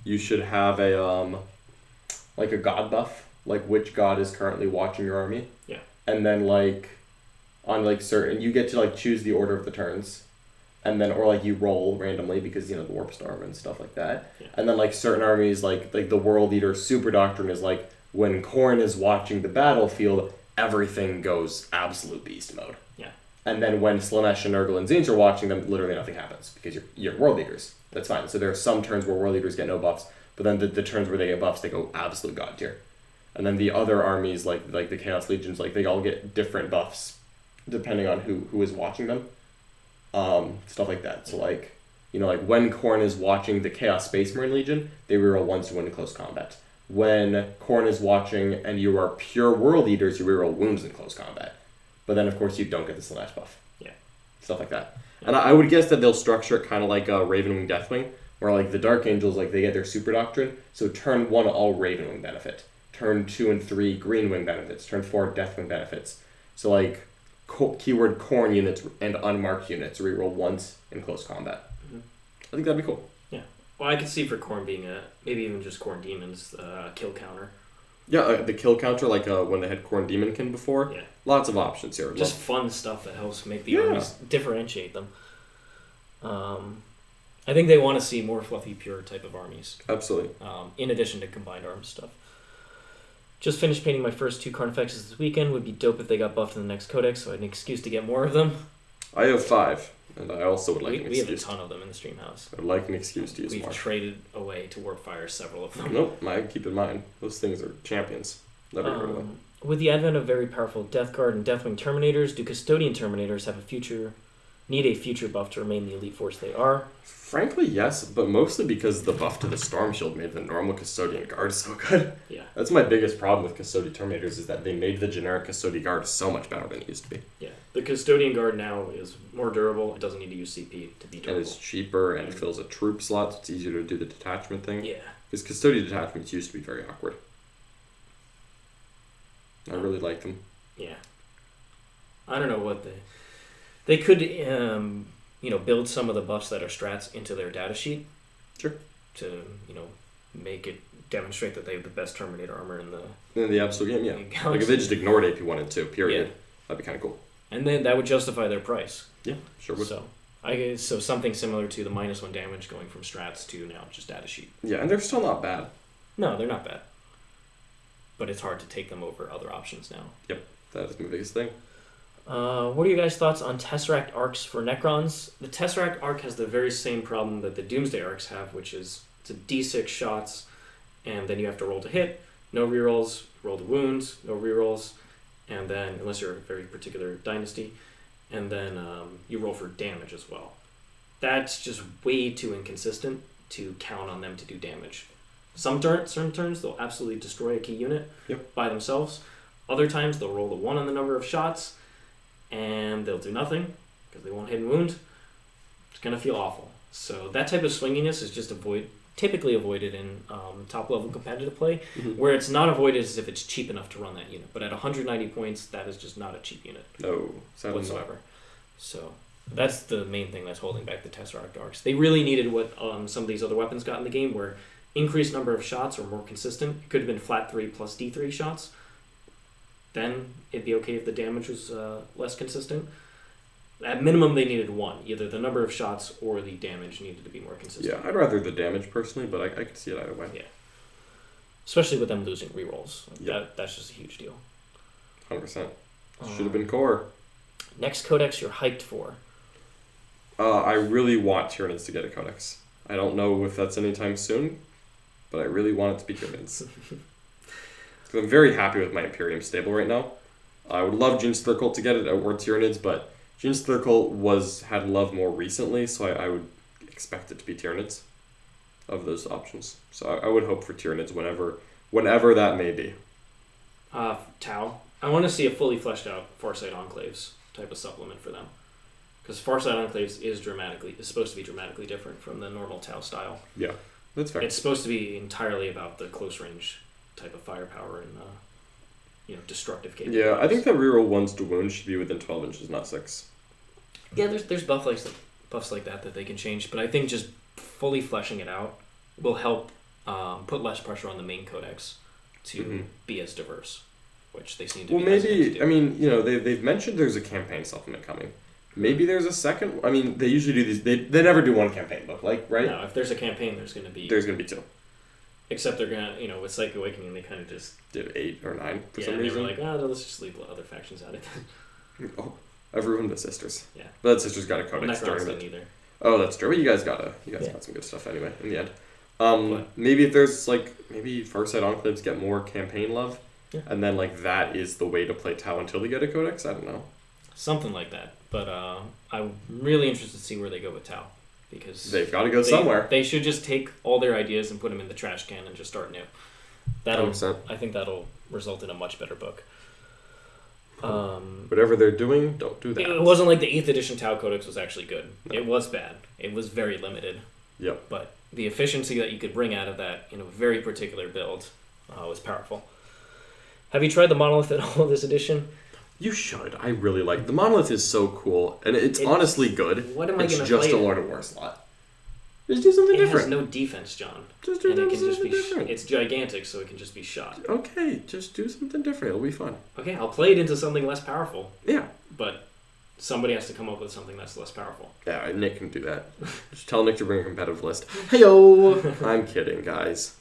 Speaker 2: you should have a god buff, which god is currently watching your army.
Speaker 1: Yeah.
Speaker 2: And then on certain, you get to choose the order of the turns. And then, or you roll randomly because, the Warp Storm and stuff like that.
Speaker 1: Yeah.
Speaker 2: And then, certain armies, the World Eater Super Doctrine is when Khorne is watching the battlefield, everything goes absolute beast mode.
Speaker 1: Yeah.
Speaker 2: And then when Slanesh and Nurgle and Tzeentch are watching them, literally nothing happens because you're World Eaters. That's fine. So there are some turns where World Eaters get no buffs, but then the turns where they get buffs, they go absolute god tier. And then the other armies, like the Chaos Legions, they all get different buffs depending on who is watching them. Stuff like that. So when Khorne is watching the Chaos Space Marine Legion, they reroll 1s to win in close combat. When Khorne is watching and you are pure World Eaters, you reroll wounds in close combat. But then of course you don't get the Slanesh buff.
Speaker 1: Yeah.
Speaker 2: Stuff like that. Yeah. And I would guess that they'll structure it kind of like Ravenwing Deathwing, where the Dark Angels, they get their Super Doctrine, so turn 1 all Ravenwing benefit. Turn 2 and 3 Greenwing benefits. Turn 4 Deathwing benefits. So keyword Khorne units and unmarked units reroll once in close combat. Mm-hmm. I think that'd be cool.
Speaker 1: Yeah. Well, I could see for Khorne being maybe even just Khorne Demons kill counter.
Speaker 2: Yeah, the kill counter when they had Khorne Demonkin before.
Speaker 1: Yeah.
Speaker 2: Lots of options here.
Speaker 1: Just fun stuff that helps make the armies differentiate them. I think they want to see more fluffy, pure type of armies.
Speaker 2: Absolutely.
Speaker 1: In addition to combined arms stuff. Just finished painting my first 2 Carnifexes this weekend. Would be dope if they got buffed in the next codex, so I had an excuse to get more of them.
Speaker 2: I have 5, and I also would like an excuse.
Speaker 1: We have a ton of them in the stream house.
Speaker 2: I'd like an excuse to use
Speaker 1: We've
Speaker 2: more. We've
Speaker 1: traded away to Warpfire several of them.
Speaker 2: Nope, I keep in mind. Those things are champions. Never heard of them.
Speaker 1: With the advent of very powerful Death Guard and Deathwing Terminators, do Custodian Terminators need a future buff to remain the elite force they are?
Speaker 2: Frankly, yes, but mostly because the buff to the Storm Shield made the normal Custodian Guard so good.
Speaker 1: Yeah.
Speaker 2: That's my biggest problem with Custodian Terminators is that they made the generic Custodian Guard so much better than it used to be.
Speaker 1: Yeah. The Custodian Guard now is more durable. It doesn't need to use CP to be durable.
Speaker 2: And it's cheaper and it fills a troop slot, so it's easier to do the detachment thing.
Speaker 1: Yeah.
Speaker 2: Because Custodian detachments used to be very awkward. I really like them.
Speaker 1: Yeah. I don't know what they could build some of the buffs that are strats into their data sheet.
Speaker 2: Sure.
Speaker 1: To, make it demonstrate that they have the best Terminator armor in
Speaker 2: the absolute game, yeah. If they just ignored AP 1 and 2, period, that'd be kind of cool.
Speaker 1: And then that would justify their price.
Speaker 2: Yeah, sure would.
Speaker 1: So something similar to the -1 damage going from strats to now just data sheet.
Speaker 2: Yeah, and they're still not bad.
Speaker 1: No, they're not bad. But it's hard to take them over other options now.
Speaker 2: Yep, that is my biggest thing.
Speaker 1: What are your guys' thoughts on Tesseract arcs for Necrons? The Tesseract arc has the very same problem that the Doomsday arcs have, which is it's a D6 shots, and then you have to roll to hit, no rerolls, roll to wounds, no rerolls, and then, unless you're a very particular dynasty, and then you roll for damage as well. That's just way too inconsistent to count on them to do damage. Certain turns, they'll absolutely destroy a key unit by themselves. Other times, they'll roll the 1 on the number of shots, and they'll do nothing because they won't hit and wound. It's going to feel awful. So that type of swinginess is just typically avoided in top-level competitive play. Mm-hmm. Where it's not avoided is if it's cheap enough to run that unit. But at 190 points, that is just not a cheap unit whatsoever. So that's the main thing that's holding back the Tesseract arcs. They really needed what some of these other weapons got in the game, where increased number of shots or more consistent. It could have been flat 3 plus D3 shots. Then it'd be okay if the damage was less consistent. At minimum, they needed 1. Either the number of shots or the damage needed to be more consistent.
Speaker 2: Yeah, I'd rather the damage personally, but I could see it either way.
Speaker 1: Yeah. Especially with them losing rerolls.
Speaker 2: Yeah.
Speaker 1: That's just a huge deal.
Speaker 2: 100%. Should have been core.
Speaker 1: Next codex you're hyped for.
Speaker 2: I really want Tyranids to get a codex. I don't know if that's anytime soon, but I really want it to be Tyranids. Because I'm very happy with my Imperium stable right now. I would love Gene's Thurkle to get it or Tyranids, but Gene's Thurkle had love more recently, so I would expect it to be Tyranids of those options. So I would hope for Tyranids whenever that may be.
Speaker 1: Tau. I want to see a fully fleshed out Farsight Enclaves type of supplement for them. Because Farsight Enclaves is supposed to be dramatically different from the normal Tau style.
Speaker 2: Yeah, that's fair.
Speaker 1: It's supposed to be entirely about the close range type of firepower and destructive capabilities.
Speaker 2: Yeah, I think that reroll 1s to wound should be within 12 inches, not 6.
Speaker 1: Yeah, there's buffs like that they can change, but I think just fully fleshing it out will help put less pressure on the main codex to be as diverse, which they seem to be.
Speaker 2: Well, maybe, I mean, they've mentioned there's a campaign supplement coming. Maybe there's a second. I mean, they usually do these. They never do one campaign book, right?
Speaker 1: No, if there's a campaign, there's going to be
Speaker 2: 2.
Speaker 1: Except they're going to, with Psychic Awakening, they kind of just
Speaker 2: did 8 or 9 for some
Speaker 1: they
Speaker 2: reason.
Speaker 1: were like, no, let's just leave other factions out of it.
Speaker 2: Oh, everyone but Sisters.
Speaker 1: Yeah.
Speaker 2: But Sisters got a codex during it.
Speaker 1: Either.
Speaker 2: Oh, that's true. But you guys got some good stuff anyway in the end. Maybe if there's maybe Farsight Enclaves get more campaign love, and then that is the way to play Tau until they get a codex. I don't know.
Speaker 1: Something like that. But I'm really interested to see where they go with Tau. Because
Speaker 2: they've got to go somewhere.
Speaker 1: They should just take all their ideas and put them in the trash can and just start new. I think that'll result in a much better book.
Speaker 2: Whatever they're doing, don't do that.
Speaker 1: It wasn't like the 8th edition Tau Codex was actually good. No. It was bad. It was very limited.
Speaker 2: Yep.
Speaker 1: But the efficiency that you could bring out of that in a very particular build was powerful. Have you tried the Monolith at all this edition?
Speaker 2: You should. I really like the Monolith. Is so cool, and it's honestly good.
Speaker 1: What am I going to play?
Speaker 2: It's just a Lord of War slot. Just do something different.
Speaker 1: It has no defense, John.
Speaker 2: Just do something different.
Speaker 1: It's gigantic, so it can just be shot.
Speaker 2: Okay, just do something different. It'll be fun.
Speaker 1: Okay, I'll play it into something less powerful.
Speaker 2: Yeah.
Speaker 1: But somebody has to come up with something that's less powerful.
Speaker 2: Yeah, Nick can do that. Just tell Nick to bring a competitive list. Hey-o! I'm kidding, guys.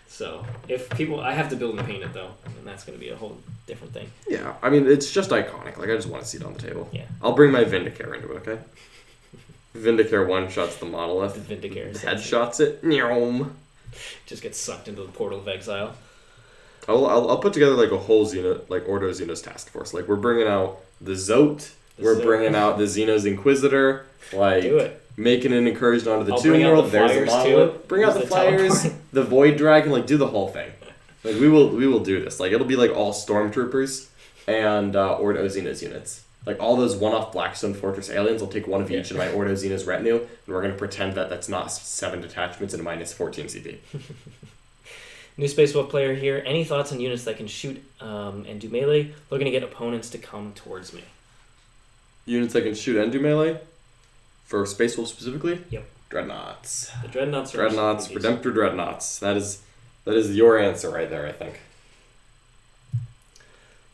Speaker 1: So, I have to build and paint it, though, and that's going to be a whole different thing.
Speaker 2: Yeah, I mean, it's just iconic. I just want to see it on the table.
Speaker 1: Yeah.
Speaker 2: I'll bring my Vindicare into it, okay? Vindicare one-shots the Monolith.
Speaker 1: Vindicare.
Speaker 2: Headshots it. Nyom.
Speaker 1: Just gets sucked into the portal of exile.
Speaker 2: I'll put together a whole Ordo Xenos task force. We're bringing out the Zote. We're bringing out the Xenos Inquisitor.
Speaker 1: Do it.
Speaker 2: Making an incursion onto the Tomb World. There's a Monolith. Bring out the Flyers. The Void Dragon. Do the whole thing. We will do this. It'll be all Stormtroopers and Ordo Xenos units. All those one-off Blackstone Fortress aliens, I'll take one of each in my Ordo Xenos retinue, and we're going to pretend that that's not 7 detachments and minus 14 CP.
Speaker 1: New Space Wolf player here. Any thoughts on units that can shoot and do melee? Looking to get opponents to come towards me.
Speaker 2: Units that can shoot and do melee? For Space Wolf specifically?
Speaker 1: Yep.
Speaker 2: Dreadnoughts.
Speaker 1: The Dreadnoughts are...
Speaker 2: Dreadnoughts, Redemptor Dreadnoughts. That is your answer right there, I think.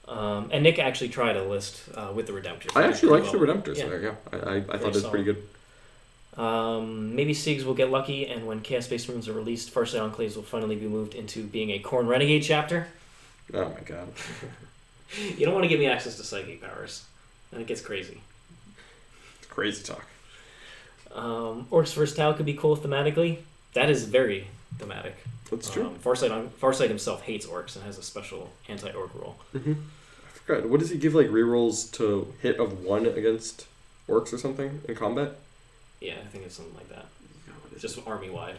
Speaker 1: And Nick actually tried a list with the Redemptors.
Speaker 2: I actually liked the Redemptors there, yeah. I thought it was pretty good.
Speaker 1: Maybe Siegs will get lucky, and when Chaos Space Marines are released, Farsight Enclaves will finally be moved into being a Khorne Renegade chapter.
Speaker 2: Oh my god.
Speaker 1: You don't want to give me access to psychic powers. Then it gets crazy.
Speaker 2: It's crazy talk.
Speaker 1: Orcs vs. Tau could be cool thematically. That is very thematic.
Speaker 2: That's true.
Speaker 1: Farsight himself hates orcs and has a special anti-orc rule.
Speaker 2: Mm-hmm. I forgot. What does he give, rerolls to hit of 1 against orcs or something in combat?
Speaker 1: Yeah, I think it's something like that. It's just army-wide.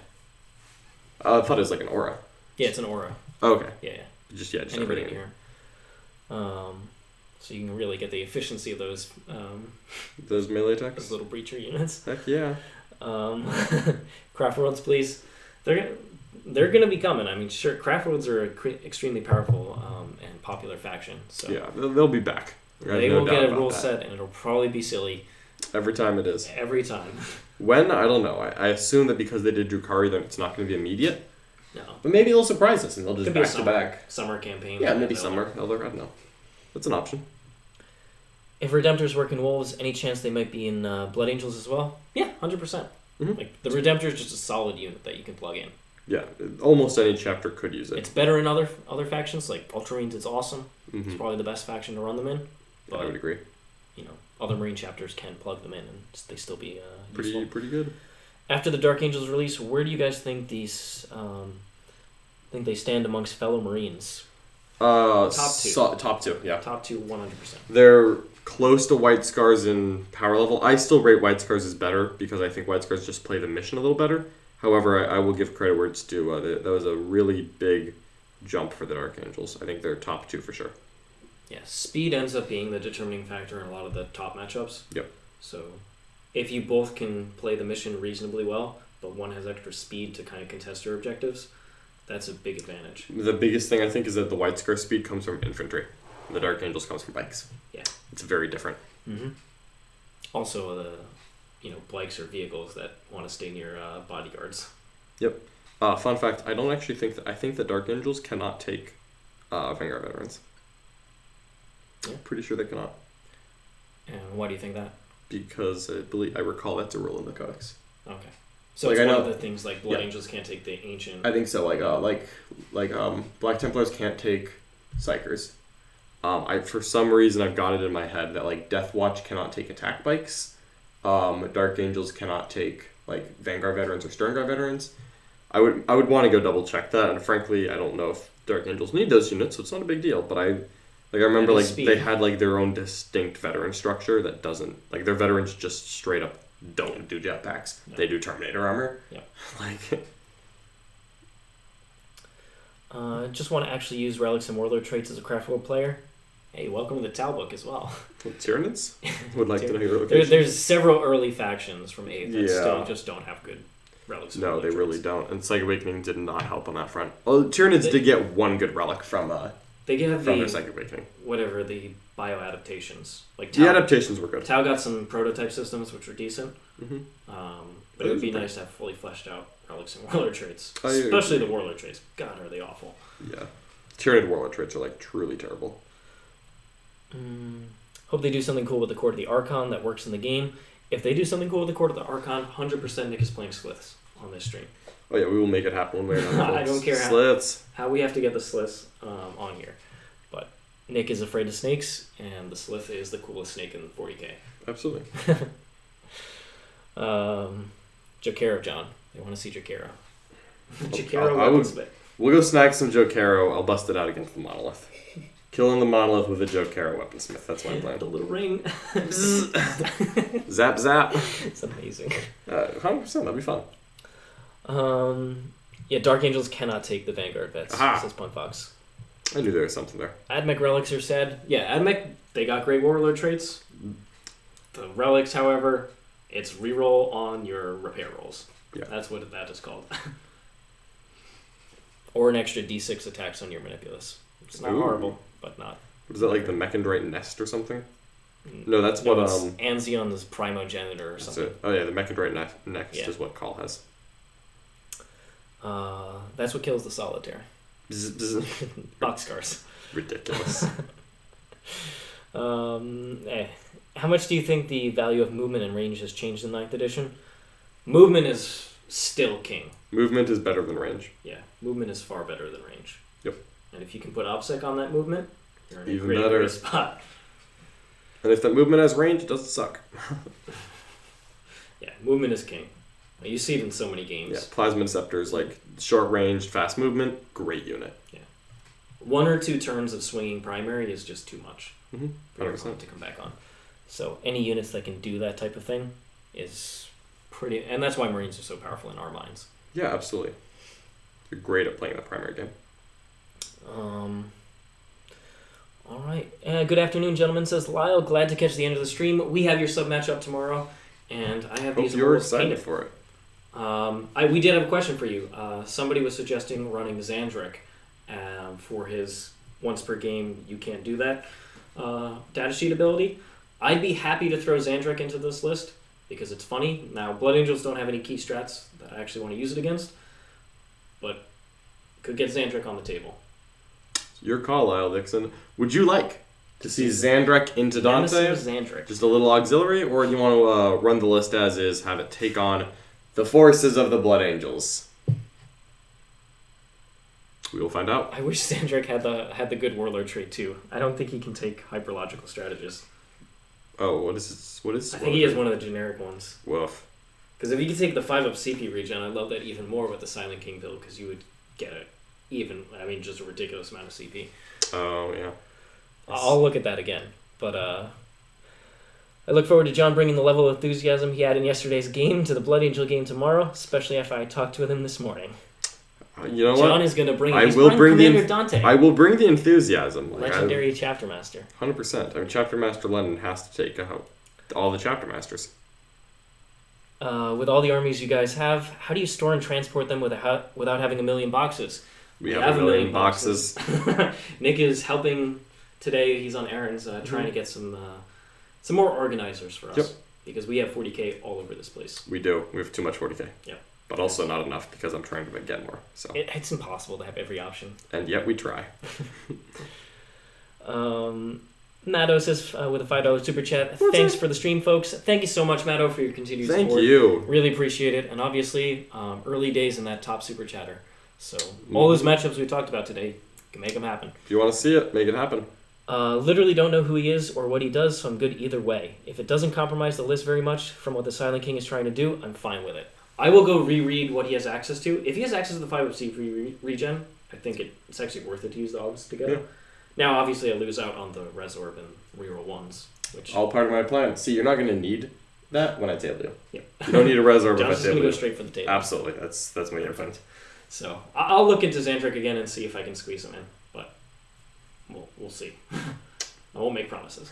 Speaker 2: I thought it was an aura.
Speaker 1: Yeah, it's an aura.
Speaker 2: Oh, okay.
Speaker 1: Yeah.
Speaker 2: Just
Speaker 1: anybody in here. So you can really get the efficiency of those
Speaker 2: melee attacks?
Speaker 1: Those little breacher units.
Speaker 2: Heck yeah.
Speaker 1: Craft Worlds, please. They're going to be coming. I mean, sure, Craft Worlds are an extremely powerful and popular faction. So
Speaker 2: yeah, they'll be back.
Speaker 1: They will get a rule set, and it'll probably be silly.
Speaker 2: Every time it is.
Speaker 1: Every time.
Speaker 2: When? I don't know. I assume that because they did Drukhari, then it's not going to be immediate.
Speaker 1: No.
Speaker 2: But maybe they'll surprise us and they'll just
Speaker 1: Could be a
Speaker 2: back to back.
Speaker 1: summer campaign.
Speaker 2: Yeah, maybe summer. Elder, I don't know. That's an option.
Speaker 1: If Redemptors work in Wolves, any chance they might be in Blood Angels as well? Yeah, 100%.
Speaker 2: Mm-hmm.
Speaker 1: Like the Redemptor is just a solid unit that you can plug in.
Speaker 2: Yeah, almost any chapter could use it.
Speaker 1: It's better in other factions, like Ultramarines. It's awesome.
Speaker 2: Mm-hmm.
Speaker 1: It's probably the best faction to run them in. But,
Speaker 2: I would agree.
Speaker 1: You know, other Marine chapters can plug them in, and they still be useful.
Speaker 2: Pretty good.
Speaker 1: After the Dark Angels release, where do you guys think these think they stand amongst fellow Marines?
Speaker 2: Top two, yeah.
Speaker 1: Top two, 100%.
Speaker 2: They're close to White Scars in power level. I still rate White Scars as better because I think White Scars just play the mission a little better. However, I will give credit where it's due. That was a really big jump for the Dark Angels. I think they're top two for sure.
Speaker 1: Yeah, speed ends up being the determining factor in a lot of the top matchups.
Speaker 2: Yep.
Speaker 1: So if you both can play the mission reasonably well, but one has extra speed to kind of contest your objectives, that's a big advantage.
Speaker 2: The biggest thing I think is that the White Scar speed comes from infantry. The Dark Angels comes from bikes.
Speaker 1: Yeah.
Speaker 2: It's very different.
Speaker 1: Mm-hmm. Also, the bikes are vehicles that want to stay near bodyguards.
Speaker 2: Yep. Fun fact, I don't actually think I think the Dark Angels cannot take Vanguard veterans.
Speaker 1: Yeah.
Speaker 2: Pretty sure they cannot.
Speaker 1: And why do you think that?
Speaker 2: Because I recall that's a rule in the Codex.
Speaker 1: Okay. So it's one of the things like Blood Angels can't take the ancient.
Speaker 2: I think so. Black Templars can't take Psychers. For some reason I've got it in my head that like Death Watch cannot take attack bikes. Dark Angels cannot take like Vanguard veterans or Stern Guard veterans. I would want to go double check that, and frankly I don't know if Dark Angels need those units, so it's not a big deal. But I remember they had like their own distinct veteran structure that doesn't like their veterans just straight up don't do jetpacks. No. They do Terminator armor.
Speaker 1: Yeah. Just want to actually use relics and warlord traits as a craftable player. Hey, welcome to the Tal book as well.
Speaker 2: Tyranids? Would like to know your location.
Speaker 1: There's several early factions from 8th that still just don't have good relics.
Speaker 2: No, they really don't. And Psychic Awakening did not help on that front. Well, Tyranids did get one good relic from their Psychic Awakening.
Speaker 1: Whatever, the bio-adaptations. Like
Speaker 2: the adaptations were good.
Speaker 1: Tau got some prototype systems, which were decent.
Speaker 2: Mm-hmm.
Speaker 1: But it would be nice to have fully fleshed out relics and warlord traits. Especially the warlord traits. God, are they awful.
Speaker 2: Yeah. Tyranid warlord traits are like truly terrible.
Speaker 1: Hope they do something cool with the Court of the Archon that works in the game. If they do something cool with the Court of the Archon, 100% Nick is playing Sliths on this stream.
Speaker 2: Oh yeah, we will make it happen one way or another.
Speaker 1: I don't care how we have to get the Sliths on here. But Nick is afraid of snakes, and the Slith is the coolest snake in 40k.
Speaker 2: Absolutely.
Speaker 1: Jokero, John. They want to see Jokero. Jokero
Speaker 2: We'll go snag some Jokero. I'll bust it out against the Monolith. Killing the Monolith with a Jokero weaponsmith. That's my plan.
Speaker 1: The little ring.
Speaker 2: Zap, zap.
Speaker 1: It's amazing.
Speaker 2: 100%. That'd be fun.
Speaker 1: Yeah, Dark Angels cannot take the Vanguard vets, says Punt Fox.
Speaker 2: I knew there was something there.
Speaker 1: Admech relics are sad. Yeah, Admech, they got great warlord traits. The relics, however, it's reroll on your repair rolls.
Speaker 2: Yeah.
Speaker 1: That's what that is called. Or an extra d6 attacks on your Manipulus. It's not horrible, but not.
Speaker 2: Was that like the Mechindrite Nest or something? No, that's what
Speaker 1: Anzion's Primogenitor or something.
Speaker 2: Oh yeah, the Mechindrite Nest is what Call has.
Speaker 1: That's what kills the Solitaire. Boxcars.
Speaker 2: Ridiculous.
Speaker 1: How much do you think the value of movement and range has changed in 9th edition? Movement is still king.
Speaker 2: Movement is better than range.
Speaker 1: Yeah, movement is far better than range.
Speaker 2: Yep.
Speaker 1: And if you can put OPSEC on that movement, you're in
Speaker 2: Even
Speaker 1: a great spot.
Speaker 2: And if that movement has range, it doesn't suck.
Speaker 1: Yeah, movement is king. You see it in so many games.
Speaker 2: Yeah, Plasma Scepters, like short range, fast movement, great unit.
Speaker 1: Yeah. 1 or 2 turns of swinging primary is just too much.
Speaker 2: Mm-hmm.
Speaker 1: For your opponent to come back on. So any units that can do that type of thing is pretty... And that's why Marines are so powerful in our minds.
Speaker 2: Yeah, absolutely. They're great at playing the primary game.
Speaker 1: All right. Good afternoon, gentlemen, says Lyle. Glad to catch the end of the stream. We have your sub matchup tomorrow, and I have these.
Speaker 2: You're excited for it.
Speaker 1: We did have a question for you. Somebody was suggesting running Zandric for his once per game. You can't do that datasheet ability. I'd be happy to throw Zandric into this list. because it's funny. Now, Blood Angels don't have any key strats that I actually want to use it against, but could get Xandric on the table.
Speaker 2: Your call, Lyle Dixon. Would you like to see Xandric into Dante?
Speaker 1: Nemesis Xandric.
Speaker 2: Just a little auxiliary, or do you want to run the list as is, have it take on the forces of the Blood Angels? We will find out.
Speaker 1: I wish Xandric had the good Warlord trait too. I don't think he can take Hyperlogical Strategist.
Speaker 2: Oh, what is this? What is?
Speaker 1: I think he has one of the generic ones.
Speaker 2: Woof.
Speaker 1: Because if you could take the 5-up CP regen, I love that even more with the Silent King build, because you would get just a ridiculous amount of CP.
Speaker 2: Oh, yeah.
Speaker 1: I'll look at that again. But I look forward to John bringing the level of enthusiasm he had in yesterday's game to the Blood Angel game tomorrow, especially after I talked with him this morning.
Speaker 2: You know
Speaker 1: John
Speaker 2: what?
Speaker 1: is going to bring.
Speaker 2: I
Speaker 1: He's
Speaker 2: will bring
Speaker 1: Commander Dante.
Speaker 2: I will bring the enthusiasm.
Speaker 1: Legendary Chapter Master.
Speaker 2: 100%. I mean, Chapter Master Lennon has to take out all the Chapter Masters.
Speaker 1: With all the armies you guys have, how do you store and transport them without having a million boxes?
Speaker 2: We have a million boxes.
Speaker 1: Nick is helping today. He's on errands trying to get some more organizers for us.
Speaker 2: Yep.
Speaker 1: Because we have 40k all over this place.
Speaker 2: We do. We have too much 40k.
Speaker 1: Yeah.
Speaker 2: But also not enough because I'm trying to get more. So
Speaker 1: it's impossible to have every option.
Speaker 2: And yet we try.
Speaker 1: Matto says with a $5 super chat, thanks for the stream, folks. Thank you so much, Matto, for your continued support.
Speaker 2: Thank you.
Speaker 1: Really appreciate it. And obviously, early days in that top super chatter. So all those matchups we talked about today, can make them happen.
Speaker 2: If you want to see it, make it happen.
Speaker 1: Literally don't know who he is or what he does, so I'm good either way. If it doesn't compromise the list very much from what the Silent King is trying to do, I'm fine with it. I will go reread what he has access to. If he has access to the 5-up CP regen, I think it's actually worth it to use the August together. Yeah. Now, obviously, I lose out on the Resorb and reroll ones. Which
Speaker 2: all part of my plan. See, you're not going to need that when I table you.
Speaker 1: Yeah.
Speaker 2: You don't need a Resorb if I table you.
Speaker 1: John's just going to go straight for the table.
Speaker 2: Absolutely. That's my game plan.
Speaker 1: So, I'll look into Xandric again and see if I can squeeze him in. But we'll see. I won't make promises.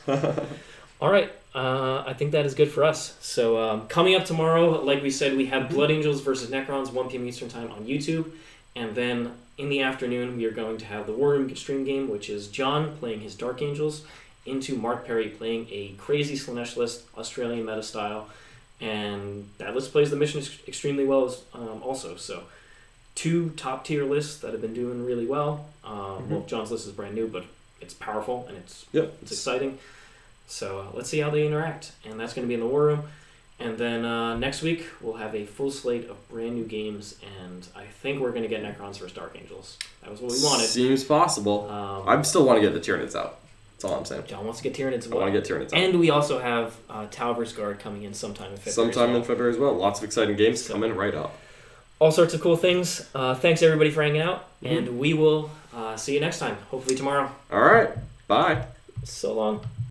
Speaker 1: All right. I think that is good for us. So coming up tomorrow, like we said, we have Blood Angels versus Necrons, 1 p.m. Eastern Time on YouTube. And then in the afternoon, we are going to have the War Room stream game, which is John playing his Dark Angels into Mark Perry playing a crazy Slanesh list, Australian meta style. And that list plays the mission extremely well also. So 2 top-tier lists that have been doing really well. Well, John's list is brand new, but it's powerful and it's exciting. So let's see how they interact. And that's going to be in the War Room. And then next week, we'll have a full slate of brand new games. And I think we're going to get Necrons versus Dark Angels. That was what we wanted.
Speaker 2: Seems possible. I still want to get the Tyranids out. That's all I'm saying.
Speaker 1: John wants to get Tyranids as well.
Speaker 2: I want to get Tyranids out.
Speaker 1: And we also have Tau vs. Guard coming in sometime in February.
Speaker 2: In February as well. Lots of exciting games coming right up.
Speaker 1: All sorts of cool things. Thanks, everybody, for hanging out. And we will see you next time. Hopefully tomorrow.
Speaker 2: All right. Bye.
Speaker 1: So long.